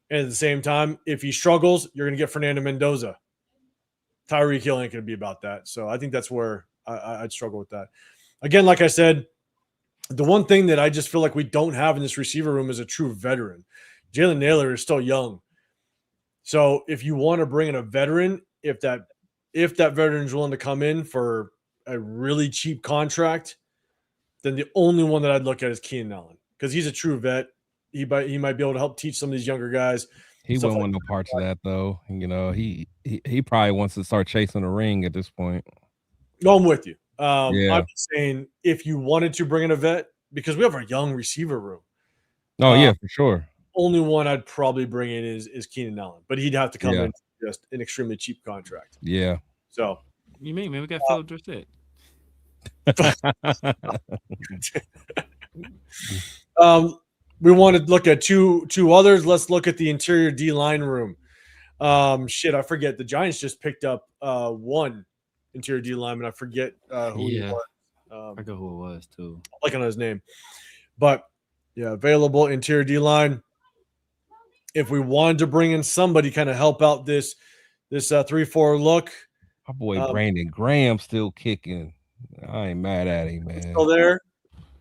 And at the same time, if he struggles, you're gonna get Fernando Mendoza. Tyreek Hill ain't gonna be about that. So I think that's where I'd struggle with that. Again, like I said, the one thing that I just feel like we don't have in this receiver room is a true veteran. Jalen Naylor is still young. So if you want to bring in a veteran, if that veteran is willing to come in for a really cheap contract, then the only one that I'd look at is Keenan Allen, because he's a true vet. He might be able to help teach some of these younger guys. He wouldn't want no parts of that, though. You know, he probably wants to start chasing the ring at this point. No, I'm with you. Yeah. I'm just saying, if you wanted to bring in a vet, because we have a young receiver room. Oh, yeah, for sure. Only one I'd probably bring in is Keenan Allen, but he'd have to come in just an extremely cheap contract. Yeah. So you mean, man, we got Philip Dorsett. We want to look at two others. Let's look at the interior D-line room. I forget. The Giants just picked up one interior D lineman. I forget who he was. I forget who it was too. I'm looking at his name. But yeah, available interior D line. If we wanted to bring in somebody kind of help out this 3-4 look. My boy Brandon Graham still kicking. I ain't mad at him, man. Still there.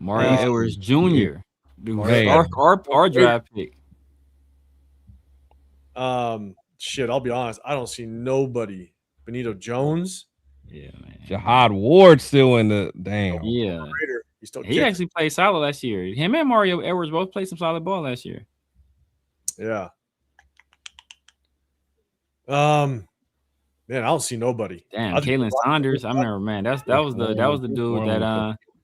Martin Edwards Jr. Dude, our draft pick. I'll be honest. I don't see nobody. Benito Jones. Yeah, man. Jahad Ward still in the damn. Yeah. He actually played solid last year. Him and Mario Edwards both played some solid ball last year. Yeah. Man, I don't see nobody. Damn, Kalen Saunders. I remember, man. That was the dude that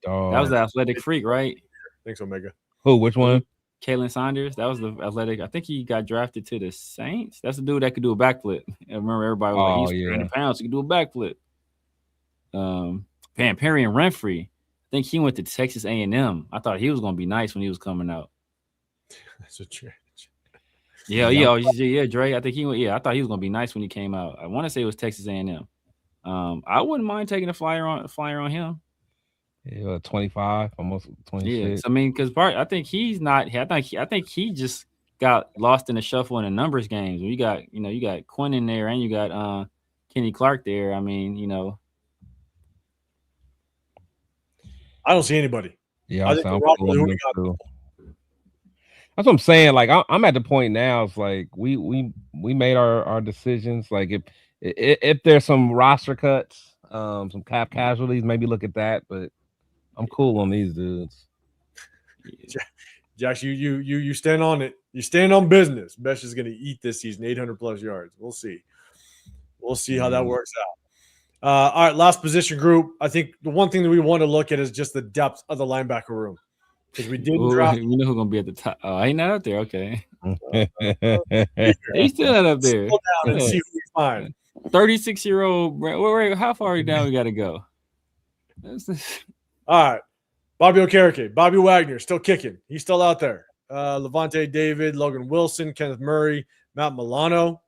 was the athletic freak, right? Thanks, Omega. Who? Which one? Kalen Saunders. That was the athletic. I think he got drafted to the Saints. That's the dude that could do a backflip. I remember everybody was like, he's 300 pounds. He could do a backflip. Perry and Renfrey. think he went to Texas A&M. I thought he was gonna be nice when he was coming out. That's a trash. Yeah, Dre. I think he went. Yeah, I thought he was gonna be nice when he came out. I want to say it was Texas A&M. I wouldn't mind taking a flyer on him. Yeah, 25, almost 26. Yeah, I mean, because I think he's not. I think he just got lost in the shuffle in the numbers games. You got Quinn in there, and you got Kenny Clark there. I mean, I don't see anybody. Yeah, I think the that's what I'm saying. Like I'm at the point now. It's like we made our decisions. Like if there's some roster cuts, some cap casualties, maybe look at that. But I'm cool on these dudes. Josh, you stand on it. You stand on business. Besh is going to eat this season 800 plus yards. We'll see. We'll see how that works out. All right, last position group. I think the one thing that we want to look at is just the depth of the linebacker room. Because we didn't draft. You know who's gonna be at the top? Oh, he's not up there. Okay, he's still not up there. Down and see who we find. 36-year-old. Wait, how far down we got to go? All right, Bobby Okereke, Bobby Wagner, still kicking. He's still out there. Levante David, Logan Wilson, Kenneth Murray, Matt Milano.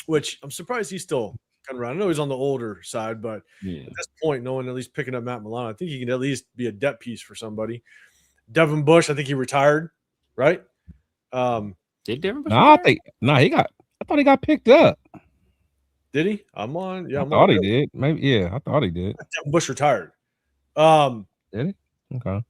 Which I'm surprised he's still kind of around. I know he's on the older side, but at this point, no one at least picking up Matt Milano. I think he can at least be a depth piece for somebody. Devin Bush, I think he retired, right? Did Devin Bush? I thought he got picked up. Did he? I'm on. Yeah, I thought he did. Maybe. Yeah, I thought he did. Devin Bush retired. Did he? Okay.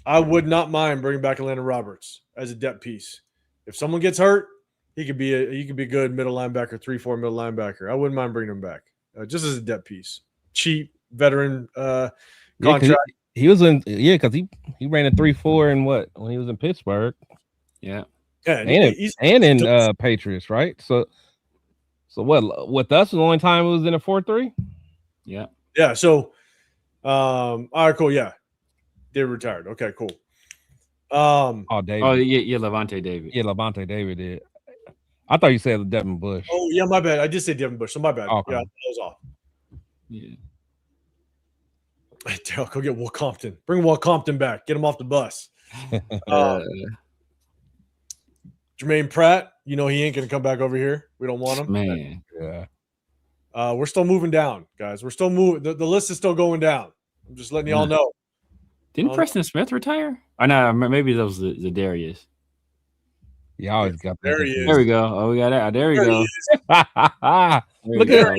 I would not mind bringing back Atlanta Roberts as a depth piece. If someone gets hurt, he could be a good middle linebacker, 3-4 middle linebacker. I wouldn't mind bringing him back just as a depth piece. Cheap veteran contract. He was in because he ran a 3-4 in when he was in Pittsburgh. Yeah. And in Patriots, right? So what with us the only time it was in a 4-3? Yeah. Yeah. So all right, cool. Yeah. David retired. Okay, cool. David. Oh yeah, Levante David. Yeah, Levante David did. I thought you said Devin Bush. Oh, yeah, my bad. I did say Devin Bush, so my bad. Okay. Yeah, that was off. Yeah. Hey, Daryl, go get Will Compton. Bring Will Compton back. Get him off the bus. Jermaine Pratt, he ain't going to come back over here. We don't want him. Man. Yeah. We're still moving down, guys. We're still moving. The list is still going down. I'm just letting y'all know. Didn't Preston Smith retire? Or no, maybe that was the Darius. Yeah, I always got that. There he is. There we go. Oh, we got that. There we go. Look at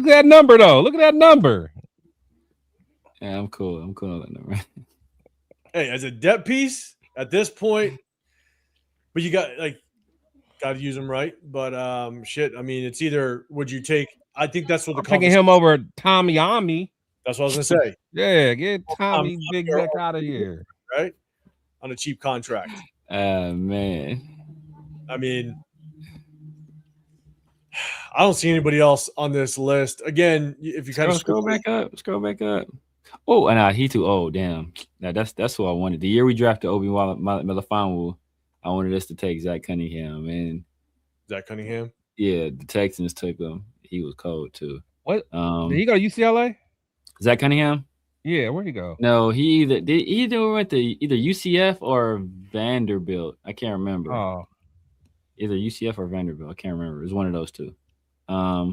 that number though. Look at that number. Yeah, I'm cool. I'm cool with that number. Hey, as a depth piece at this point, but you got to use them right. But shit, I mean, it's either would you take? I think that's what I'm taking him over Tommy Ami. That's what I was gonna say. Yeah, get Tommy Big Neck out of here. Right? On a cheap contract. Man. I mean, I don't see anybody else on this list. Again, if you kind of scroll back up. Oh, and he too old. Damn. Now that's who I wanted. The year we drafted Obi Melifonwu, I wanted us to take Zach Cunningham. And Zach Cunningham? Yeah, the Texans took him. He was cold too. What? Did he go to UCLA? Zach Cunningham? Yeah, where'd he go? No, he either went to either UCF or Vanderbilt. I can't remember. Oh, either UCF or Vanderbilt. I can't remember. It was one of those two. I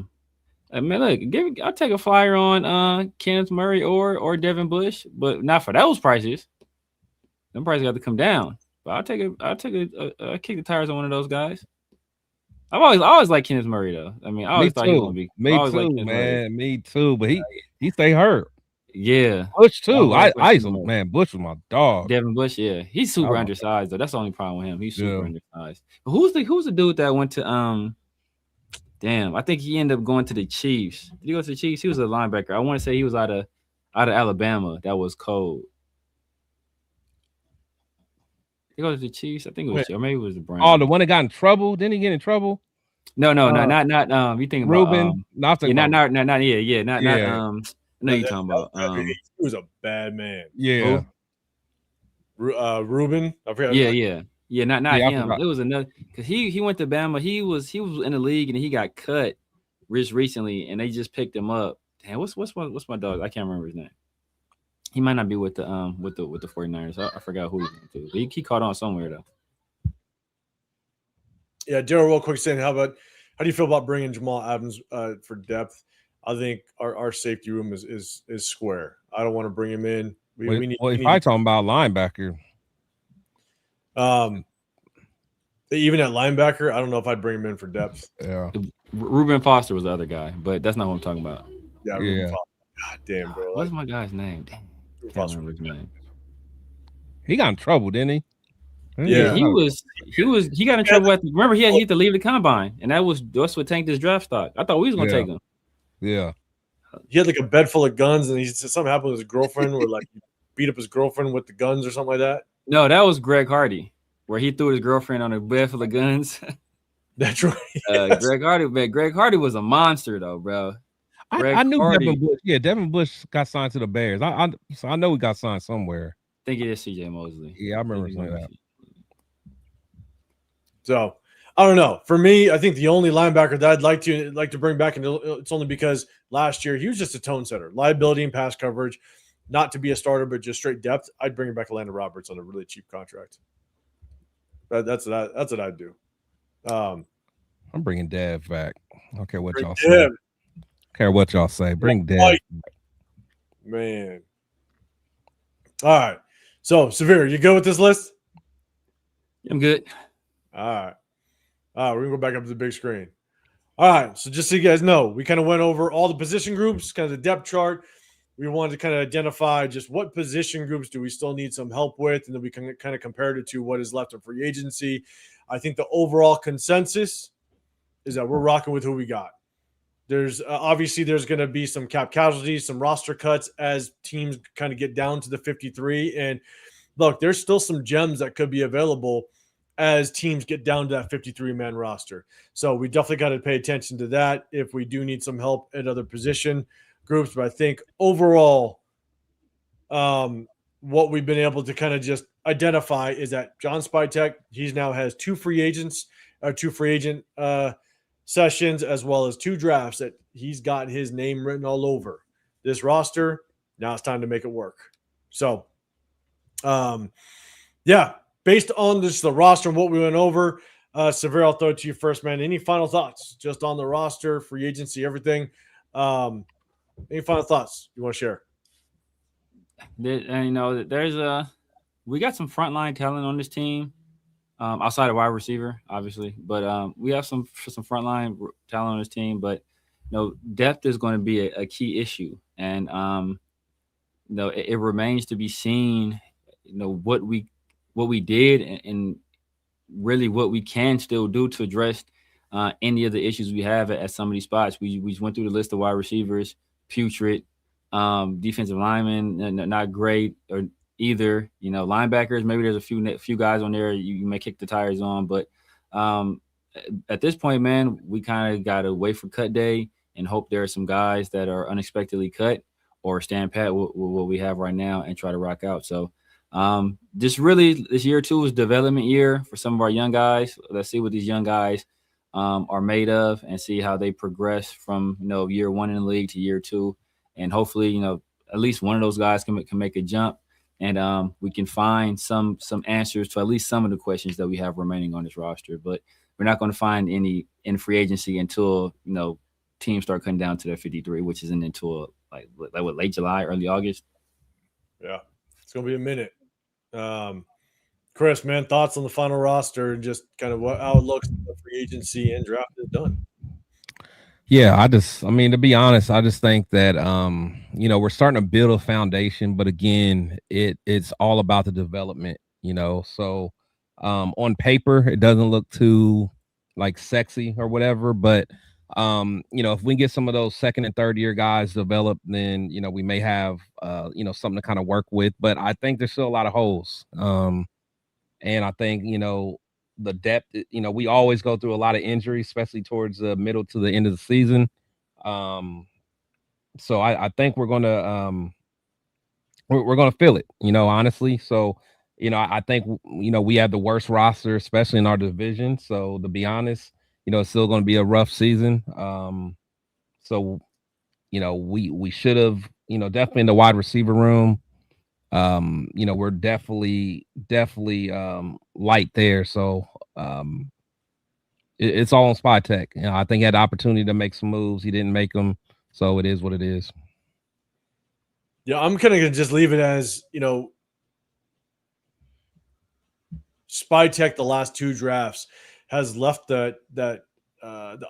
mean, look, I'll take a flyer on Kenneth Murray or Devin Bush, but not for those prices. Them prices got to come down. But I'll kick the tires on one of those guys. I always liked Kenneth Murray though. I mean, I always thought he was gonna be. Me too, man. Me too. But he stay hurt. Yeah, Bush too. Bush was my dog. Devin Bush, yeah, he's super undersized though. That's the only problem with him. He's super undersized. But who's the dude that went to Damn, I think he ended up going to the Chiefs. Did he go to the Chiefs? He was a linebacker. I want to say he was out of Alabama. That was cold. He goes to the Chiefs. I think it was, or maybe it was the Browns. Oh, the one that got in trouble. Didn't he get in trouble? No, not. You think Ruben? Not. I know you're talking about. He was a bad man. Yeah. Ruben. I forgot. Yeah. Not him. It was another because he went to Bama. He was in the league and he got cut recently, and they just picked him up. Damn, what's my dog? I can't remember his name. He might not be with the 49ers. I forgot who he's going to. But he caught on somewhere though. Yeah, Daryl, real quick, saying, how do you feel about bringing Jamal Adams for depth? I think our safety room is square. I don't want to bring him in. We need. If I talking about linebacker, even at linebacker, I don't know if I'd bring him in for depth. Yeah, Reuben Foster was the other guy, but that's not what I'm talking about. Yeah, Reuben Foster. God damn, bro. What's my guy's name? Damn, can't remember his name. He got in trouble, didn't he? Yeah, he got in trouble. Remember, he had to leave the combine, and that's what tanked his draft stock. I thought we was gonna take him. Yeah, he had like a bed full of guns, and he said something happened with his girlfriend, where like he beat up his girlfriend with the guns or something like that. No, that was Greg Hardy, where he threw his girlfriend on a bed full of guns. That's right. Yes. Greg Hardy was a monster, though, bro. I knew Devin Bush. Yeah, Devin Bush got signed to the Bears. I know he got signed somewhere. I think it is C.J. Mosley. Yeah, I remember saying that. So I don't know. For me, I think the only linebacker that I'd like to bring back, and it's only because last year he was just a tone setter, liability and pass coverage, not to be a starter, but just straight depth. I'd bring back Landon Roberts on a really cheap contract. That's what I'd do. I'm bringing Dev back. I don't care what y'all say. Care what y'all say. Bring Dev. Man. All right. So, Severe, you good with this list? I'm good. All right. We're going to go back up to the big screen. All right. So, just so you guys know, we kind of went over all the position groups, kind of the depth chart. We wanted to kind of identify just what position groups do we still need some help with, and then we can kind of compare it to what is left in free agency. I think the overall consensus is that we're rocking with who we got. There's obviously there's going to be some cap casualties, some roster cuts as teams kind of get down to the 53. And look, there's still some gems that could be available as teams get down to that 53-man roster. So we definitely got to pay attention to that if we do need some help at other position groups. But I think overall, what we've been able to kind of just identify is that John Spytek, he now has two free agent sessions, as well as 2 drafts that he's got his name written all over this roster. Now it's time to make it work. So, based on just the roster and what we went over, Severe, I'll throw it to you first, man. Any final thoughts just on the roster, free agency, everything? Any final thoughts you want to share? We got some frontline talent on this team. Outside of wide receiver, obviously, but we have some frontline talent on this team. But depth is going to be a key issue, and it remains to be seen. What we did, and really what we can still do to address any of the issues we have at some of these spots. We went through the list of wide receivers, putrid, defensive linemen, not great, or either, linebackers, maybe there's a few guys on there you may kick the tires on, but at this point, man, we kind of got to wait for cut day and hope there are some guys that are unexpectedly cut or stand pat with what we have right now and try to rock out. So this year too is development year for some of our young guys. Let's see what these young guys are made of and see how they progress from year 1 in the league to year 2, and hopefully at least one of those guys can make a jump. And we can find some answers to at least some of the questions that we have remaining on this roster. But we're not going to find any in free agency until teams start cutting down to their 53, which isn't until like late July, early August. Yeah, it's going to be a minute. Chris, man, thoughts on the final roster and just kind of how it looks in the free agency and draft is done? Yeah, to be honest, I just think that, we're starting to build a foundation, but again, it's all about the development, so on paper, it doesn't look too like sexy or whatever, but, if we get some of those 2nd and 3rd year guys developed, then, we may have, something to kind of work with, but I think there's still a lot of holes. And I think, the depth, we always go through a lot of injuries, especially towards the middle to the end of the season. So I think we're gonna feel it, honestly. So, I think we have the worst roster, especially in our division. So to be honest, it's still going to be a rough season. So we should have, definitely in the wide receiver room. we're definitely light there. So it's all on Spy Tech. I think he had the opportunity to make some moves. He didn't make them. So it is what it is. Yeah, I'm kind of going to just leave it as, Spy Tech, the last 2 drafts, has left the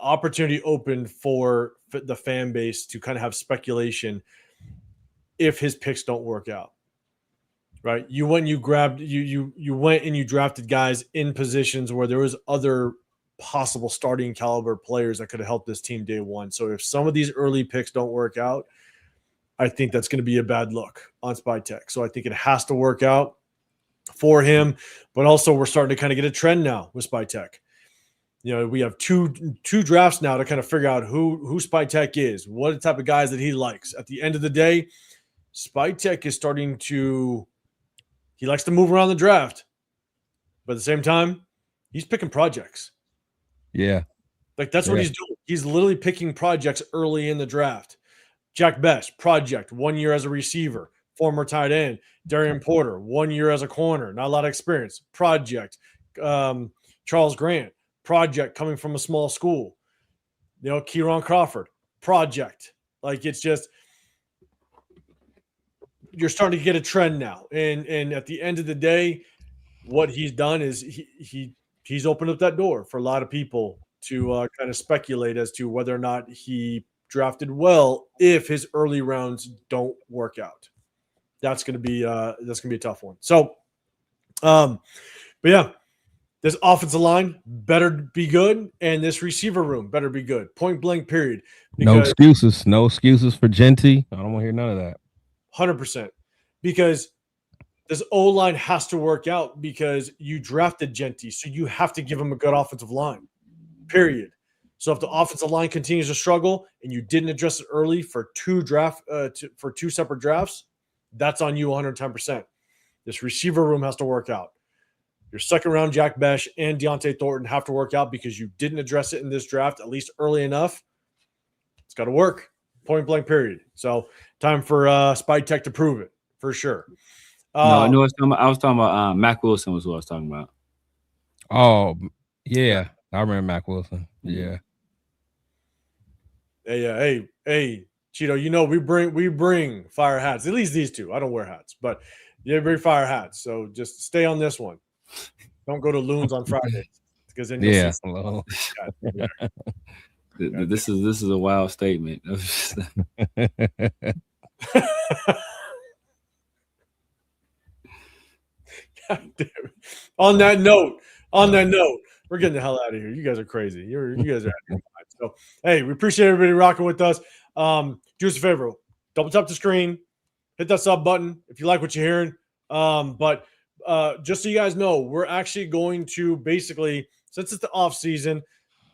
opportunity open for the fan base to kind of have speculation if his picks don't work out. Right? You went and you grabbed you went and you drafted guys in positions where there was other possible starting caliber players that could have helped this team day one. So if some of these early picks don't work out, I think that's going to be a bad look on Spy Tech. So I think it has to work out for him, but also we're starting to kind of get a trend now with Spy Tech. We have two drafts now to kind of figure out who Spy Tech is, what type of guys that he likes. At the end of the day, Spy Tech is starting to – he likes to move around the draft, but at the same time, he's picking projects. Yeah. Like that's what he's doing. He's literally picking projects early in the draft. Jack Best, project, 1 year as a receiver, former tight end. Darian Porter, 1 year as a corner, not a lot of experience, project. Charles Grant, project, coming from a small school. Kieran Crawford, project. Like it's just you're starting to get a trend now. And at the end of the day, what he's done is he's opened up that door for a lot of people to kind of speculate as to whether or not he drafted well if his early rounds don't work out. That's gonna be a tough one. So but yeah, this offensive line better be good, and this receiver room better be good. Point blank, period. No excuses. No excuses for Genty. I don't want to hear none of that. 100%. Because this O-line has to work out because you drafted Genty, so you have to give him a good offensive line, period. So if the offensive line continues to struggle and you didn't address it early for 2 separate drafts, that's on you 110%. This receiver room has to work out. Your second round, Jack Best and Deontay Thornton have to work out because you didn't address it in this draft, at least early enough. It's got to work. Point blank, period. So time for Spy Tech to prove it, for sure. No, I was talking about Mac Wilson was who I was talking about. Oh, yeah. I remember Mac Wilson. Yeah. Hey, Cheeto, we bring fire hats. At least these two. I don't wear hats, but you bring fire hats. So just stay on this one. Don't go to Loons on Fridays because then you'll see. This is a wild statement. God damn it. On that note, we're getting the hell out of here. You guys are crazy. You guys are out of your mind. So, hey, we appreciate everybody rocking with us. Do us a favor. Double tap the screen. Hit that sub button if you like what you're hearing. But just so you guys know, we're actually going to basically, since it's the off season,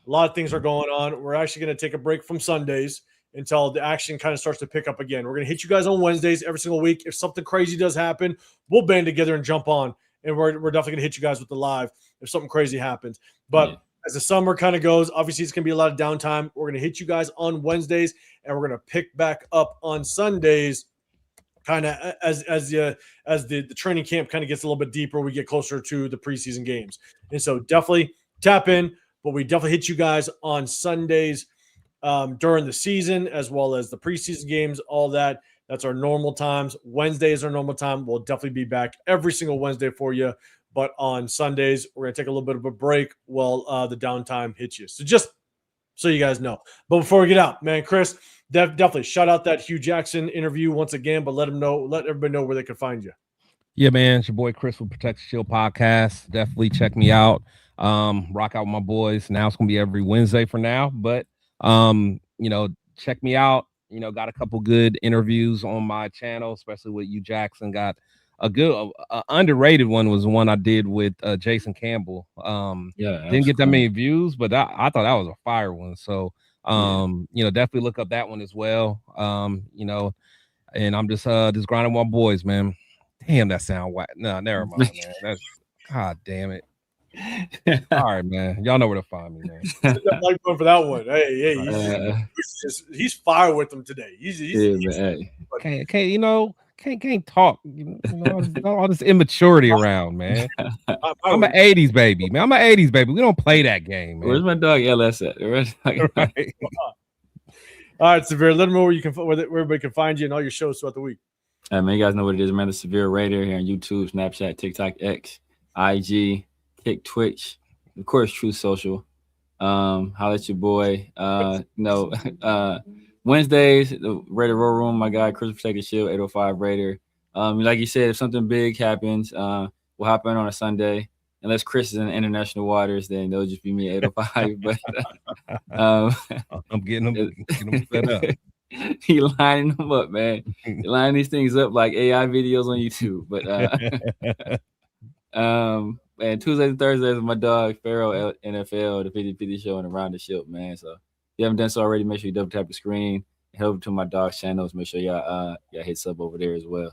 a lot of things are going on. We're actually going to take a break from Sundays until the action kind of starts to pick up again. We're going to hit you guys on Wednesdays every single week. If something crazy does happen, we'll band together and jump on. And we're definitely going to hit you guys with the live if something crazy happens. But as the summer kind of goes, obviously it's going to be a lot of downtime. We're going to hit you guys on Wednesdays, and we're going to pick back up on Sundays kind of as the training camp kind of gets a little bit deeper. We get closer to the preseason games. And so definitely tap in, but we definitely hit you guys on Sundays during the season as well as the preseason games, all that. That's our normal times. Wednesday is our normal time. We'll definitely be back every single Wednesday for you. But on Sundays, we're going to take a little bit of a break while the downtime hits you. So just so you guys know. But before we get out, man, Chris, definitely shout out that Hugh Jackson interview once again, but let everybody know where they can find you. Yeah, man. It's your boy Chris with Protect the Shield Podcast. Definitely check me out. Rock out with my boys. Now it's going to be every Wednesday for now. But, check me out. Got a couple good interviews on my channel, especially with Hugh Jackson. Got a good underrated one was the one I did with Jason Campbell. Didn't get that many views, but I thought that was a fire one. So definitely look up that one as well. And I'm just grinding my boys, man. Damn, that sound whack. No, never mind, man. That's God damn it. All right, man. Y'all know where to find me, man. Like for that one. Hey, he's fire with them today. He's okay, can't talk. All this immaturity around, man. I'm an 80s baby, man. I'm an 80s baby. We don't play that game, man. Where's my dog LS at? Right. All right, Severe. Let them know where everybody can find you and all your shows throughout the week. Man, you guys know what it is, man. The Severe Raider here on YouTube, Snapchat, TikTok, X, IG, Kick, Twitch, of course, True Social. Holla at your boy. Wednesdays, the Raider Row Room, my guy, Chris Protected Shield, 805 Raider. Like you said, if something big happens, we'll hop in on a Sunday. Unless Chris is in international waters, then it'll just be me at 805. But I'm getting them set up. He lining them up, man. He lining these things up like AI videos on YouTube. But and Tuesdays and Thursdays with my dog PharoahNFL, the 50/50 show and Around the Ship, man. So if you haven't done so already, make sure you double tap the screen. Head over to my dog's channels. Make sure y'all hit sub over there as well.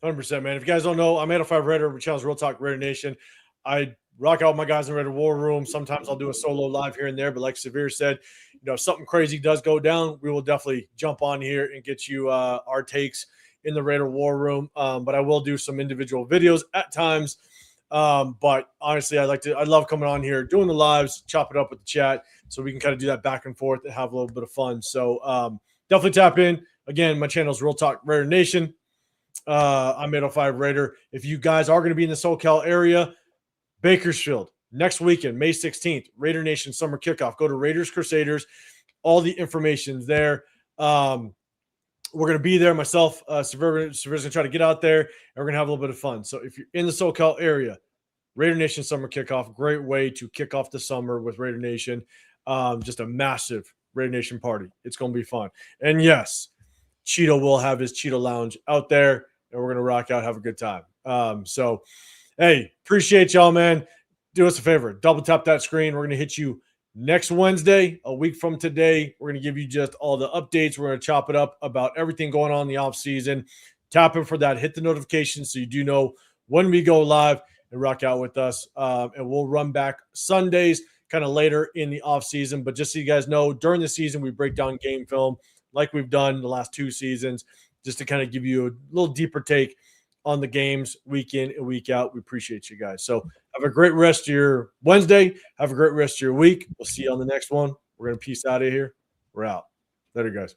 100%, man. If you guys don't know, I'm 805 Raider, which channels Real Talk Raider Nation. I rock out with my guys in the Raider War Room. Sometimes I'll do a solo live here and there, but like Severe said, if something crazy does go down, we will definitely jump on here and get you our takes in the Raider War Room. But I will do some individual videos at times. But honestly, I love coming on here, doing the lives, chop it up with the chat, so we can kind of do that back and forth and have a little bit of fun. So definitely tap in. Again, my channel is Real Talk Raider Nation. I'm 805 Raider. If you guys are going to be in the SoCal area, Bakersfield next weekend, May 16th, Raider Nation Summer Kickoff. Go to Raiders Crusaders. All the information's there. We're going to be there. Myself, Severe's going to try to get out there, and we're going to have a little bit of fun. So if you're in the SoCal area, Raider Nation Summer Kickoff, great way to kick off the summer with Raider Nation. Just a massive Raider Nation party. It's going to be fun. And yes, Cheeto will have his Cheeto Lounge out there, and we're going to rock out, have a good time. So, hey, appreciate y'all, man. Do us a favor. Double tap that screen. We're going to hit you next Wednesday, a week from today. We're going to give you just all the updates. We're going to chop it up about everything going on in the offseason. Tap in for that. Hit the notifications so you do know when we go live and rock out with us. And we'll run back Sundays kind of later in the offseason. But just so you guys know, during the season, we break down game film like we've done the last 2 seasons, just to kind of give you a little deeper take on the games week in and week out. We appreciate you guys. So have a great rest of your Wednesday. Have a great rest of your week. We'll see you on the next one. We're going to peace out of here. We're out. Later, guys.